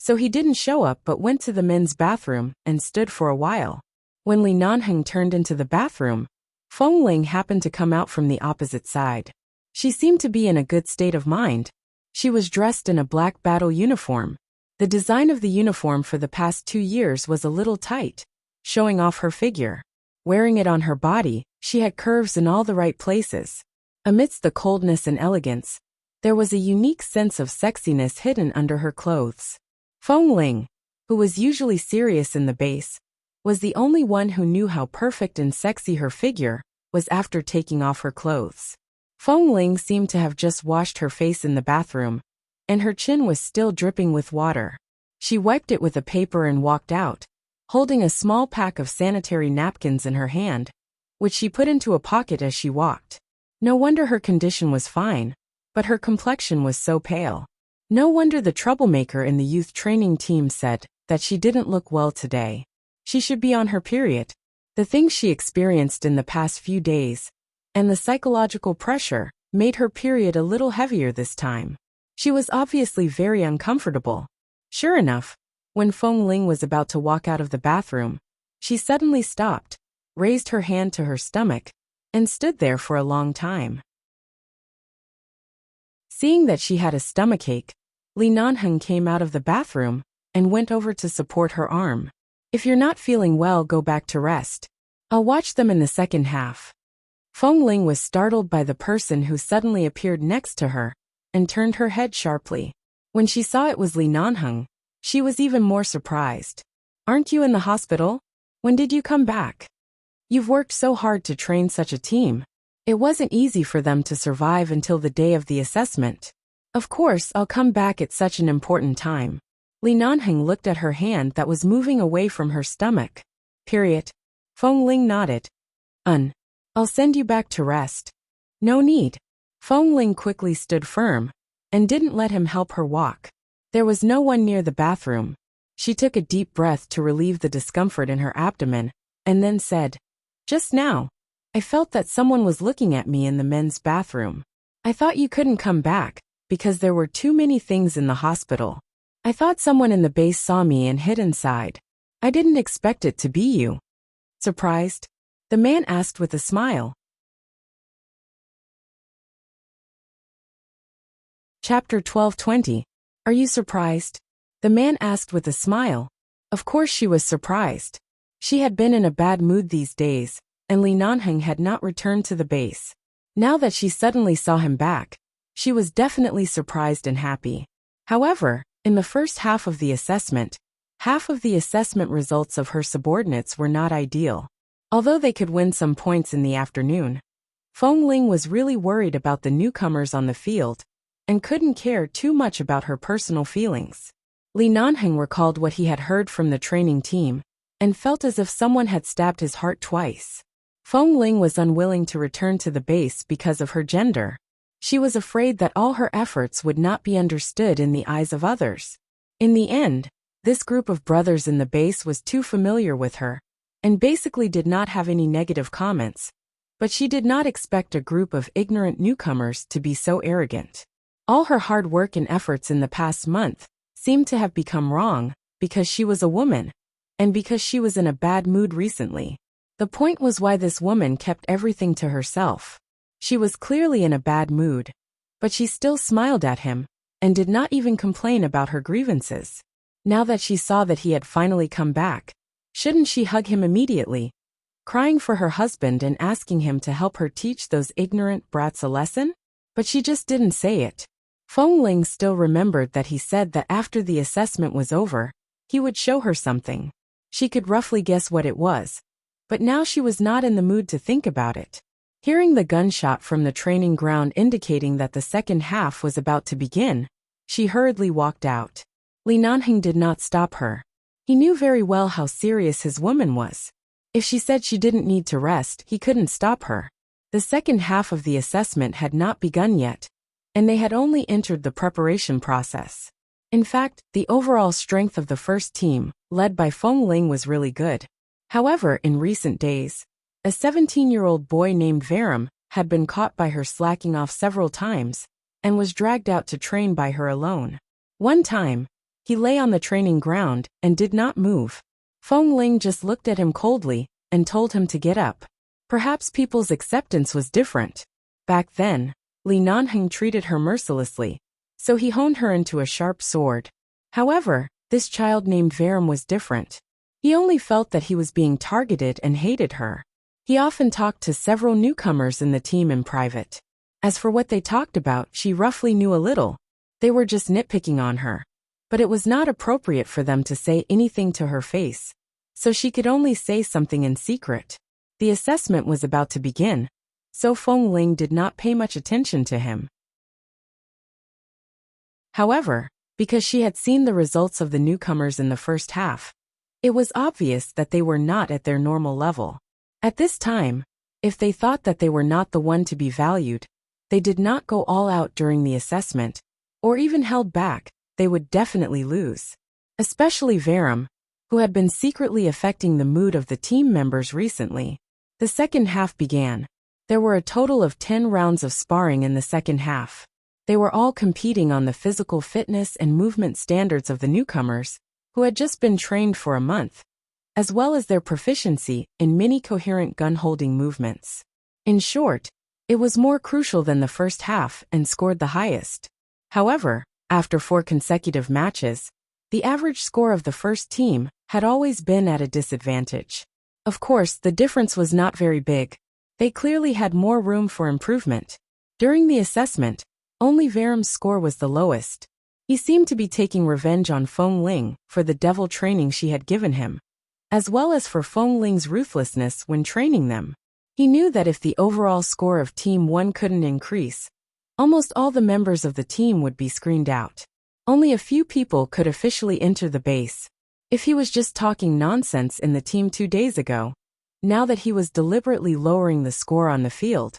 So he didn't show up but went to the men's bathroom and stood for a while. When Li Nanheng turned into the bathroom, Feng Ling happened to come out from the opposite side. She seemed to be in a good state of mind. She was dressed in a black battle uniform. The design of the uniform for the past 2 years was a little tight, showing off her figure. Wearing it on her body, she had curves in all the right places. Amidst the coldness and elegance, there was a unique sense of sexiness hidden under her clothes. Feng Ling, who was usually serious in the base, was the only one who knew how perfect and sexy her figure was after taking off her clothes. Feng Ling seemed to have just washed her face in the bathroom, and her chin was still dripping with water. She wiped it with a paper and walked out, holding a small pack of sanitary napkins in her hand, which she put into a pocket as she walked. No wonder her condition was fine, but her complexion was so pale. No wonder the troublemaker in the youth training team said that she didn't look well today. She should be on her period. The things she experienced in the past few days and the psychological pressure made her period a little heavier this time. She was obviously very uncomfortable. Sure enough, when Feng Ling was about to walk out of the bathroom, she suddenly stopped, raised her hand to her stomach, and stood there for a long time. Seeing that she had a stomachache, Li Nanheng came out of the bathroom and went over to support her arm. If you're not feeling well, go back to rest. I'll watch them in the second half. Feng Ling was startled by the person who suddenly appeared next to her and turned her head sharply. When she saw it was Li Nanheng, she was even more surprised. Aren't you in the hospital? When did you come back? You've worked so hard to train such a team. It wasn't easy for them to survive until the day of the assessment. Of course, I'll come back at such an important time. Li Nanheng looked at her hand that was moving away from her stomach. Period. Feng Ling nodded. I'll send you back to rest. No need. Feng Ling quickly stood firm and didn't let him help her walk. There was no one near the bathroom. She took a deep breath to relieve the discomfort in her abdomen and then said, "Just now, I felt that someone was looking at me in the men's bathroom. I thought you couldn't come back because there were too many things in the hospital. I thought someone in the base saw me and hid inside. I didn't expect it to be you." Surprised? The man asked with a smile. Chapter 12:20. Are you surprised? The man asked with a smile. Of course she was surprised. She had been in a bad mood these days, and Li Nanheng had not returned to the base. Now that she suddenly saw him back, she was definitely surprised and happy. However, in the first half of the assessment results of her subordinates were not ideal. Although they could win some points in the afternoon, Feng Ling was really worried about the newcomers on the field and couldn't care too much about her personal feelings. Li Nanheng recalled what he had heard from the training team and felt as if someone had stabbed his heart twice. Feng Ling was unwilling to return to the base because of her gender. She was afraid that all her efforts would not be understood in the eyes of others. In the end, this group of brothers in the base was too familiar with her and basically did not have any negative comments, but she did not expect a group of ignorant newcomers to be so arrogant. All her hard work and efforts in the past month seemed to have become wrong because she was a woman and because she was in a bad mood recently. The point was why this woman kept everything to herself. She was clearly in a bad mood, but she still smiled at him and did not even complain about her grievances. Now that she saw that he had finally come back, shouldn't she hug him immediately, crying for her husband and asking him to help her teach those ignorant brats a lesson? But she just didn't say it. Feng Ling still remembered that he said that after the assessment was over, he would show her something. She could roughly guess what it was, but now she was not in the mood to think about it. Hearing the gunshot from the training ground indicating that the second half was about to begin, she hurriedly walked out. Li Nanheng did not stop her. He knew very well how serious his woman was. If she said she didn't need to rest, he couldn't stop her. The second half of the assessment had not begun yet, and they had only entered the preparation process. In fact, the overall strength of the first team, led by Feng Ling, was really good. However, in recent days, a 17-year-old boy named Varam had been caught by her slacking off several times and was dragged out to train by her alone. One time, he lay on the training ground and did not move. Feng Ling just looked at him coldly and told him to get up. Perhaps people's acceptance was different. Back then, Li Nanheng treated her mercilessly, so he honed her into a sharp sword. However, this child named Varam was different. He only felt that he was being targeted and hated her. He often talked to several newcomers in the team in private. As for what they talked about, she roughly knew a little. They were just nitpicking on her. But it was not appropriate for them to say anything to her face, so she could only say something in secret. The assessment was about to begin, so Feng Ling did not pay much attention to him. However, because she had seen the results of the newcomers in the first half, it was obvious that they were not at their normal level. At this time, if they thought that they were not the one to be valued, they did not go all out during the assessment, or even held back, they would definitely lose. Especially Varam, who had been secretly affecting the mood of the team members recently. The second half began. There were a total of 10 rounds of sparring in the second half. They were all competing on the physical fitness and movement standards of the newcomers, who had just been trained for a month, as well as their proficiency in many coherent gun-holding movements. In short, it was more crucial than the first half and scored the highest. However, after 4 consecutive matches, the average score of the first team had always been at a disadvantage. Of course, the difference was not very big. They clearly had more room for improvement. During the assessment, only Veram's score was the lowest. He seemed to be taking revenge on Feng Ling for the devil training she had given him, as well as for Feng Ling's ruthlessness when training them. He knew that if the overall score of Team 1 couldn't increase, almost all the members of the team would be screened out. Only a few people could officially enter the base. If he was just talking nonsense in the team 2 days ago, now that he was deliberately lowering the score on the field,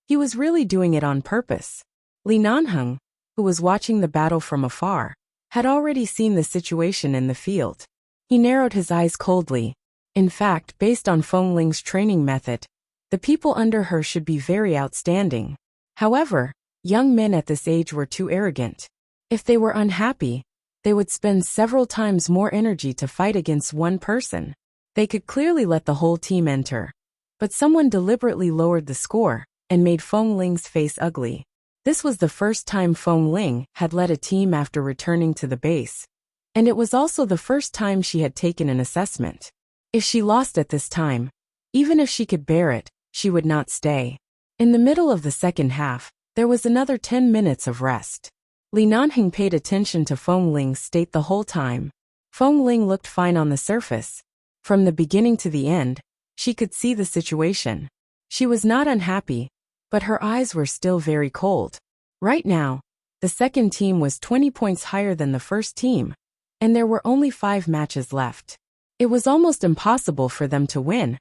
he was really doing it on purpose. Li Nanheng, who was watching the battle from afar, had already seen the situation in the field. He narrowed his eyes coldly. In fact, based on Feng Ling's training method, the people under her should be very outstanding. However, young men at this age were too arrogant. If they were unhappy, they would spend several times more energy to fight against one person. They could clearly let the whole team enter. But someone deliberately lowered the score and made Feng Ling's face ugly. This was the first time Feng Ling had led a team after returning to the base, and it was also the first time she had taken an assessment. If she lost at this time, even if she could bear it, she would not stay. In the middle of the second half, there was another 10 minutes of rest. Li Nanheng paid attention to Feng Ling's state the whole time. Feng Ling looked fine on the surface. From the beginning to the end, she could see the situation. She was not unhappy, but her eyes were still very cold. Right now, the second team was 20 points higher than the first team, and there were only 5 matches left. It was almost impossible for them to win,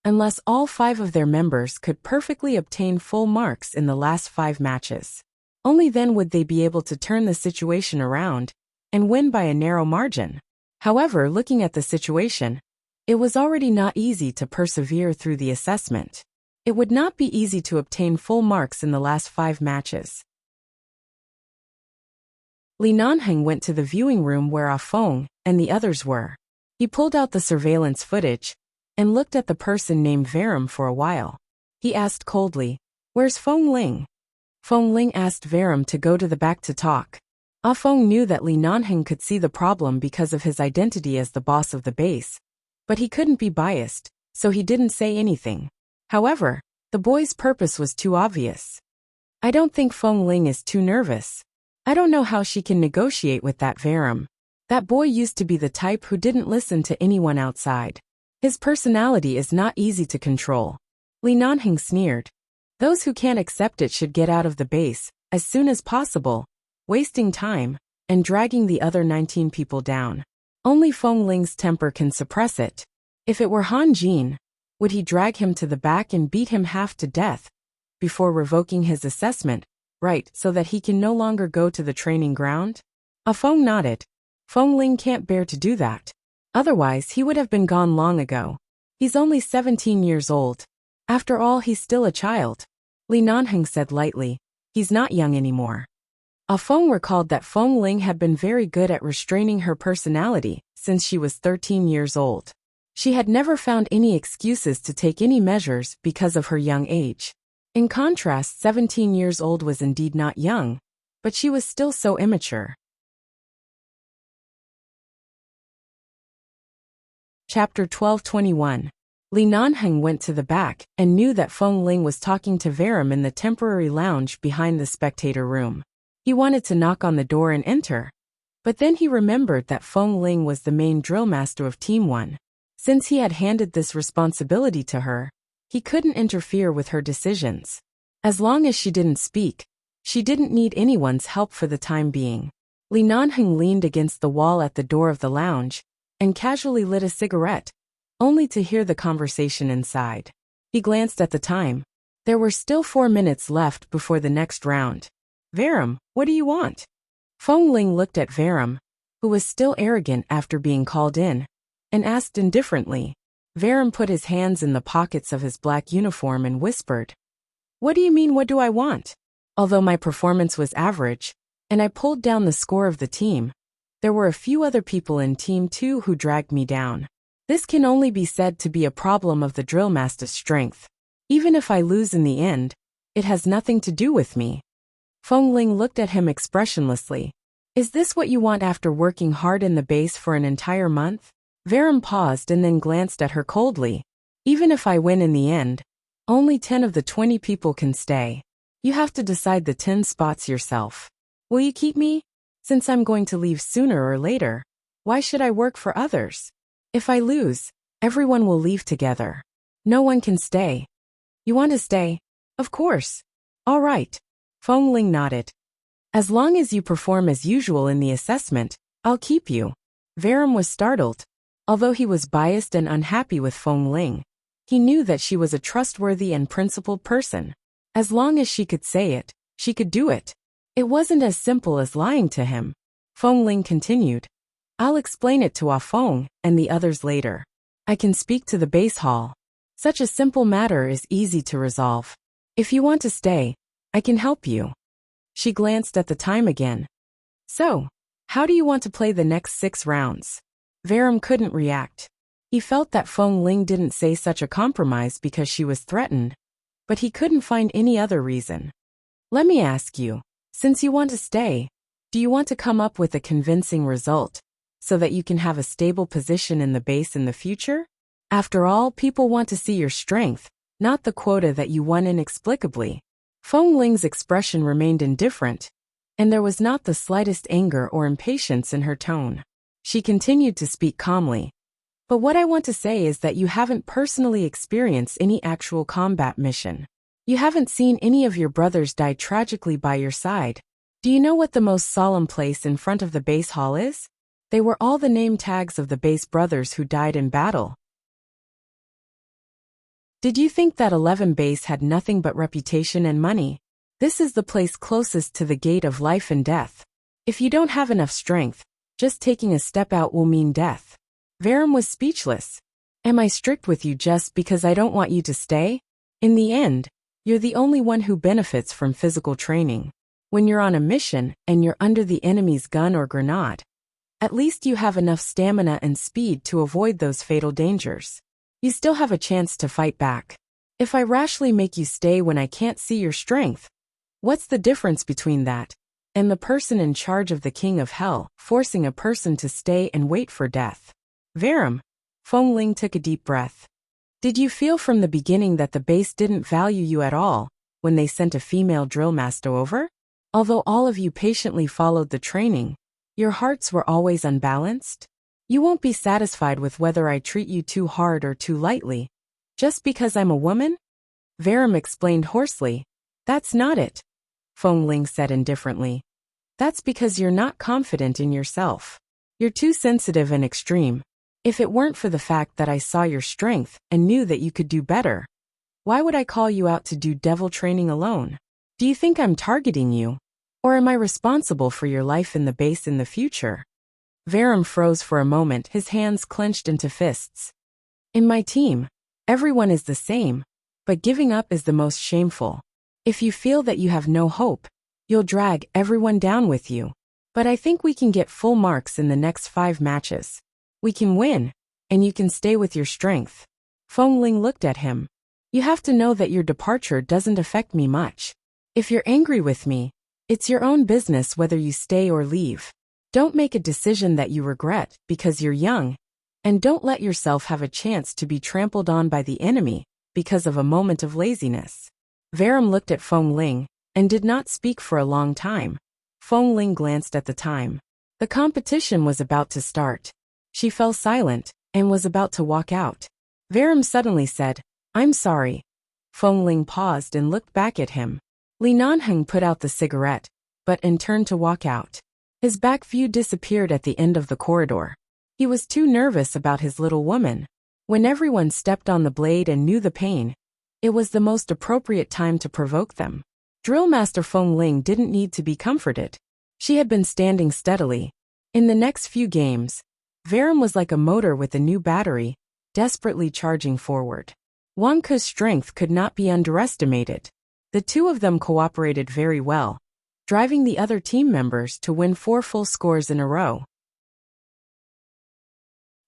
unless all 5 of their members could perfectly obtain full marks in the last 5 matches. Only then would they be able to turn the situation around and win by a narrow margin. However, looking at the situation, it was already not easy to persevere through the assessment. It would not be easy to obtain full marks in the last 5 matches. Li Nanheng went to the viewing room where Ah Feng and the others were. He pulled out the surveillance footage and looked at the person named Veram for a while. He asked coldly, "Where's Feng Ling?" Feng Ling asked Veram to go to the back to talk. Ah Feng knew that Li Nanheng could see the problem because of his identity as the boss of the base, but he couldn't be biased, so he didn't say anything. However, the boy's purpose was too obvious. "I don't think Feng Ling is too nervous. I don't know how she can negotiate with that Veram. That boy used to be the type who didn't listen to anyone outside. His personality is not easy to control." Li Nanheng sneered. Those who can't accept it should get out of the base as soon as possible, wasting time and dragging the other 19 people down. Only Feng Ling's temper can suppress it. If it were Han Jin, would he drag him to the back and beat him half to death before revoking his assessment, right, so that he can no longer go to the training ground? Ah Feng nodded. Feng Ling can't bear to do that. Otherwise, he would have been gone long ago. He's only 17 years old. After all, he's still a child. Li Nanheng said lightly. He's not young anymore. Ah Feng recalled that Feng Ling had been very good at restraining her personality since she was 13 years old. She had never found any excuses to take any measures because of her young age. In contrast, 17 years old was indeed not young, but she was still so immature. Chapter 12:21. Li Nanheng went to the back and knew that Feng Ling was talking to Veram in the temporary lounge behind the spectator room. He wanted to knock on the door and enter, but then he remembered that Feng Ling was the main drill master of Team 1. Since he had handed this responsibility to her, he couldn't interfere with her decisions. As long as she didn't speak, she didn't need anyone's help for the time being. Li Nanheng leaned against the wall at the door of the lounge and casually lit a cigarette, only to hear the conversation inside. He glanced at the time. There were still 4 minutes left before the next round. "Veram, what do you want?" Feng Ling looked at Veram, who was still arrogant after being called in, and asked indifferently. Veram put his hands in the pockets of his black uniform and whispered, What do you mean, what do I want? Although my performance was average, and I pulled down the score of the team, there were a few other people in Team 2 who dragged me down. This can only be said to be a problem of the drill master's strength. Even if I lose in the end, it has nothing to do with me. Feng Ling looked at him expressionlessly. Is this what you want after working hard in the base for an entire month? Varum paused and then glanced at her coldly. Even if I win in the end, only 10 of the 20 people can stay. You have to decide the 10 spots yourself. Will you keep me? Since I'm going to leave sooner or later, why should I work for others? If I lose, everyone will leave together. No one can stay. You want to stay? Of course. All right. Feng Ling nodded. As long as you perform as usual in the assessment, I'll keep you. Varum was startled. Although he was biased and unhappy with Feng Ling, he knew that she was a trustworthy and principled person. As long as she could say it, she could do it. It wasn't as simple as lying to him. Feng Ling continued. I'll explain it to Ah Feng and the others later. I can speak to the base hall. Such a simple matter is easy to resolve. If you want to stay, I can help you. She glanced at the time again. So, how do you want to play the next 6 rounds? Varum couldn't react. He felt that Feng Ling didn't say such a compromise because she was threatened, but he couldn't find any other reason. Let me ask you, since you want to stay, do you want to come up with a convincing result, so that you can have a stable position in the base in the future? After all, people want to see your strength, not the quota that you won inexplicably. Feng Ling's expression remained indifferent, and there was not the slightest anger or impatience in her tone. She continued to speak calmly. But what I want to say is that you haven't personally experienced any actual combat mission. You haven't seen any of your brothers die tragically by your side. Do you know what the most solemn place in front of the base hall is? They were all the name tags of the base brothers who died in battle. Did you think that 11 base had nothing but reputation and money? This is the place closest to the gate of life and death. If you don't have enough strength, just taking a step out will mean death. Varum was speechless. Am I strict with you just because I don't want you to stay? In the end, you're the only one who benefits from physical training. When you're on a mission and you're under the enemy's gun or grenade, at least you have enough stamina and speed to avoid those fatal dangers. You still have a chance to fight back. If I rashly make you stay when I can't see your strength, what's the difference between that and the person in charge of the King of Hell forcing a person to stay and wait for death? Varum. Feng Ling took a deep breath. Did you feel from the beginning that the base didn't value you at all when they sent a female drill master over? Although all of you patiently followed the training, your hearts were always unbalanced? You won't be satisfied with whether I treat you too hard or too lightly, just because I'm a woman? Varum explained hoarsely. That's not it, Feng Ling said indifferently. That's because you're not confident in yourself. You're too sensitive and extreme. If it weren't for the fact that I saw your strength and knew that you could do better, why would I call you out to do devil training alone? Do you think I'm targeting you? Or am I responsible for your life in the base in the future? Varum froze for a moment, his hands clenched into fists. In my team, everyone is the same, but giving up is the most shameful. If you feel that you have no hope, you'll drag everyone down with you. But I think we can get full marks in the next 5 matches. We can win, and you can stay with your strength. Feng Ling looked at him. You have to know that your departure doesn't affect me much. If you're angry with me, it's your own business whether you stay or leave. Don't make a decision that you regret because you're young, and don't let yourself have a chance to be trampled on by the enemy because of a moment of laziness. Varum looked at Feng Ling and did not speak for a long time. Feng Ling glanced at the time. The competition was about to start. She fell silent and was about to walk out. Varum suddenly said, I'm sorry. Feng Ling paused and looked back at him. Li Nanheng put out the cigarette, but turned to walk out. His back view disappeared at the end of the corridor. He was too nervous about his little woman. When everyone stepped on the blade and knew the pain, it was the most appropriate time to provoke them. Drill Master Feng Ling didn't need to be comforted. She had been standing steadily. In the next few games, Varum was like a motor with a new battery, desperately charging forward. Wang Ke's strength could not be underestimated. The two of them cooperated very well, driving the other team members to win 4 full scores in a row.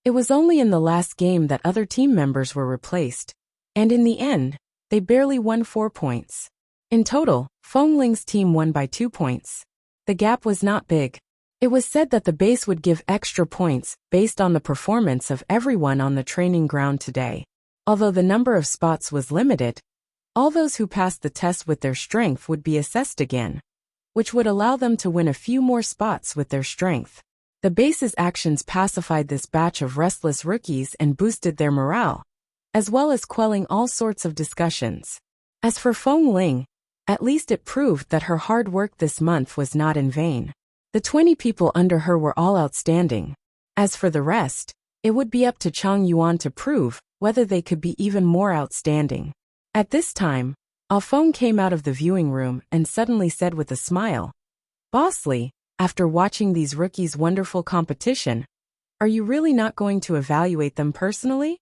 It was only in the last game that other team members were replaced, and in the end, they barely won 4 points. In total, Feng Ling's team won by 2 points. The gap was not big. It was said that the base would give extra points based on the performance of everyone on the training ground today. Although the number of spots was limited, all those who passed the test with their strength would be assessed again, which would allow them to win a few more spots with their strength. The base's actions pacified this batch of restless rookies and boosted their morale, as well as quelling all sorts of discussions. As for Feng Ling, at least it proved that her hard work this month was not in vain. The 20 people under her were all outstanding. As for the rest, it would be up to Chang Yuan to prove whether they could be even more outstanding. At this time, Ah Feng came out of the viewing room and suddenly said with a smile, "Boss Li, after watching these rookies' wonderful competition, are you really not going to evaluate them personally?"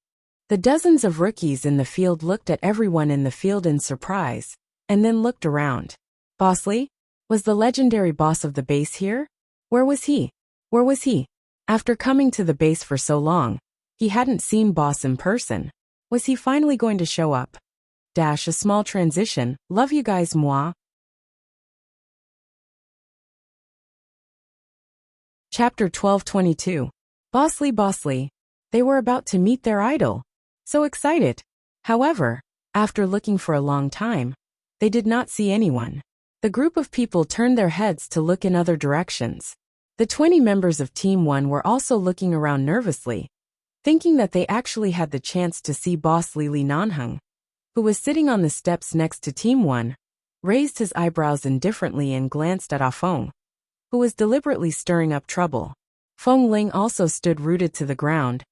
The dozens of rookies in the field looked at everyone in the field in surprise, and then looked around. "Boss Li? Was the legendary boss of the base here? Where was he? Where was he?" After coming to the base for so long, he hadn't seen boss in person. Was he finally going to show up? A small transition. Love you guys, moi. Chapter 12:22. Boss Li. They were about to meet their idol. So excited. However, after looking for a long time, they did not see anyone. The group of people turned their heads to look in other directions. The 20 members of Team 1 were also looking around nervously, thinking that they actually had the chance to see Boss Li Nanheng, who was sitting on the steps next to Team 1, raised his eyebrows indifferently and glanced at Ah Feng, who was deliberately stirring up trouble. Feng Ling also stood rooted to the ground,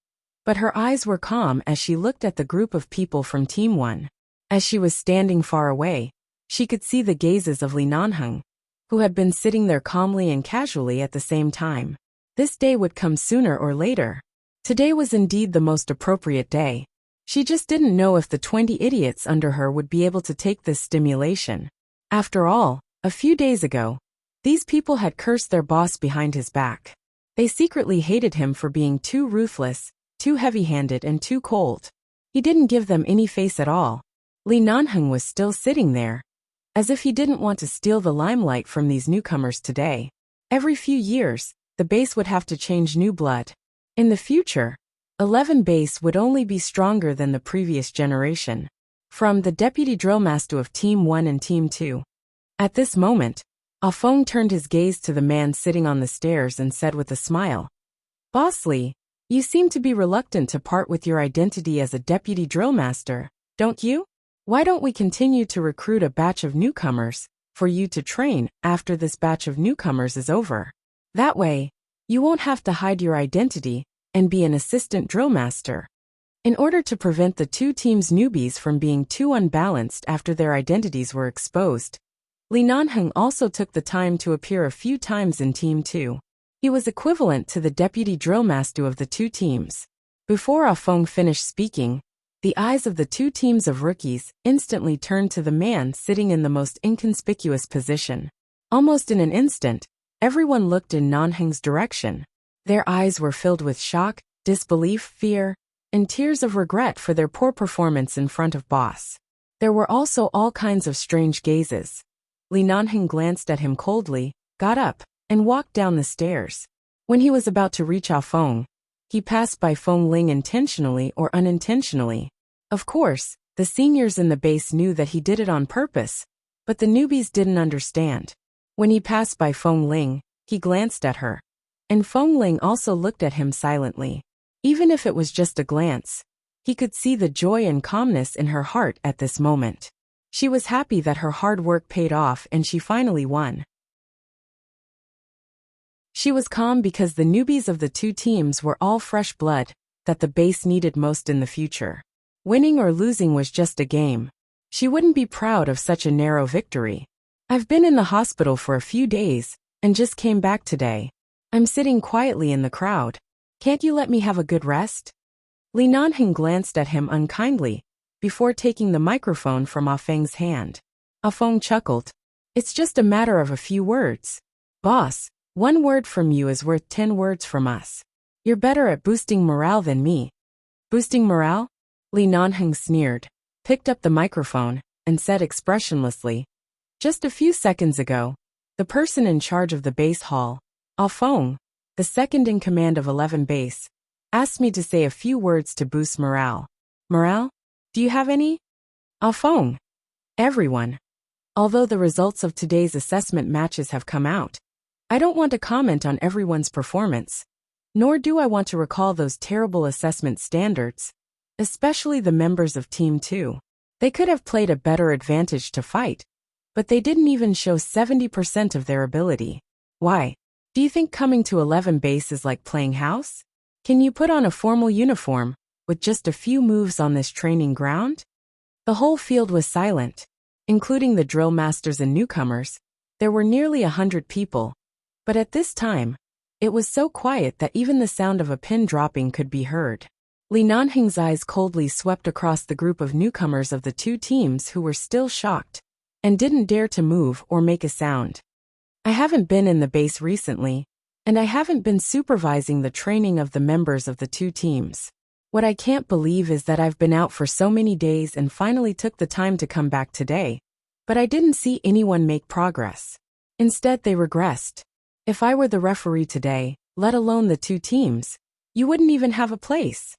but her eyes were calm as she looked at the group of people from Team 1. As she was standing far away, she could see the gazes of Li Nanheng, who had been sitting there calmly and casually at the same time. This day would come sooner or later. Today was indeed the most appropriate day. She just didn't know if the 20 idiots under her would be able to take this stimulation. After all, a few days ago, these people had cursed their boss behind his back. They secretly hated him for being too ruthless, too heavy-handed and too cold. He didn't give them any face at all. Li Nanheng was still sitting there, as if he didn't want to steal the limelight from these newcomers today. Every few years, the base would have to change new blood. In the future, 11 base would only be stronger than the previous generation. From the deputy drill master of Team 1 and Team 2. At this moment, Ah Feng turned his gaze to the man sitting on the stairs and said with a smile, "Boss Li, you seem to be reluctant to part with your identity as a deputy drill master, don't you? Why don't we continue to recruit a batch of newcomers for you to train after this batch of newcomers is over? That way, you won't have to hide your identity and be an assistant drill master." In order to prevent the two teams' newbies from being too unbalanced after their identities were exposed, Li Nanheng also took the time to appear a few times in Team 2. He was equivalent to the deputy drill master of the two teams. Before Ah Feng finished speaking, the eyes of the two teams of rookies instantly turned to the man sitting in the most inconspicuous position. Almost in an instant, everyone looked in Nanheng's direction. Their eyes were filled with shock, disbelief, fear, and tears of regret for their poor performance in front of boss. There were also all kinds of strange gazes. Li Nanheng glanced at him coldly, got up, and walked down the stairs. When he was about to reach Ah Feng, he passed by Feng Ling intentionally or unintentionally. Of course, the seniors in the base knew that he did it on purpose, but the newbies didn't understand. When he passed by Feng Ling, he glanced at her. And Feng Ling also looked at him silently. Even if it was just a glance, he could see the joy and calmness in her heart at this moment. She was happy that her hard work paid off and she finally won. She was calm because the newbies of the two teams were all fresh blood that the base needed most in the future. Winning or losing was just a game. She wouldn't be proud of such a narrow victory. "I've been in the hospital for a few days and just came back today. I'm sitting quietly in the crowd. Can't you let me have a good rest?" Li Nanheng glanced at him unkindly before taking the microphone from Ah Feng's hand. Afong chuckled. It's just a matter of a few words. Boss, 1 word from you is worth 10 words from us. You're better at boosting morale than me. Boosting morale? Li Nanheng sneered, picked up the microphone, and said expressionlessly, just a few seconds ago, the person in charge of the base hall, Afong, the second in command of 11 base, asked me to say a few words to boost morale. Morale? Do you have any? Afong. Everyone. Although the results of today's assessment matches have come out, I don't want to comment on everyone's performance, nor do I want to recall those terrible assessment standards, especially the members of Team 2. They could have played a better advantage to fight, but they didn't even show 70% of their ability. Why? Do you think coming to 11 base is like playing house? Can you put on a formal uniform with just a few moves on this training ground? The whole field was silent, including the drill masters and newcomers. There were nearly 100 people, but at this time, it was so quiet that even the sound of a pin dropping could be heard. Li Nanheng's eyes coldly swept across the group of newcomers of the two teams who were still shocked and didn't dare to move or make a sound. I haven't been in the base recently, and I haven't been supervising the training of the members of the two teams. What I can't believe is that I've been out for so many days and finally took the time to come back today, but I didn't see anyone make progress. Instead, they regressed. If I were the referee today, let alone the two teams, you wouldn't even have a place.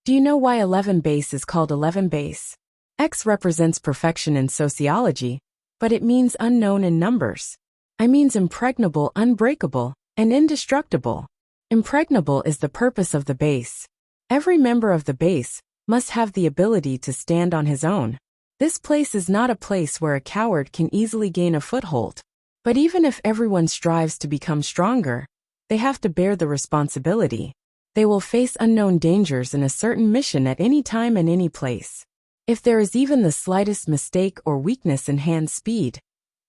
Do you know why 11 base is called 11 base? X represents perfection in sociology, but it means unknown in numbers. I means impregnable, unbreakable, and indestructible. Impregnable is the purpose of the base. Every member of the base must have the ability to stand on his own. This place is not a place where a coward can easily gain a foothold. But even if everyone strives to become stronger, they have to bear the responsibility. They will face unknown dangers in a certain mission at any time and any place. If there is even the slightest mistake or weakness in hand speed,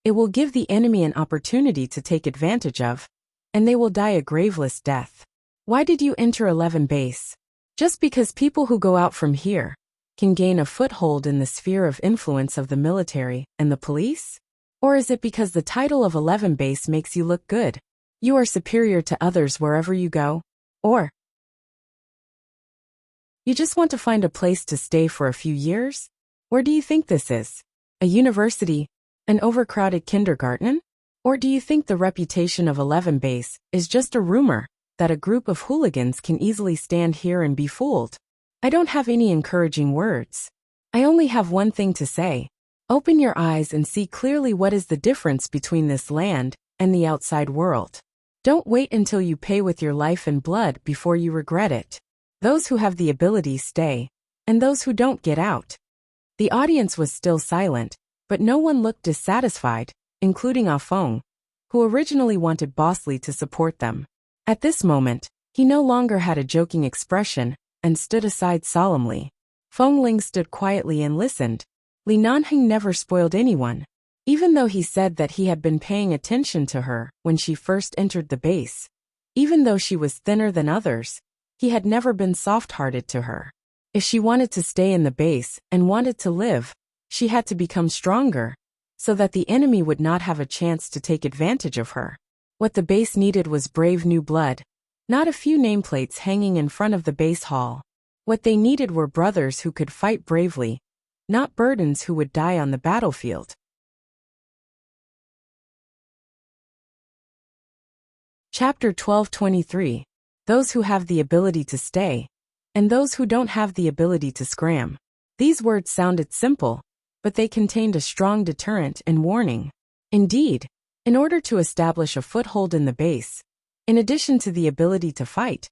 it will give the enemy an opportunity to take advantage of, and they will die a graveless death. Why did you enter 11 base? Just because people who go out from here can gain a foothold in the sphere of influence of the military and the police? Or is it because the title of 11 base makes you look good? You are superior to others wherever you go? Or you just want to find a place to stay for a few years? Where do you think this is? A university? An overcrowded kindergarten? Or do you think the reputation of 11 base is just a rumor that a group of hooligans can easily stand here and be fooled? I don't have any encouraging words. I only have one thing to say. Open your eyes and see clearly what is the difference between this land and the outside world. Don't wait until you pay with your life and blood before you regret it. Those who have the ability stay, and those who don't get out. The audience was still silent, but no one looked dissatisfied, including Afong, who originally wanted Boss Li to support them. At this moment, he no longer had a joking expression and stood aside solemnly. Feng Ling stood quietly and listened. Li Nanheng never spoiled anyone. Even though he said that he had been paying attention to her when she first entered the base, even though she was thinner than others, he had never been soft-hearted to her. If she wanted to stay in the base and wanted to live, she had to become stronger, so that the enemy would not have a chance to take advantage of her. What the base needed was brave new blood, not a few nameplates hanging in front of the base hall. What they needed were brothers who could fight bravely, not burdens who would die on the battlefield. Chapter 12:23. Those who have the ability to stay, and those who don't have the ability to scram. These words sounded simple, but they contained a strong deterrent and warning. Indeed, in order to establish a foothold in the base, in addition to the ability to fight,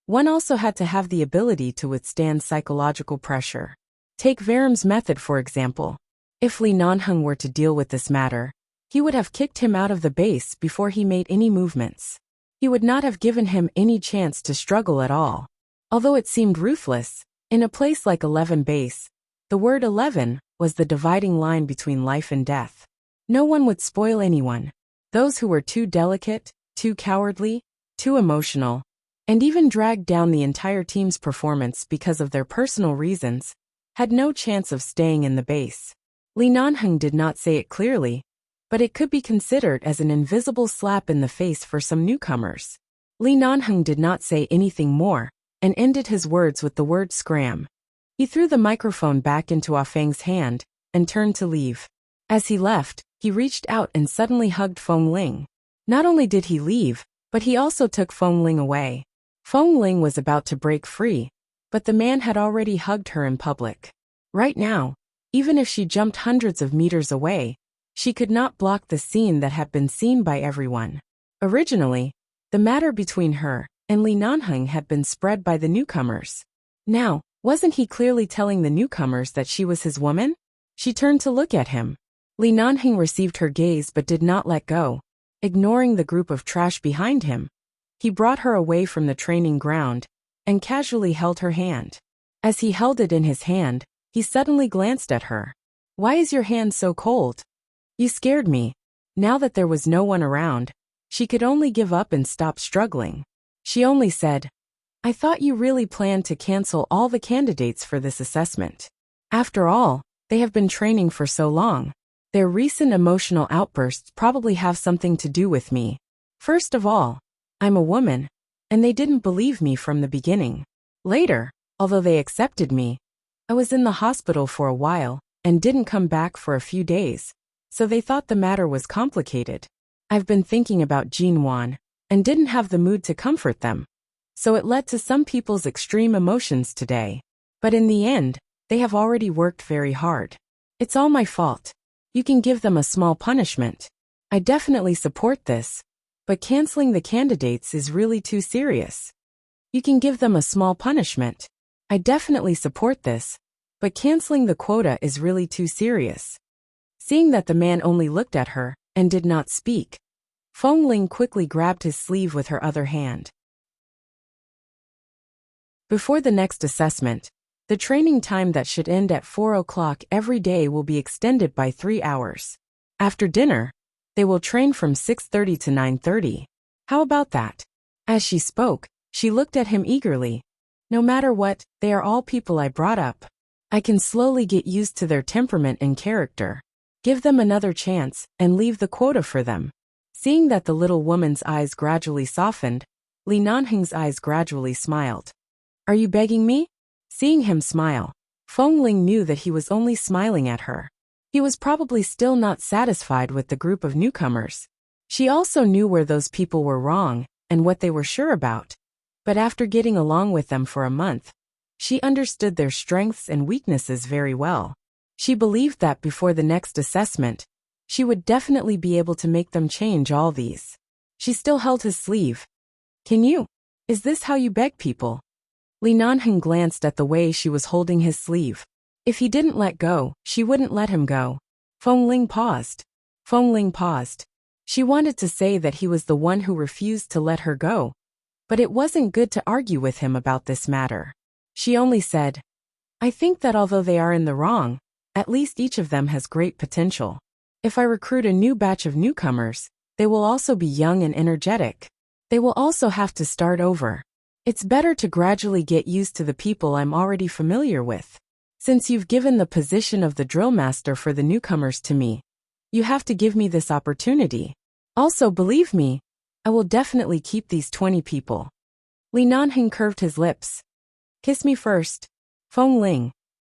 one also had to have the ability to withstand psychological pressure. Take Varam's method for example. If Li Nanheng were to deal with this matter, he would have kicked him out of the base before he made any movements. He would not have given him any chance to struggle at all. Although it seemed ruthless, in a place like 11 base, the word 11 was the dividing line between life and death. No one would spoil anyone. Those who were too delicate, too cowardly, too emotional, and even dragged down the entire team's performance because of their personal reasons, had no chance of staying in the base. Li Nanheng did not say it clearly, but it could be considered as an invisible slap in the face for some newcomers. Li Nanheng did not say anything more, and ended his words with the word scram. He threw the microphone back into Ah Feng's hand, and turned to leave. As he left, he reached out and suddenly hugged Feng Ling. Not only did he leave, but he also took Feng Ling away. Feng Ling was about to break free, but the man had already hugged her in public. Right now, even if she jumped hundreds of meters away, she could not block the scene that had been seen by everyone. Originally, the matter between her and Li Nanheng had been spread by the newcomers. Now, wasn't he clearly telling the newcomers that she was his woman? She turned to look at him. Li Nanheng received her gaze but did not let go. Ignoring the group of trash behind him, he brought her away from the training ground and casually held her hand. As he held it in his hand, he suddenly glanced at her. "Why is your hand so cold? You scared me." Now that there was no one around, she could only give up and stop struggling. She only said, "I thought you really planned to cancel all the candidates for this assessment. After all, they have been training for so long. Their recent emotional outbursts probably have something to do with me. First of all, I'm a woman, and they didn't believe me from the beginning. Later, although they accepted me, I was in the hospital for a while and didn't come back for a few days, so they thought the matter was complicated. I've been thinking about Jinwan and didn't have the mood to comfort them, so it led to some people's extreme emotions today. But in the end, they have already worked very hard. It's all my fault. You can give them a small punishment. I definitely support this, but canceling the candidates is really too serious. You can give them a small punishment. I definitely support this, but canceling the quota is really too serious." Seeing that the man only looked at her and did not speak, Feng Ling quickly grabbed his sleeve with her other hand. Before the next assessment, the training time that should end at 4 o'clock every day will be extended by 3 hours. After dinner, they will train from 6:30 to 9:30. How about that? As she spoke, she looked at him eagerly. No matter what, they are all people I brought up. I can slowly get used to their temperament and character. Give them another chance and leave the quota for them. Seeing that the little woman's eyes gradually softened, Li Nanheng's eyes gradually smiled. "Are you begging me?" Seeing him smile, Feng Ling knew that he was only smiling at her. He was probably still not satisfied with the group of newcomers. She also knew where those people were wrong and what they were sure about. But after getting along with them for a month, she understood their strengths and weaknesses very well. She believed that before the next assessment, she would definitely be able to make them change all these. She still held his sleeve. "Can you? Is this how you beg people?" Li Nanheng glanced at the way she was holding his sleeve. If he didn't let go, she wouldn't let him go. Feng Ling paused. She wanted to say that he was the one who refused to let her go, but it wasn't good to argue with him about this matter. She only said, "I think that although they are in the wrong, at least each of them has great potential. If I recruit a new batch of newcomers, they will also be young and energetic. They will also have to start over. It's better to gradually get used to the people I'm already familiar with. Since you've given the position of the drill master for the newcomers to me, you have to give me this opportunity. Also, believe me, I will definitely keep these 20 people." Li Nanheng curved his lips. "Kiss me first." "Feng Ling,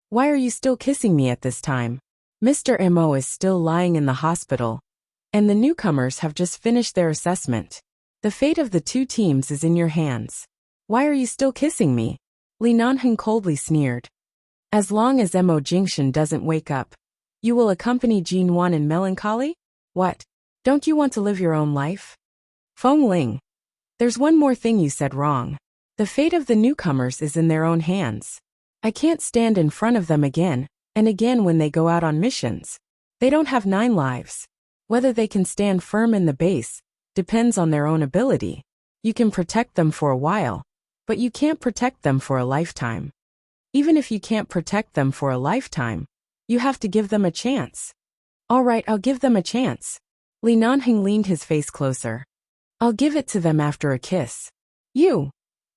why are you still kissing me at this time? Mr. Mo is still lying in the hospital, and the newcomers have just finished their assessment. The fate of the two teams is in your hands. Why are you still kissing me?" Li Nanheng coldly sneered. "As long as Mo Jingxian doesn't wake up, you will accompany Jinwan in melancholy? What? Don't you want to live your own life?" "Feng Ling, there's one more thing you said wrong. The fate of the newcomers is in their own hands. I can't stand in front of them again and again when they go out on missions. They don't have 9 lives. Whether they can stand firm in the base depends on their own ability. You can protect them for a while, but you can't protect them for a lifetime. Even if you can't protect them for a lifetime, you have to give them a chance." "All right, I'll give them a chance." Li Nanheng leaned his face closer. "I'll give it to them after a kiss." "You?"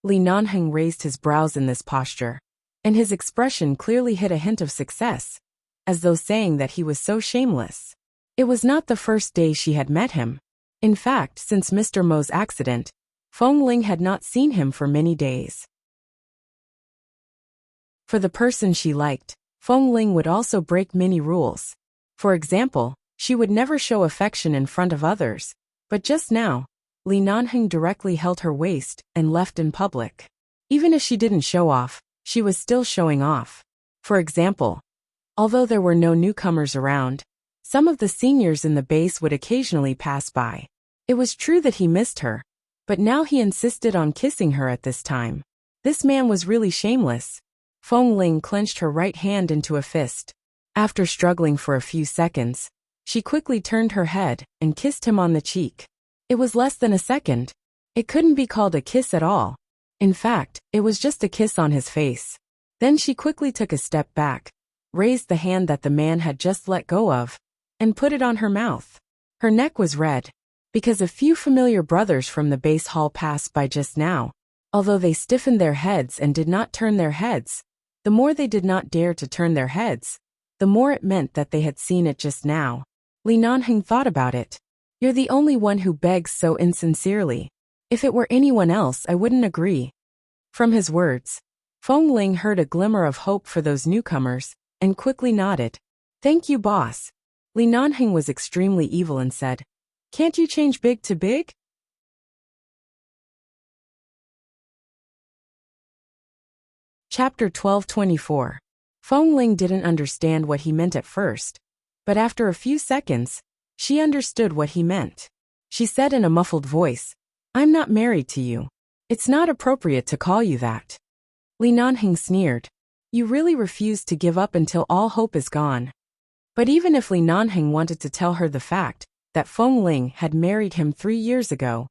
Li Nanheng raised his brows in this posture, and his expression clearly hid a hint of success. as though saying that he was so shameless. It was not the first day she had met him. In fact, since Mr. Mo's accident, Feng Ling had not seen him for many days. For the person she liked, Feng Ling would also break many rules. For example, she would never show affection in front of others, but just now, Li Nanheng directly held her waist and left in public. Even if she didn't show off, she was still showing off. For example, although there were no newcomers around, some of the seniors in the base would occasionally pass by. It was true that he missed her, but now he insisted on kissing her at this time. This man was really shameless. Feng Ling clenched her right hand into a fist. After struggling for a few seconds, she quickly turned her head and kissed him on the cheek. It was less than a second. It couldn't be called a kiss at all. In fact, it was just a kiss on his face. Then she quickly took a step back, raised the hand that the man had just let go of, and put it on her mouth. Her neck was red, because a few familiar brothers from the base hall passed by just now. Although they stiffened their heads and did not turn their heads, the more they did not dare to turn their heads, the more it meant that they had seen it just now. Li Nanheng thought about it. You're the only one who begs so insincerely. If it were anyone else, I wouldn't agree. From his words, Feng Ling heard a glimmer of hope for those newcomers, and quickly nodded. Thank you, boss. Li Nanheng was extremely evil and said, Can't you change big to big? Chapter 12:24. Feng Ling didn't understand what he meant at first, but after a few seconds, she understood what he meant. She said in a muffled voice, I'm not married to you. It's not appropriate to call you that. Li Nanheng sneered. You really refuse to give up until all hope is gone. But even if Li Nanheng wanted to tell her the fact that Feng Ling had married him 3 years ago,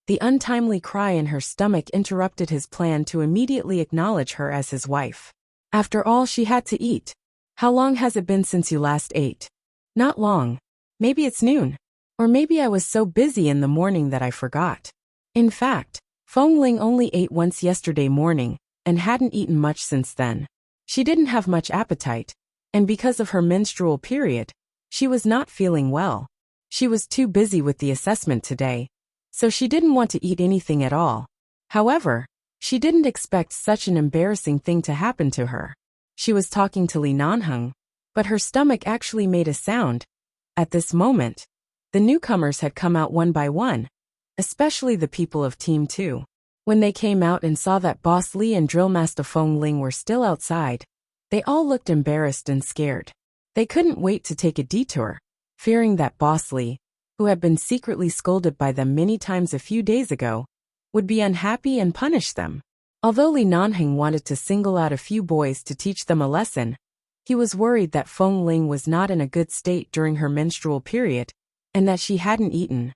the untimely cry in her stomach interrupted his plan to immediately acknowledge her as his wife. After all, she had to eat. How long has it been since you last ate? Not long. Maybe it's noon. Or maybe I was so busy in the morning that I forgot. In fact, Feng Ling only ate once yesterday morning, and hadn't eaten much since then. She didn't have much appetite, and because of her menstrual period, she was not feeling well. She was too busy with the assessment today, so she didn't want to eat anything at all. However, she didn't expect such an embarrassing thing to happen to her. She was talking to Li Nanheng, but her stomach actually made a sound. At this moment, the newcomers had come out one by one, especially the people of Team 2. When they came out and saw that Boss Li and Drill Master Feng Ling were still outside, they all looked embarrassed and scared. They couldn't wait to take a detour, fearing that Boss Li, who had been secretly scolded by them many times a few days ago, would be unhappy and punish them. Although Li Nanheng wanted to single out a few boys to teach them a lesson, he was worried that Feng Ling was not in a good state during her menstrual period, and that she hadn't eaten.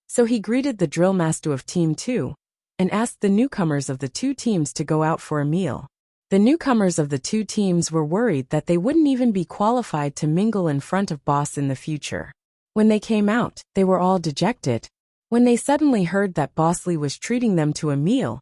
So he greeted the drill master of Team 2, and asked the newcomers of the 2 teams to go out for a meal. The newcomers of the 2 teams were worried that they wouldn't even be qualified to mingle in front of Boss in the future. When they came out, they were all dejected. When they suddenly heard that Boss Li was treating them to a meal,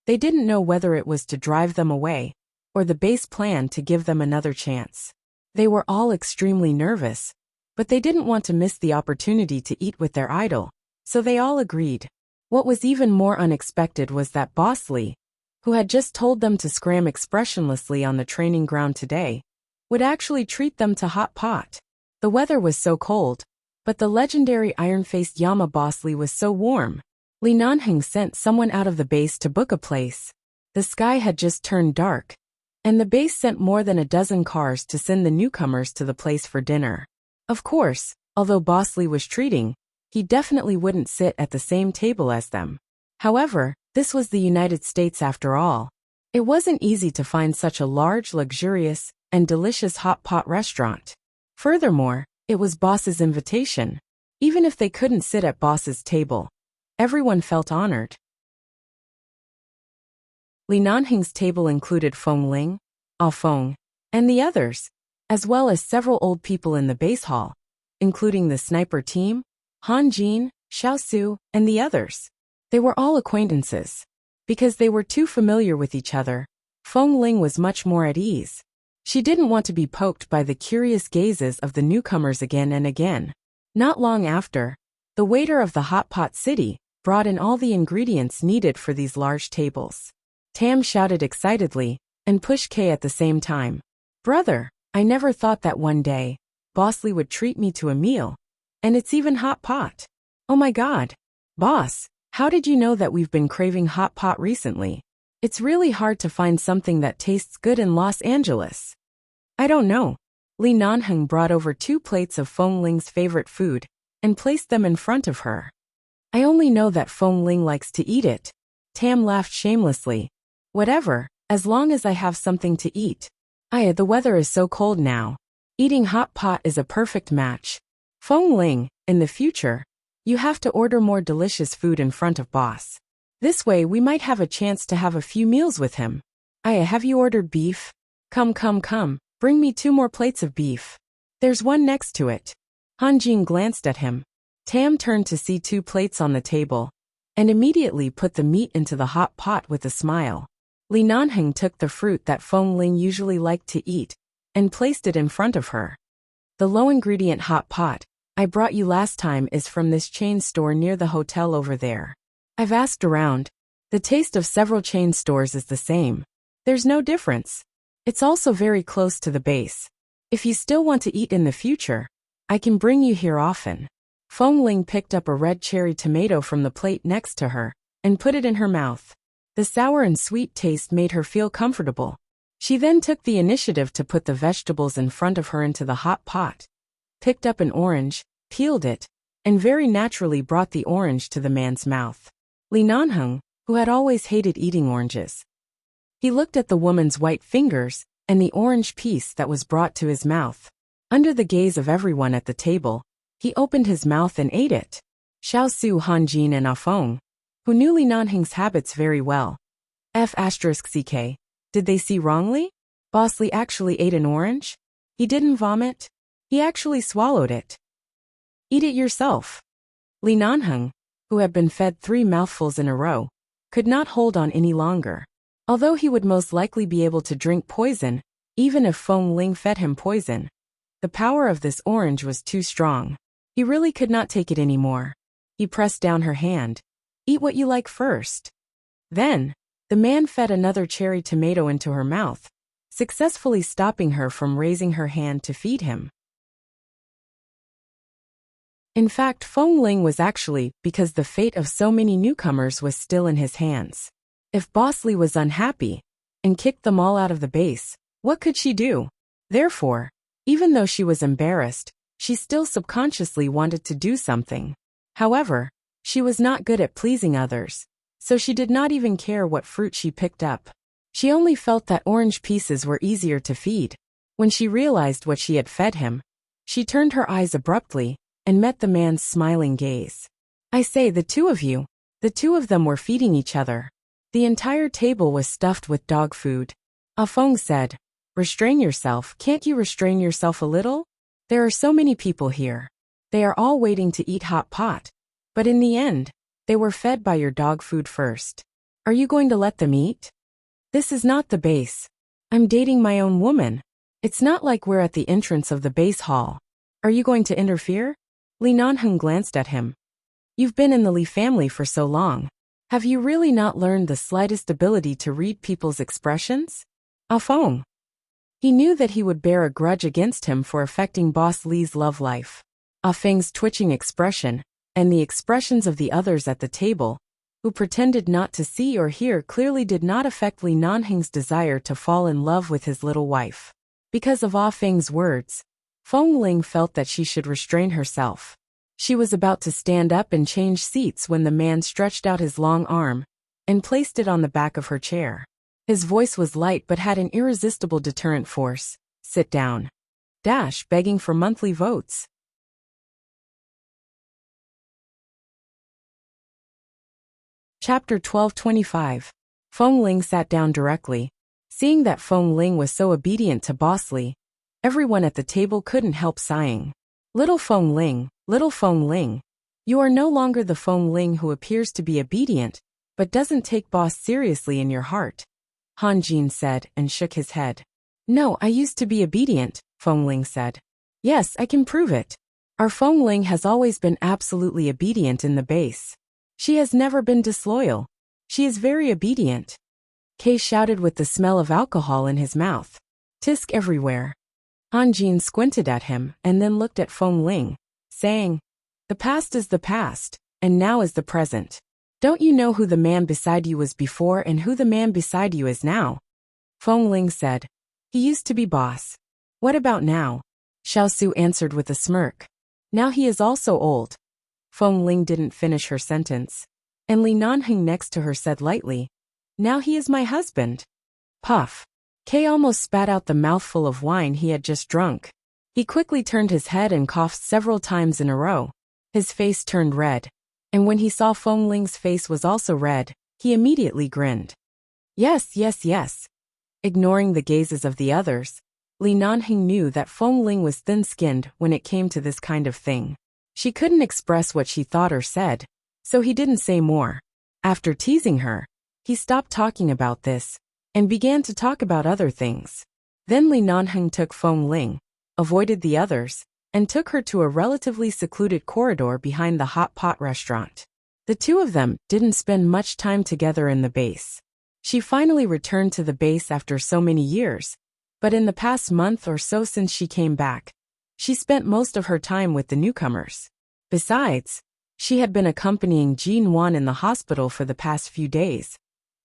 they didn't know whether it was to drive them away, or the base plan to give them another chance. They were all extremely nervous, but they didn't want to miss the opportunity to eat with their idol, so they all agreed. What was even more unexpected was that Boss Li, who had just told them to scram expressionlessly on the training ground today, would actually treat them to hot pot. The weather was so cold, but the legendary iron-faced Yama Boss Li was so warm. Li Nanheng sent someone out of the base to book a place. The sky had just turned dark, and the base sent more than a dozen cars to send the newcomers to the place for dinner. Of course, although Boss Li was treating, he definitely wouldn't sit at the same table as them. However, this was the United States after all. It wasn't easy to find such a large, luxurious, and delicious hot pot restaurant. Furthermore, it was Boss's invitation. Even if they couldn't sit at Boss's table, everyone felt honored. Li Nanheng's table included Feng Ling, Ah Feng, and the others, as well as several old people in the base hall, including the sniper team, Han Jin, Xiao Su, and the others. They were all acquaintances. Because they were too familiar with each other, Feng Ling was much more at ease. She didn't want to be poked by the curious gazes of the newcomers again and again. Not long after, the waiter of the hot pot city brought in all the ingredients needed for these large tables. Tam shouted excitedly and pushed Kay at the same time. Brother, I never thought that one day, Bosley would treat me to a meal. And it's even hot pot. Oh my God. Boss, how did you know that we've been craving hot pot recently? It's really hard to find something that tastes good in Los Angeles. I don't know. Li Nanheng brought over 2 plates of Feng Ling's favorite food and placed them in front of her. I only know that Feng Ling likes to eat it. Tam laughed shamelessly. Whatever, as long as I have something to eat. The weather is so cold now. Eating hot pot is a perfect match. Feng Ling, in the future, you have to order more delicious food in front of boss. This way we might have a chance to have a few meals with him. Have you ordered beef? Come, bring me 2 more plates of beef. There's one next to it. Han Jin glanced at him. Tam turned to see 2 plates on the table, and immediately put the meat into the hot pot with a smile. Li Nanheng took the fruit that Feng Ling usually liked to eat, and placed it in front of her. The low-ingredient hot pot I brought you last time is from this chain store near the hotel over there. I've asked around. The taste of several chain stores is the same. There's no difference. It's also very close to the base. If you still want to eat in the future, I can bring you here often. Feng Ling picked up a red cherry tomato from the plate next to her and put it in her mouth. The sour and sweet taste made her feel comfortable. She then took the initiative to put the vegetables in front of her into the hot pot, picked up an orange, peeled it, and very naturally brought the orange to the man's mouth. Li Nanheng, who had always hated eating oranges. He looked at the woman's white fingers and the orange piece that was brought to his mouth. Under the gaze of everyone at the table, he opened his mouth and ate it. Xiao Su, Han Jin and Afeng, who knew Li Nanheng's habits very well. F***ck, did they see wrongly? Bosley actually ate an orange? He didn't vomit? He actually swallowed it. Eat it yourself. Li Nanheng, who had been fed 3 mouthfuls in a row, could not hold on any longer. Although he would most likely be able to drink poison, even if Feng Ling fed him poison, the power of this orange was too strong. He really could not take it anymore. He pressed down her hand. Eat what you like first. Then, the man fed another cherry tomato into her mouth, successfully stopping her from raising her hand to feed him. In fact, Feng Ling was actually because the fate of so many newcomers was still in his hands. If Bosley was unhappy and kicked them all out of the base, what could she do? Therefore, even though she was embarrassed, she still subconsciously wanted to do something. However, she was not good at pleasing others, so she did not even care what fruit she picked up. She only felt that orange pieces were easier to feed. When she realized what she had fed him, she turned her eyes abruptly and met the man's smiling gaze. I say, the 2 of you. The 2 of them were feeding each other. The entire table was stuffed with dog food. Afeng said, restrain yourself. Can't you restrain yourself a little? There are so many people here. They are all waiting to eat hot pot. But in the end, they were fed by your dog food first. Are you going to let them eat? This is not the base. I'm dating my own woman. It's not like we're at the entrance of the base hall. Are you going to interfere? Li Nanheng glanced at him. You've been in the Li family for so long. Have you really not learned the slightest ability to read people's expressions? Afeng. He knew that he would bear a grudge against him for affecting Boss Li's love life. Afeng's twitching expression, and the expressions of the others at the table, who pretended not to see or hear, clearly did not affect Li Nanheng's desire to fall in love with his little wife. Because of Afeng's words, Feng Ling felt that she should restrain herself. She was about to stand up and change seats when the man stretched out his long arm and placed it on the back of her chair. His voice was light but had an irresistible deterrent force. Sit down. Begging for monthly votes. Chapter 1225. Feng Ling sat down directly. Seeing that Feng Ling was so obedient to Boss Li, everyone at the table couldn't help sighing. Little Feng Ling, you are no longer the Feng Ling who appears to be obedient, but doesn't take boss seriously in your heart. Han Jin said and shook his head. No, I used to be obedient, Fengling said. Yes, I can prove it. Our Fengling has always been absolutely obedient in the base. She has never been disloyal. She is very obedient. Kay shouted with the smell of alcohol in his mouth. Tisk everywhere. Han Jin squinted at him and then looked at Fengling, saying, The past is the past, and now is the present. Don't you know who the man beside you was before and who the man beside you is now? Fengling said, He used to be boss. What about now? Xiao Su answered with a smirk. Now he is also old. Fengling didn't finish her sentence, and Li Nanheng next to her said lightly, Now he is my husband. Puff. Kay almost spat out the mouthful of wine he had just drunk. He quickly turned his head and coughed several times in a row. His face turned red, and when he saw Fengling's face was also red, he immediately grinned. Yes, yes, yes. Ignoring the gazes of the others, Li Nanheng knew that Fengling was thin-skinned when it came to this kind of thing. She couldn't express what she thought or said, so he didn't say more. After teasing her, he stopped talking about this and began to talk about other things. Then Li Nanheng took Fengling, avoided the others, and took her to a relatively secluded corridor behind the hot pot restaurant. The two of them didn't spend much time together in the base. She finally returned to the base after so many years, but in the past month or so since she came back, she spent most of her time with the newcomers. Besides, she had been accompanying Jin Wan in the hospital for the past few days,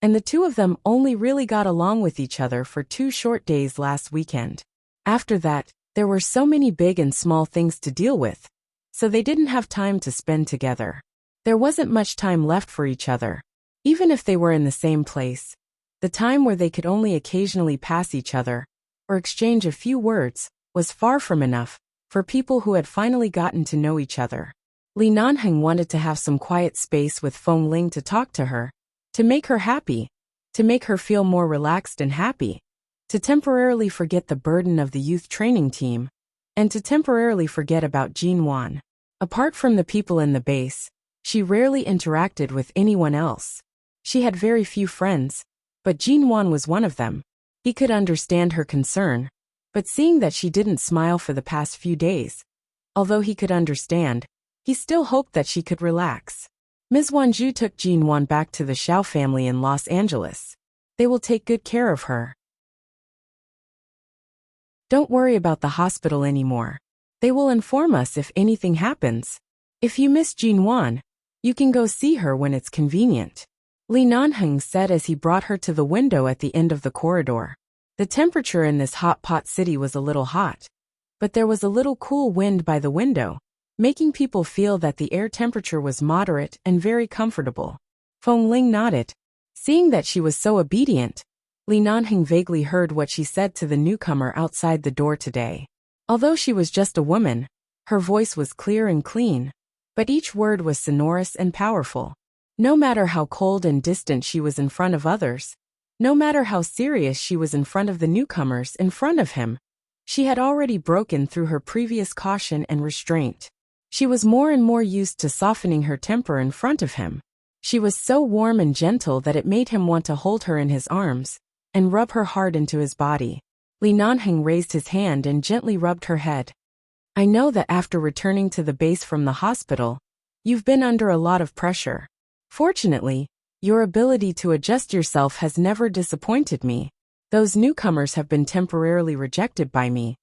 and the two of them only really got along with each other for 2 short days last weekend. After that, there were so many big and small things to deal with, so they didn't have time to spend together. There wasn't much time left for each other. Even if they were in the same place, the time where they could only occasionally pass each other or exchange a few words was far from enough for people who had finally gotten to know each other. Li Nanheng wanted to have some quiet space with Fengling to talk to her, to make her happy, to make her feel more relaxed and happy, to temporarily forget the burden of the youth training team, and to temporarily forget about Jin Wan. Apart from the people in the base, she rarely interacted with anyone else. She had very few friends, but Jin Wan was one of them. He could understand her concern, but seeing that she didn't smile for the past few days, although he could understand, he still hoped that she could relax. Ms. Wanju took Jin Wan back to the Xiao family in Los Angeles. They will take good care of her. Don't worry about the hospital anymore. They will inform us if anything happens. If you miss Jin Wan, you can go see her when it's convenient. Li Nanheng said as he brought her to the window at the end of the corridor. The temperature in this hot pot city was a little hot, but there was a little cool wind by the window, making people feel that the air temperature was moderate and very comfortable. Fengling nodded. Seeing that she was so obedient, Li Nanheng vaguely heard what she said to the newcomer outside the door today. Although she was just a woman, her voice was clear and clean, but each word was sonorous and powerful. No matter how cold and distant she was in front of others, no matter how serious she was in front of the newcomers in front of him, she had already broken through her previous caution and restraint. She was more and more used to softening her temper in front of him. She was so warm and gentle that it made him want to hold her in his arms and rub her hard into his body. Li Nanheng raised his hand and gently rubbed her head. I know that after returning to the base from the hospital, you've been under a lot of pressure. Fortunately, your ability to adjust yourself has never disappointed me. Those newcomers have been temporarily rejected by me,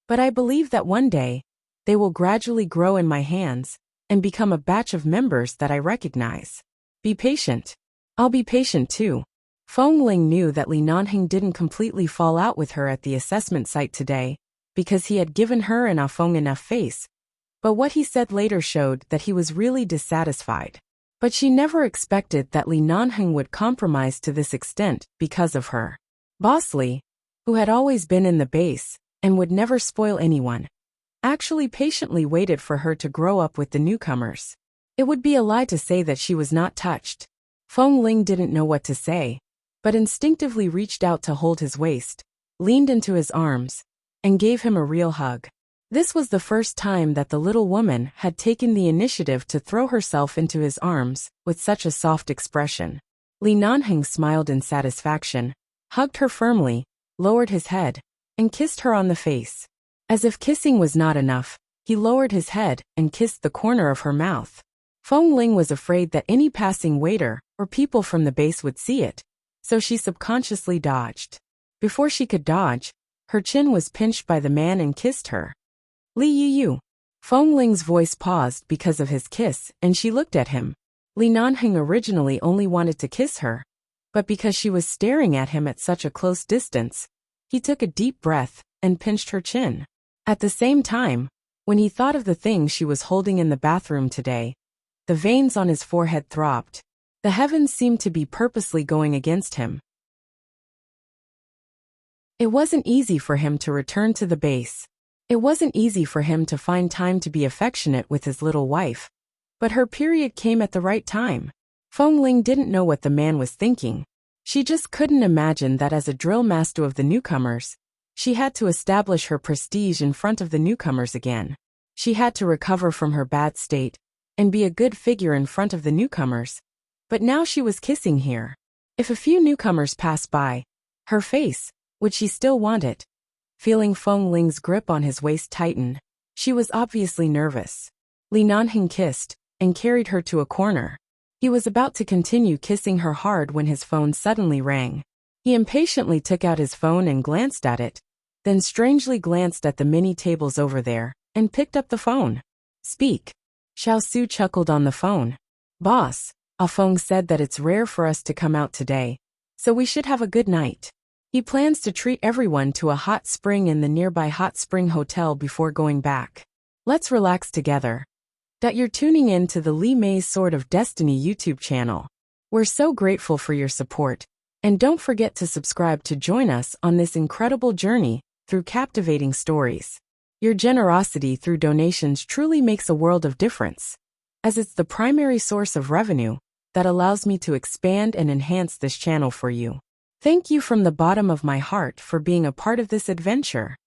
but I believe that one day, they will gradually grow in my hands and become a batch of members that I recognize. Be patient. I'll be patient too. Fengling knew that Li Nanheng didn't completely fall out with her at the assessment site today, because he had given her an Afeng enough face, but what he said later showed that he was really dissatisfied. But she never expected that Li Nanheng would compromise to this extent because of her. Boss Li, who had always been in the base and would never spoil anyone, actually patiently waited for her to grow up with the newcomers. It would be a lie to say that she was not touched. Fengling didn't know what to say, but instinctively reached out to hold his waist, leaned into his arms, and gave him a real hug. This was the first time that the little woman had taken the initiative to throw herself into his arms with such a soft expression. Li Nanheng smiled in satisfaction, hugged her firmly, lowered his head, and kissed her on the face. As if kissing was not enough, he lowered his head and kissed the corner of her mouth. Feng Ling was afraid that any passing waiter or people from the base would see it, so she subconsciously dodged. Before she could dodge, her chin was pinched by the man and kissed her. Li Yu. Feng Ling's voice paused because of his kiss, and she looked at him. Li Nanheng originally only wanted to kiss her, but because she was staring at him at such a close distance, he took a deep breath and pinched her chin. At the same time, when he thought of the thing she was holding in the bathroom today, the veins on his forehead throbbed. The heavens seemed to be purposely going against him. It wasn't easy for him to return to the base. It wasn't easy for him to find time to be affectionate with his little wife. But her period came at the right time. Feng Ling didn't know what the man was thinking. She just couldn't imagine that as a drill master of the newcomers, she had to establish her prestige in front of the newcomers again. She had to recover from her bad state and be a good figure in front of the newcomers. But now she was kissing here. If a few newcomers passed by, her face, would she still want it? Feeling Feng Ling's grip on his waist tighten, she was obviously nervous. Li Nanheng kissed and carried her to a corner. He was about to continue kissing her hard when his phone suddenly rang. He impatiently took out his phone and glanced at it, then strangely glanced at the many tables over there, and picked up the phone. Speak. Xiao Su chuckled on the phone. Boss, Ah Feng said that it's rare for us to come out today, so we should have a good night. He plans to treat everyone to a hot spring in the nearby hot spring hotel before going back. Let's relax together. That you're tuning in to the Li Mei's Sword of Destiny YouTube channel. We're so grateful for your support, and don't forget to subscribe to join us on this incredible journey through captivating stories. Your generosity through donations truly makes a world of difference, as it's the primary source of revenue that allows me to expand and enhance this channel for you. Thank you from the bottom of my heart for being a part of this adventure.